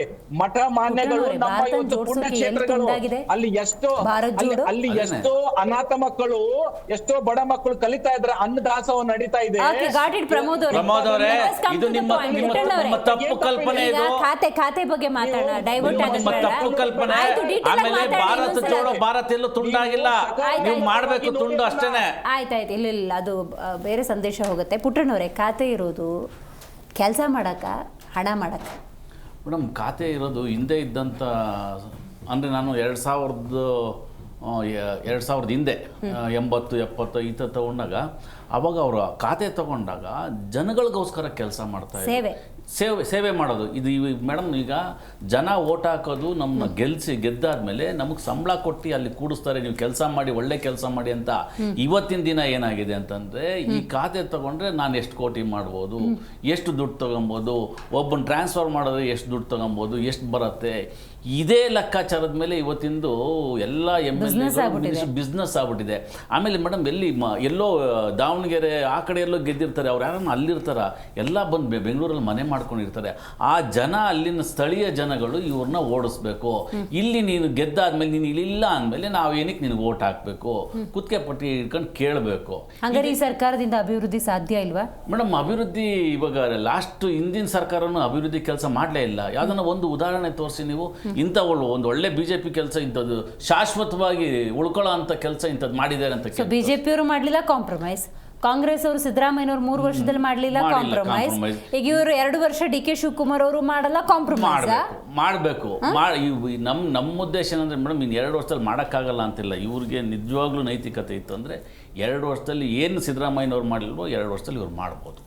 S11: ಮಠ ಮಾನ್ಯಗಳು ನಮ್ಮ ಇವತ್ತು ಪುಣ್ಯಕ್ಷೇತ್ರಗಳು, ಅಲ್ಲಿ ಎಷ್ಟೋ ಅನಾಥ ಮಕ್ಕಳು, ಎಷ್ಟೋ ಬಡ ಮಕ್ಕಳು ಕಲಿತಾ ಇದ್ರೆ, ಅನ್ನದಾಸೋಹ ನಡೀತಾ ಇದೆ.
S12: ಪ್ರಮೋದ್ ಅವರೇ, ಇದು ನಿಮ್ಮ ತಪ್ಪು ಕಲ್ಪನೆ, ಇದು
S1: ಖಾತೆ ಬಗ್ಗೆ ಮಾತಾಡೋಣ, ಡೈವರ್ಟ್
S12: ನಿಮ್ಮ ತಪ್ಪು ಕಲ್ಪನೆ. ಆಮೇಲೆ ಭಾರತ ಜೋಡೋ ಭಾರತ ಎಲ್ಲೂ ತುಂಡಾಗಿಲ್ಲ, ನೀವು ಮಾಡ್ಬೇಕು ತುಂಡು ಅಷ್ಟೇನೆ.
S1: ಆಯ್ತಾಯ್ತು, ಇಲ್ಲ ಅದು ಬೇರೆ ಸಂದೇಶ ಹೋಗುತ್ತೆ. ಪುಟ್ಟಣ್ಣವರೇ, ಖಾತೆ ಇರೋದು ಕೆಲಸ ಮಾಡಕ್ಕ, ಹಣ ಮಾಡಕ್ಕ?
S12: ಮೇಡಮ್, ಖಾತೆ ಇರೋದು ಹಿಂದೆ ಇದ್ದಂಥ, ಅಂದರೆ ನಾನು 2000 ಹಿಂದೆ 80, 70 ಈ ಥರ ತಗೊಂಡಾಗ, ಅವಾಗ ಅವರು ಖಾತೆ ತಗೊಂಡಾಗ ಜನಗಳಿಗೋಸ್ಕರ ಕೆಲಸ ಮಾಡ್ತಾ ಇದ್ದಾರೆ, ಸೇವೆ ಮಾಡೋದು. ಇದು ಮೇಡಮ್, ಈಗ ಜನ ಓಟ್ ಹಾಕೋದು ನಮ್ಮನ್ನ ಗೆದ್ದಾದ್ಮೇಲೆ ನಮಗೆ ಸಂಬಳ ಕೊಟ್ಟು ಅಲ್ಲಿ ಕೂಡಿಸ್ತಾರೆ, ನೀವು ಕೆಲಸ ಮಾಡಿ, ಒಳ್ಳೆ ಕೆಲಸ ಮಾಡಿ ಅಂತ. ಇವತ್ತಿನ ದಿನ ಏನಾಗಿದೆ ಅಂತಂದರೆ, ಈ ಖಾತೆ ತಗೊಂಡ್ರೆ ನಾನು ಎಷ್ಟು ಕೋಟಿ ಮಾಡ್ಬೋದು, ಎಷ್ಟು ದುಡ್ಡು ತೊಗೊಬೋದು, ಒಬ್ಬನ ಟ್ರಾನ್ಸ್ಫರ್ ಮಾಡಿದ್ರೆ ಎಷ್ಟು ದುಡ್ಡು ತೊಗೊಬೋದು, ಎಷ್ಟು ಬರುತ್ತೆ, ಇದೇ ಲೆಕ್ಕಾಚಾರದ ಮೇಲೆ ಇವತ್ತಿಂದು ಎಲ್ಲ MLA ಬಿಸ್ನೆಸ್ ಆಗ್ಬಿಟ್ಟಿದೆ. ಆಮೇಲೆ ಮೇಡಮ್, ಎಲ್ಲೋ ದಾವಣಗೆರೆ ಆ ಕಡೆ ಎಲ್ಲೋ ಗೆದ್ದಿರ್ತಾರೆ, ಅವ್ರು ಯಾರನ್ನ ಅಲ್ಲಿರ್ತಾರ, ಎಲ್ಲ ಬಂದು ಬೆಂಗಳೂರಲ್ಲಿ ಮನೆ ಮಾಡ್ಕೊಂಡಿರ್ತಾರೆ. ಆ ಜನ, ಅಲ್ಲಿನ ಸ್ಥಳೀಯ ಜನಗಳು ಇವ್ರನ್ನ ಓಡಿಸ್ಬೇಕು. ಇಲ್ಲಿ ನೀನು ಗೆದ್ದಾದ್ಮೇಲೆ ನೀನು ಇಲ್ಲಿಲ್ಲ ಅಂದಮೇಲೆ ನಾವು ಏನಕ್ಕೆ ನಿನಗೆ ಓಟ್ ಹಾಕಬೇಕು, ಕುತ್ತಿಗೆ ಪಟ್ಟಿ ಇಟ್ಕೊಂಡು ಕೇಳಬೇಕು.
S1: ಹಾಗಾದ್ರೆ ಈ ಸರ್ಕಾರದಿಂದ ಅಭಿವೃದ್ಧಿ ಸಾಧ್ಯ ಇಲ್ವಾ
S12: ಮೇಡಮ್? ಅಭಿವೃದ್ಧಿ ಇವಾಗ ಹಿಂದಿನ ಸರ್ಕಾರನೂ ಅಭಿವೃದ್ಧಿ ಕೆಲಸ ಮಾಡಲೇ ಇಲ್ಲ. ಯಾವ್ದನ್ನ ಒಂದು ಉದಾಹರಣೆ ತೋರಿಸಿ ನೀವು. ಇಂಥವಳು ಒಂದು ಒಳ್ಳೆ BJP ಕೆಲಸ, ಇಂಥದ್ದು ಶಾಶ್ವತವಾಗಿ ಉಳ್ಕೊಳ್ಳೋ ಅಂತ ಕೆಲಸ ಇಂಥದ್ದು ಮಾಡಿದ್ದಾರೆ ಅಂತ.
S1: BJP ಅವರು ಮಾಡಲಿಲ್ಲ, ಕಾಂಪ್ರಮೈಸ್. ಕಾಂಗ್ರೆಸ್ ಅವರು ಸಿದ್ದರಾಮಯ್ಯನವರು 3 ವರ್ಷದಲ್ಲಿ ಮಾಡಲಿಲ್ಲ, ಕಾಂಪ್ರಮೈಸ್. ಈಗ ಇವರು 2 ವರ್ಷ DK ಶಿವಕುಮಾರ್ ಅವರು ಮಾಡಲ್ಲ, ಕಾಂಪ್ರಮೈಸ್
S12: ಮಾಡಬೇಕು. ನಮ್ಮ ಉದ್ದೇಶ ಏನಂದ್ರೆ ಮೇಡಮ್, ಇನ್ನು 2 ವರ್ಷದಲ್ಲಿ ಮಾಡೋಕ್ಕಾಗಲ್ಲ ಅಂತಿಲ್ಲ. ಇವ್ರಿಗೆ ನಿಜವಾಗ್ಲೂ ನೈತಿಕತೆ ಇತ್ತು ಅಂದರೆ 2 ವರ್ಷದಲ್ಲಿ ಏನು ಸಿದ್ದರಾಮಯ್ಯನವ್ರು ಮಾಡಿಲ್ವೋ 2 ವರ್ಷದಲ್ಲಿ ಇವ್ರು ಮಾಡ್ಬೋದು,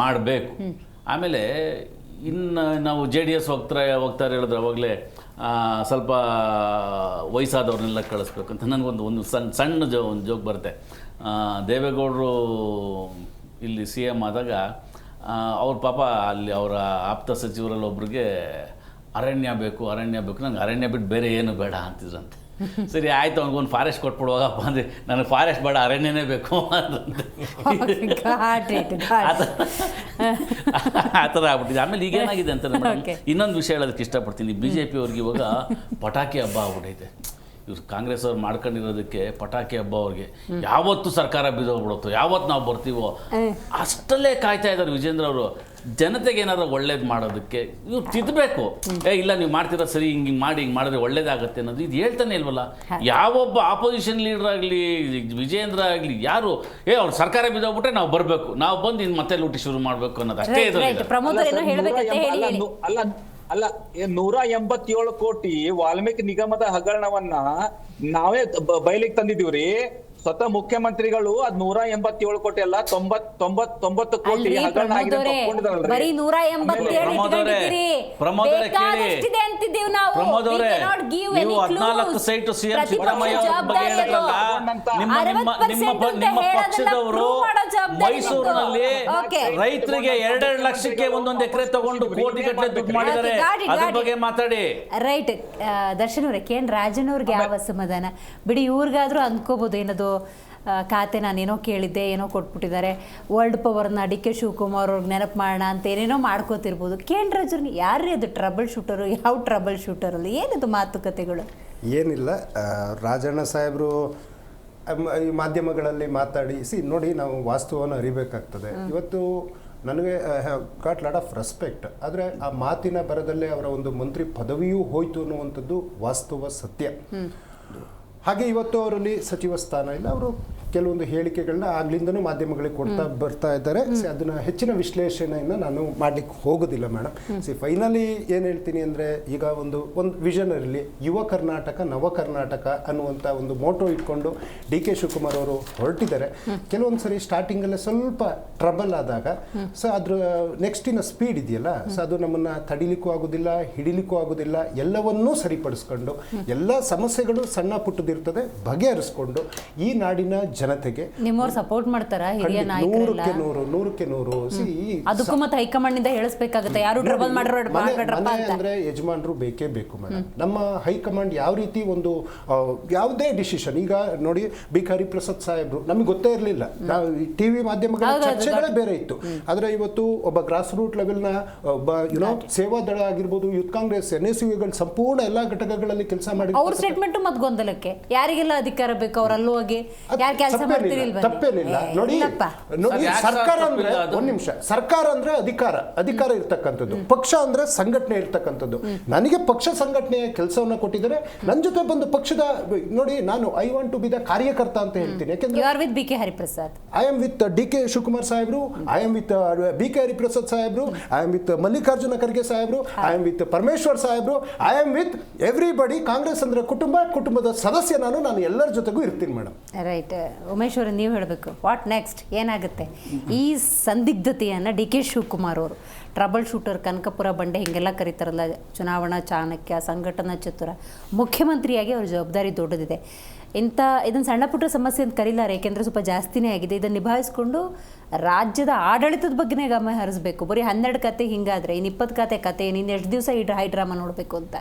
S12: ಮಾಡಬೇಕು. ಆಮೇಲೆ ಇನ್ನು ನಾವು JDS ಹೋಗ್ತಾರೆ ಹೇಳಿದ್ರೆ ಅವಾಗಲೇ ಸ್ವಲ್ಪ ವಯಸ್ಸಾದವ್ರನ್ನೆಲ್ಲ ಕಳಿಸ್ಬೇಕು ಅಂತ ನನಗೊಂದು ಸಣ್ಣ ಒಂದು ಜೋಕ್ ಬರುತ್ತೆ. ದೇವೇಗೌಡರು ಇಲ್ಲಿ CM ಆದಾಗ ಅವ್ರ ಪಾಪ ಅಲ್ಲಿ ಅವರ ಆಪ್ತ ಸಚಿವರಲ್ಲಿ ಒಬ್ರಿಗೆ ಅರಣ್ಯ ಬೇಕು ನಂಗೆ ಅರಣ್ಯ ಬಿಟ್ಟು ಬೇರೆ ಏನು ಬೇಡ ಅಂತಿದ್ರಂತೆ. ಸರಿ ಆಯಿತು, ಅವ್ನಿಗೊಂದು ಫಾರೆಸ್ಟ್ ಕೊಟ್ಬಿಡುವಾಗಪ್ಪ ಅಂದರೆ ನನಗೆ ಫಾರೆಸ್ಟ್ ಬೇಡ ಅರಣ್ಯನೇ ಬೇಕು ಅಂತಂತೆ. ಆ ಥರ ಆಗ್ಬಿಟ್ಟಿದೆ. ಆಮೇಲೆ ಈಗೇನಾಗಿದೆ ಅಂತ ಇನ್ನೊಂದು ವಿಷಯ ಹೇಳೋದಕ್ಕೆ ಇಷ್ಟಪಡ್ತೀನಿ. BJP ಅವ್ರಿಗೆ ಇವಾಗ ಪಟಾಕಿ ಹಬ್ಬ ಆಗ್ಬಿಟ್ಟೈತೆ. ಇವ್ರು ಕಾಂಗ್ರೆಸ್ ಅವ್ರು ಮಾಡ್ಕೊಂಡಿರೋದಕ್ಕೆ ಪಟಾಕಿ ಹಬ್ಬ ಅವ್ರಿಗೆ ಯಾವತ್ತು ಸರ್ಕಾರ ಬಿದ್ದೋಗ್ಬಿಡುತ್ತೋ, ಯಾವತ್ತು ನಾವು ಬರ್ತೀವೋ ಅಷ್ಟಲ್ಲೇ ಕಾಯ್ತಾ ಇದ್ದಾರೆ ವಿಜೇಂದ್ರ ಅವರು. ಜನತೆಗೆ ಏನಾದ್ರು ಒಳ್ಳೇದು ಮಾಡೋದಕ್ಕೆ ಇವ್ರು ತಿದ್ದಬೇಕು. ಇಲ್ಲ ನೀವು ಮಾಡ್ತೀರಾ ಸರಿ, ಹಿಂಗೆ ಮಾಡಿದ್ರೆ ಒಳ್ಳೇದಾಗತ್ತೆ ಅನ್ನೋದು ಇದು ಹೇಳ್ತಾನೆ ಇಲ್ವಲ್ಲ. ಯಾವೊಬ್ಬ ಆಪೋಸಿಷನ್ ಲೀಡರ್ ಆಗಲಿ ವಿಜೇಂದ್ರ ಆಗಲಿ ಯಾರು ಅವ್ರು ಸರ್ಕಾರ ಬಿದ್ದೋಗ್ಬಿಟ್ರೆ ನಾವು ಬರಬೇಕು, ನಾವು ಬಂದು ಇನ್ನು ಮತ್ತೆ ಲೂಟಿ ಶುರು ಮಾಡಬೇಕು ಅನ್ನೋದು ಅಷ್ಟೇ ಇದೆ.
S11: ಅಲ್ಲ 187 ಕೋಟಿ ವಾಲ್ಮೀಕಿ ನಿಗಮದ ಹಗರಣವನ್ನ ನಾವೇ ಬಯಲಿಗೆ ತಂದಿದೀವ್ರಿ. ಸ್ವತಃ ಮುಖ್ಯಮಂತ್ರಿಗಳು ಅದ್ 187 ಕೋಟಿ ಅಲ್ಲ 90 ಕೋಟಿ ಹಗರಣ ಆಗಿದೆ ಅಂತ ಒಪ್ಕೊಂಡಿದಾರಲ್ರಿ.
S1: ಬರೀ 187
S12: ಪ್ರಮೋದ್ ಅವರೇ, ನೀವು 14 ಸೈಟು CM ಸಿದ್ದರಾಮಯ್ಯ ಬಗ್ಗೆ ಹೇಳಿದ್ರಲ್ಲ, ನಿಮ್ಮ ಪಕ್ಷದವರು ಮೈಸೂರಿನಲ್ಲಿ ರೈತರಿಗೆ 2 ಲಕ್ಷಕ್ಕೆ ಒಂದೊಂದು ಎಕರೆ ತಗೊಂಡು ಕೋಟಿ ಗಟ್ಟಲೆ ದುಡ್ಡು ಮಾಡಿದ್ದಾರೆ. ಅದ್ರ ಬಗ್ಗೆ ಮಾತಾಡಿ.
S1: ರೈಟ್ ದರ್ಶನ್ ಅವರೇ, KN ರಾಜನ್ ಅವ್ರಿಗೆ ಯಾವ ಅಸಮಾಧಾನ ಬಿಡಿ, ಇವ್ರಿಗಾದ್ರೂ ಅಂದ್ಕೋಬಹುದು ಏನದು ಖಾತೆ ನಾನೇನೋ ಕೇಳಿದ್ದೆ ಏನೋ ಕೊಟ್ಬಿಟ್ಟಿದ್ದಾರೆ, ವರ್ಲ್ಡ್ ಪವರ್ನ DK ಶಿವಕುಮಾರ್ ಅವ್ರಿಗೆ ನೆನಪು ಮಾಡೋಣ ಅಂತ ಏನೇನೋ ಮಾಡ್ಕೋತಿರ್ಬೋದು. KN ರಾಜನ್ ಯಾರ್ರೀ ಅದು ಟ್ರಬಲ್ ಶೂಟರು? ಯಾವ ಟ್ರಬಲ್ ಶೂಟರಲ್ಲಿ ಏನದು ಮಾತುಕತೆಗಳು?
S10: ಏನಿಲ್ಲ, ರಾಜಣ್ಣ ಸಾಹೇಬರು ಈ ಮಾಧ್ಯಮಗಳಲ್ಲಿ ಮಾತಾಡಿ ನೋಡಿ, ನಾವು ವಾಸ್ತವವನ್ನು ಅರಿಬೇಕಾಗ್ತದೆ. ಇವತ್ತು ನನಗೆ ಗಾಟ್ ಲಾಟ್ ಆಫ್ ರೆಸ್ಪೆಕ್ಟ್, ಆದರೆ ಆ ಮಾತಿನ ಬರದಲ್ಲೇ ಅವರ ಒಂದು ಮಂತ್ರಿ ಪದವಿಯೂ ಹೋಯ್ತು ಅನ್ನುವಂಥದ್ದು ವಾಸ್ತವ ಸತ್ಯ. ಹಾಗೆ ಇವತ್ತು ಅವರಲ್ಲಿ ಸಚಿವ ಸ್ಥಾನ ಇಲ್ಲ. ಅವರು ಕೆಲವೊಂದು ಹೇಳಿಕೆಗಳನ್ನ ಆಗ್ಲಿಂದನೂ ಮಾಧ್ಯಮಗಳಿಗೆ ಕೊಡ್ತಾ ಬರ್ತಾ ಇದ್ದಾರೆ. ಅದನ್ನ ಹೆಚ್ಚಿನ ವಿಶ್ಲೇಷಣೆಯನ್ನು ನಾನು ಮಾಡ್ಲಿಕ್ಕೆ ಹೋಗೋದಿಲ್ಲ ಮೇಡಮ್. ಫೈನಲಿ ಏನು ಹೇಳ್ತೀನಿ ಅಂದರೆ, ಈಗ ಒಂದು ವಿಷನ್ ಇರಲಿ, ಯುವ ಕರ್ನಾಟಕ ನವ ಕರ್ನಾಟಕ ಅನ್ನುವಂಥ ಒಂದು ಮೋಟೋ ಇಟ್ಕೊಂಡು DK ಶಿವಕುಮಾರ್ ಅವರು ಹೊರಟಿದ್ದಾರೆ. ಕೆಲವೊಂದು ಸರಿ ಸ್ಟಾರ್ಟಿಂಗಲ್ಲೇ ಸ್ವಲ್ಪ ಟ್ರಬಲ್ ಆದಾಗ ಅದ್ರ ನೆಕ್ಸ್ಟಿನ ಸ್ಪೀಡ್ ಇದೆಯಲ್ಲ, ಅದು ನಮ್ಮನ್ನು ತಡಿಲಿಕ್ಕೂ ಆಗೋದಿಲ್ಲ, ಹಿಡಿಲಿಕ್ಕೂ ಆಗೋದಿಲ್ಲ. ಎಲ್ಲವನ್ನೂ ಸರಿಪಡಿಸ್ಕೊಂಡು ಎಲ್ಲ ಸಮಸ್ಯೆಗಳು ಸಣ್ಣ ಪುಟ್ಟದಿರ್ತದೆ ಬಗೆಹರಿಸ್ಕೊಂಡು ಈ ನಾಡಿನ ಜನತೆಗೆ
S1: ನಿಮ್ಮವ್ರು ಸಪೋರ್ಟ್ ಮಾಡ್ತಾರ ಹಿರಿಯ ನಾಯಕರೆಲ್ಲ?
S10: 100ಕ್ಕೆ 100.
S1: ಅದಕ್ಕೂ ಮತ್ತೆ ಹೈಕಮಾಂಡ್ ಇಂದ ಹೇಳಿಸ್ಬೇಕಾಗುತ್ತೆ, ಯಾರು ಟ್ರಬಲ್ ಮಾಡ್ರಪ್ಪ ಅಂತ.
S10: ಅಂದ್ರೆ ಯಜಮಾನರು ಬೇಕೇ ಬೇಕು ಮೇಡಮ್. ನಮ್ಮ ಹೈಕಮಾಂಡ್ ಯಾವ ರೀತಿ ಒಂದು ಯಾವುದೇ ಡಿಸಿಷನ್, ಈಗ ನೋಡಿ BK ಹರಿಪ್ರಸಾದ್ ಸಾಹೇಬ್ರು ನಮಗೆ ಗೊತ್ತೇ ಇರಲಿಲ್ಲ, TV ಮಾಧ್ಯಮಗಳ ಚರ್ಚೆಗಳೇ ಬೇರೆ ಇತ್ತು. ಆದ್ರೆ ಇವತ್ತು ಒಬ್ಬ ಗ್ರಾಸ್ ರೂಟ್ ಲೆವೆಲ್ನ ಒಬ್ಬ ಸೇವಾ ದಳ ಆಗಿರ್ಬೋದು, ಯೂತ್ ಕಾಂಗ್ರೆಸ್, NSUಗಳು ಸಂಪೂರ್ಣ ಎಲ್ಲಾ ಘಟಕಗಳಲ್ಲಿ ಕೆಲಸ ಮಾಡಿ
S1: ಅವ್ರ ಸ್ಟೇಟ್ಮೆಂಟ್ ಮತ್ತೆ ಗೊಂದಲಕ್ಕೆ, ಯಾರಿಗೆಲ್ಲ ಅಧಿಕಾರ ಬೇಕು ಅವರಲ್ಲೂ ಹೋಗಿ ಯಾರು ಕೆಲಸ ಮಾಡ್ತಿರಲಿಲ್ಲ.
S10: ತಪ್ಪೇನಿಲ್ಲ. ನೋಡಿ ಸರ್ಕಾರ ಅಂದ್ರೆ ಒಂದ್ ನಿಮಿಷ, ಸರ್ಕಾರ ಅಂದ್ರೆ ಅಧಿಕಾರ ಇರ್ತಕ್ಕಂಥದ್ದು, ಪಕ್ಷ ಅಂದ್ರೆ ಸಂಘಟನೆ ಇರ್ತಕ್ಕಂಥದ್ದು. ನನಗೆ ಪಕ್ಷ ಸಂಘಟನೆಯ ಕೆಲಸವನ್ನ ಕೊಟ್ಟಿದ್ದಾರೆ. ನನ್ನ ಜೊತೆ ಬಂದು ಪಕ್ಷದ ನೋಡಿ, ನಾನು I want to be the karyakarta ಅಂತ ಹೇಳ್ತೀನಿ. ಯಾಕೆಂದ್ರೆ
S1: you are with BK Hariprasad,
S10: I am with DK Shivakumar ಸಾಹೇಬ್ರು, I am with BK Hariprasad ಸಾಹೇಬ್ರು, I am with Mallikarjuna Kharge ಸಾಹೇಬ್ರು, ಐ ಆಮ್ ವಿತ್ ಪರಮೇಶ್ವರ್ ಸಾಹೇಬ್ರು, I am with everybody. Congress ಅಂದ್ರೆ ಕುಟುಂಬದ ಸದಸ್ಯ ನಾನು ಎಲ್ಲರ ಜೊತೆಗೂ ಇರ್ತೀನಿ ಮೇಡಮ್.
S1: ರೈಟ್. ಉಮೇಶ್ ಅವರು ನೀವು ಹೇಳಬೇಕು, ವಾಟ್ ನೆಕ್ಸ್ಟ್ ಏನಾಗುತ್ತೆ? ಈ ಸಂದಿಗ್ಧತೆಯನ್ನು DK ಶಿವಕುಮಾರ್ ಅವರು ಟ್ರಬಲ್ ಶೂಟರ್, ಕನಕಪುರ ಬಂಡೆ ಹೀಗೆಲ್ಲ ಕರೀತಾರಲ್ಲ, ಚುನಾವಣಾ ಚಾಣಕ್ಯ, ಸಂಘಟನಾ ಚತುರ, ಮುಖ್ಯಮಂತ್ರಿಯಾಗಿ ಅವ್ರ ಜವಾಬ್ದಾರಿ ದೊಡ್ಡದಿದೆ. ಇದನ್ನು ಸಣ್ಣ ಪುಟ್ಟ ಸಮಸ್ಯೆ ಅಂತ ಕರೀಲಾರೆ, ಏಕೆಂದರೆ ಸ್ವಲ್ಪ ಜಾಸ್ತಿನೇ ಆಗಿದೆ. ಇದನ್ನು ನಿಭಾಯಿಸ್ಕೊಂಡು ರಾಜ್ಯದ ಆಡಳಿತದ ಬಗ್ಗೆನೇ ಗಮನ ಹರಿಸಬೇಕು. ಬರೀ 12 ಕತೆ ಹಿಂಗಾದರೆ ಇನ್ನು 20 ಕತೆ ಇನ್ನು ಎಷ್ಟು ದಿವಸ ಈ ಹೈ ಡ್ರಾಮಾ ನೋಡಬೇಕು ಅಂತ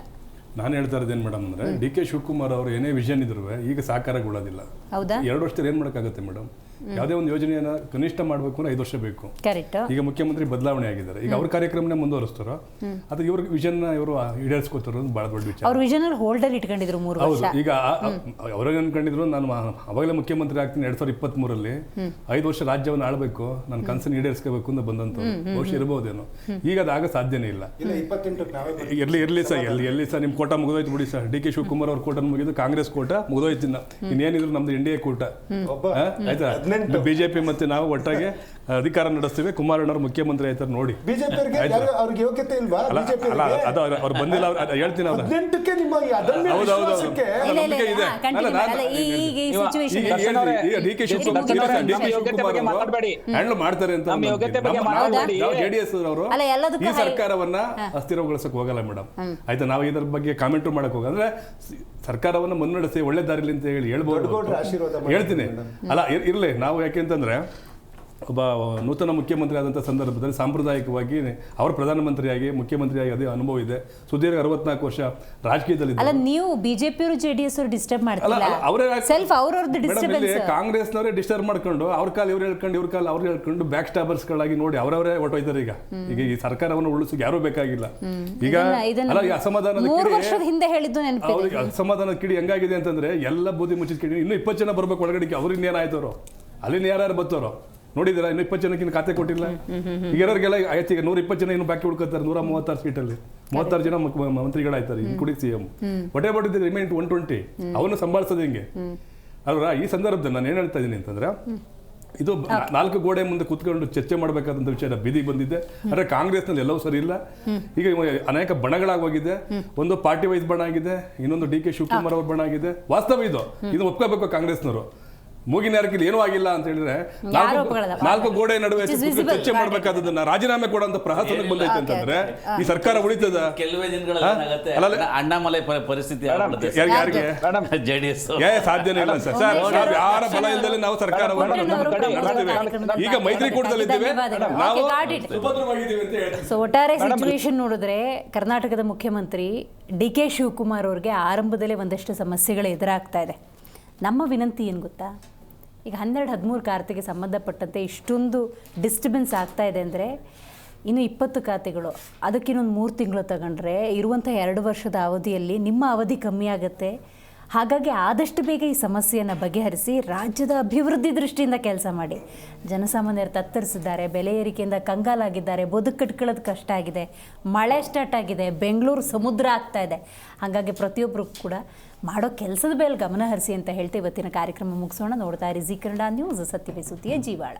S9: ನಾನು ಹೇಳ್ತಾ ಇರೋದೇನು ಮೇಡಮ್ ಅಂದರೆ, DK ಶಿವಕುಮಾರ್ ಅವರು ಏನೇ ವಿಷನ್ ಇದ್ರು ಈಗ ಸಾಕಾರಗೊಳ್ಳೋದಿಲ್ಲ.
S1: ಹೌದಾ?
S9: 2 ವರ್ಷದಲ್ಲಿ ಏನು ಮಾಡೋಕ್ಕಾಗುತ್ತೆ ಮೇಡಮ್? ಯಾವುದೇ ಒಂದು ಯೋಜನೆಯನ್ನು ಕನಿಷ್ಠ ಮಾಡಬೇಕು ಅಂದ್ರೆ 5 ವರ್ಷ ಬೇಕು.
S1: ಕರೆಕ್ಟ್.
S9: ಈಗ ಮುಖ್ಯಮಂತ್ರಿ ಬದಲಾವಣೆ ಆಗಿದ್ದಾರೆ, ಈಗ ಅವ್ರ ಕಾರ್ಯಕ್ರಮನೇ ಮುಂದುವರಿಸ್ತಾರೋ ಅಥವಾ ಇವ್ರ ವಿಷನ್ ಇವರು ಈಡೇರಿಸ್ಕೋತಾರೋ ಅಂತ ಭಾಳ ದೊಡ್ಡ ವಿಚಾರ.
S1: ಅವ್ರ ವಿಷನ್ ಹೋಲ್ಡರ್ ಇಟ್ಕೊಂಡಿದ್ರು 3 ವರ್ಷ.
S9: ಹೌದು. ಈಗ ಅವ್ರೇನು ಅನ್ಕೊಂಡಿದ್ರು, ನಾನು ಅವಾಗಲೇ ಮುಖ್ಯಮಂತ್ರಿ ಆಗ್ತೀನಿ 2023ರಲ್ಲಿ 5 ವರ್ಷ ರಾಜ್ಯವನ್ನು ಆಳ್ಬೇಕು, ನನ್ನ ಕನಸನ್ನು ಈಡೇರಿಸ್ಕೋಬೇಕು ಅಂತ ಬಂದಂತ ಬಹುಶಃ ಇರಬಹುದೇನೋ. ಈಗ ಅದಾಗ ಸಾಧ್ಯನೇ ಇಲ್ಲ. ಇರ್ಲಿ ಸರ್, ನಿಮ್ಮ ಕೋಟ ಮುಗಿದೋಯ್ತು ಬಿಡಿ ಸರ್. DK ಶಿವಕುಮಾರ್ ಅವ್ರ ಕೋಟ ಮುಗಿದು, ಕಾಂಗ್ರೆಸ್ ಕೋಟ ಮುಗಿದೋಯ್ತಿನ್ನ, ಇನ್ನೇನಿದ್ರು ನಮ್ದು NDA ಕೋಟ ಆಯ್ತಾ.
S10: 18.
S9: ಬಿಜೆಪಿ ಮತ್ತೆ ನಾವು ಒಟ್ಟಾಗಿ ಅಧಿಕಾರ ನಡೆಸ್ತೀವಿ, ಕುಮಾರಣ್ಣವ್ರು ಮುಖ್ಯಮಂತ್ರಿ ಆಯ್ತಾರೆ ನೋಡಿ.
S10: ಬಿಜೆಪಿ ಅವ್ರಿಗೆ ಯೋಗ್ಯತೆ ಇಲ್ವಾ? ಬಿಜೆಪಿ
S9: ಅದು ಅವ್ರು ಬಂದಿಲ್ಲ, ಹೇಳ್ತೀನಿ ಅವ್ರು
S10: 18ಕ್ಕೆ ನಿಮ್ಮ ಈ ಅದಮ್ಯ ವಿಶ್ವಾಸಕ್ಕೆ
S9: ನಂಬಿಕೆ ಇದೆ. ಡಿ ಕೆ ಶಿವಕುಮಾರ್ ಹ್ಯಾಂಡಲ್ ಮಾಡ್ತಾರೆ ಅಂತ ಜೆಡಿಎಸ್ ಅವರು ಈ ಸರ್ಕಾರವನ್ನ ಅಸ್ಥಿರಗೊಳಿಸಕ್ ಹೋಗಲ್ಲ ಮೇಡಮ್. ಆಯ್ತಾ, ನಾವು ಇದ್ರ ಬಗ್ಗೆ ಕಾಮೆಂಟ್ ಮಾಡಕ್ ಹೋಗಲ್ಲ. ಅಂದ್ರೆ ಸರ್ಕಾರವನ್ನ ಮುನ್ನಡೆಸಿ ಒಳ್ಳೆ ದಾರಿಲಿ ಅಂತ ಹೇಳಿ ಹೇಳ್ಬೋದು, ಹೇಳ್ತೀನಿ. ಅಲ್ಲ ಇರ್ಲಿ, ನಾವು ಯಾಕೆಂತಂದ್ರೆ ಒಬ್ಬ ನೂತನ ಮುಖ್ಯಮಂತ್ರಿ ಆದಂಥ ಸಂದರ್ಭದಲ್ಲಿ ಸಾಂಪ್ರದಾಯಿಕವಾಗಿ ಅವರು ಪ್ರಧಾನಮಂತ್ರಿಯಾಗಿ ಮುಖ್ಯಮಂತ್ರಿಯಾಗಿ ಅದೇ ಅನುಭವ ಇದೆ. ಸುದೀರ್ಘ 64 ವರ್ಷ ರಾಜಕೀಯದಲ್ಲಿ.
S1: ಅಲ್ಲ, ನೀವು ಬಿಜೆಪಿಯವರು ಜೆಡಿಎಸ್ ಅವರು ಡಿಸ್ಟರ್ಬ್ ಮಾಡ್ತಿಲ್ಲ,
S9: ಅವರೇ
S1: ಸೆಲ್ಫ್ ಅವ್ರವ್ರದ್ದು ಡಿಸ್ಟರ್ಬೆನ್ಸ್.
S9: ಕಾಂಗ್ರೆಸ್ನವರೇ ಡಿಸ್ಟರ್ಬ್ ಮಾಡ್ಕೊಂಡು ಅವ್ರ ಕಾಲ ಇವ್ರು ಹೇಳ್ಕೊಂಡು ಇವ್ರ ಕಾಲ ಅವ್ರು ಹೇಳ್ಕೊಂಡು ಬ್ಯಾಕ್ ಸ್ಟಾಬರ್ಸ್ಗಳಾಗಿ ನೋಡಿ ಅವರವರೇ ಹೊಟ್ಟೋಯ್ತಾರೆ. ಈಗ ಈ ಸರ್ಕಾರವನ್ನು ಉಳಿಸೋಕೆ ಯಾರೂ ಬೇಕಾಗಿಲ್ಲ. ಈಗ ಅಲ್ಲ, ಈ ಅಸಮಾಧಾನದ ಕಿಡಿ, ಅಸಮಾಧಾನದ ಕಿಡಿ ಹೆಂಗಾಗಿದೆ ಅಂತಂದ್ರೆ ಎಲ್ಲ ಬೂದಿ ಮುಚ್ಚಿದ ಕಿಡಿ. ಇನ್ನು 20 ಜನ ಬರ್ಬೇಕು ಒಳಗಡೆ, ಅವ್ರು ಇನ್ನೇನಾಯ್ತವ್ರು, ಅಲ್ಲಿ ಯಾರು ಬರ್ತವ್ರು ನೋಡಿದಿರ? ಇನ್ನು 20 ಜನಕ್ಕೆ ಖಾತೆ ಕೊಟ್ಟಿಲ್ಲ. ಈಗ ಇರೋರಿಗೆಲ್ಲ ಆಯ್ತು, ಈಗ 120 ಜನ ಇನ್ನು ಬಾಕಿ ಉಳ್ಕೊತಾರೆ. 136 ಸೀಟಲ್ಲಿ 36 ಜನ ಮಂತ್ರಿಗಳಾಯ್ತಾರೆ, ಕುಡಿ ಸಿಎಂ. ಹೊಟ್ಟೆ ಬಟ್ಟಿದ್ದೆ ರಿಮೈನ್ 120. ಅವನು ಸಂಭಾಳಿಸೋದು ಹಿಂಗೆ ಅಲ್ವಾ? ಈ ಸಂದರ್ಭದಲ್ಲಿ ನಾನು ಏನ್ ಹೇಳ್ತಾ ಇದ್ದೀನಿ ಅಂತಂದ್ರೆ, ಇದು 4 ಗೋಡೆ ಮುಂದೆ ಕೂತ್ಕೊಂಡು ಚರ್ಚೆ ಮಾಡಬೇಕಾದಂತ ವಿಚಾರ ಬೀದಿಗೆ ಬಂದಿದೆ. ಅಂದ್ರೆ ಕಾಂಗ್ರೆಸ್ನಲ್ಲಿ ಎಲ್ಲವೂ ಸರಿ ಇಲ್ಲ. ಈಗ ಅನೇಕ ಬಣಗಳಾಗೋಗಿದೆ. ಒಂದು ಪಾರ್ಟಿ ವೈಸ್ ಬಣ ಆಗಿದೆ, ಇನ್ನೊಂದು ಡಿ ಕೆ ಶಿವಕುಮಾರ್ ಅವ್ರ ಬಣ ಆಗಿದೆ. ವಾಸ್ತವ ಇದು ಒಪ್ಕೋಬೇಕು ಕಾಂಗ್ರೆಸ್ನವರು. ಮೂಗಿನ ಯಾರಕ್ಕೆ ಏನೂ ಆಗಿಲ್ಲ ಅಂತ ಹೇಳಿದ್ರೆ 4 ಗೋಡೆ ನಡುವೆ ಚರ್ಚೆ ಮಾಡ್ಬೇಕಾದನ್ನ ರಾಜೀನಾಮೆ ಕೊಡುವಂತ ಪ್ರಹಸನಕ್ಕೆ ಬಂದೈತೆ ಅಂತಂದ್ರೆ ಈ ಸರ್ಕಾರ ಉಳಿತದ?
S12: ಕೆಲವೇ ಅಣ್ಣಾಮಲೈ ಪರಿಸ್ಥಿತಿ ಜೆಡಿಎಸ್
S9: ಸಾಧ್ಯನೇ ಇಲ್ಲ ಸರ್. ಯಾರ ಬಲ ಇಲ್ಲದೆ ನಾವು ಸರ್ಕಾರವನ್ನು ನಡೆಸ್ತೀವಿ. ಈಗ ಮೈತ್ರಿಕೂಟದಲ್ಲಿದ್ದೇವೆ, ನಾವು ಸುಭದ್ರವಾಗಿದ್ದೀವಿ ಅಂತ ಹೇಳಿ.
S1: ಸೊ ಒಟ್ಟಾರೆ ಸಿಚುವೇಶನ್ ನೋಡಿದ್ರೆ ಕರ್ನಾಟಕದ ಮುಖ್ಯಮಂತ್ರಿ ಡಿ ಕೆ ಶಿವಕುಮಾರ್ ಅವ್ರಿಗೆ ಆರಂಭದಲ್ಲೇ ಒಂದಷ್ಟು ಸಮಸ್ಯೆಗಳು ಎದುರಾಗ್ತಾ ಇದೆ. ನಮ್ಮ ವಿನಂತಿ ಏನು ಗೊತ್ತಾ, ಈಗ 12-13 ಖಾತೆಗೆ ಸಂಬಂಧಪಟ್ಟಂತೆ ಇಷ್ಟೊಂದು ಡಿಸ್ಟರ್ಬೆನ್ಸ್ ಆಗ್ತಾ ಇದೆ ಅಂದರೆ ಇನ್ನು 20 ಖಾತೆಗಳು, ಅದಕ್ಕಿನ್ನೊಂದು 3 ತಿಂಗಳು ತಗೊಂಡ್ರೆ ಇರುವಂಥ 2 ವರ್ಷದ ಅವಧಿಯಲ್ಲಿ ನಿಮ್ಮ ಅವಧಿ ಕಮ್ಮಿ ಆಗುತ್ತೆ. ಹಾಗಾಗಿ ಆದಷ್ಟು ಬೇಗ ಈ ಸಮಸ್ಯೆಯನ್ನು ಬಗೆಹರಿಸಿ ರಾಜ್ಯದ ಅಭಿವೃದ್ಧಿ ದೃಷ್ಟಿಯಿಂದ ಕೆಲಸ ಮಾಡಿ. ಜನಸಾಮಾನ್ಯರು ತತ್ತರಿಸಿದ್ದಾರೆ, ಬೆಲೆ ಏರಿಕೆಯಿಂದ ಕಂಗಾಲಾಗಿದ್ದಾರೆ, ಬದುಕು ಕಟ್ಕೊಳ್ಳೋದು ಕಷ್ಟ ಆಗಿದೆ, ಮಳೆ ಸ್ಟಾರ್ಟ್ ಆಗಿದೆ, ಬೆಂಗಳೂರು ಸಮುದ್ರ ಆಗ್ತಾ ಇದೆ. ಹಾಗಾಗಿ ಪ್ರತಿಯೊಬ್ಬರು ಕೂಡ ಮಾಡೋ ಕೆಲಸದ ಮೇಲೆ ಗಮನ ಹರಿಸಿ ಅಂತ ಹೇಳ್ತಾ ಇವತ್ತಿನ ಕಾರ್ಯಕ್ರಮ ಮುಗಿಸೋಣ. ನೋಡ್ತಾ ಇರಿ ಜೀ ಕನ್ನಡ ನ್ಯೂಸ್, ಸತ್ಯವೇ ಸುದ್ದಿಯ ಜೀವಾಳ.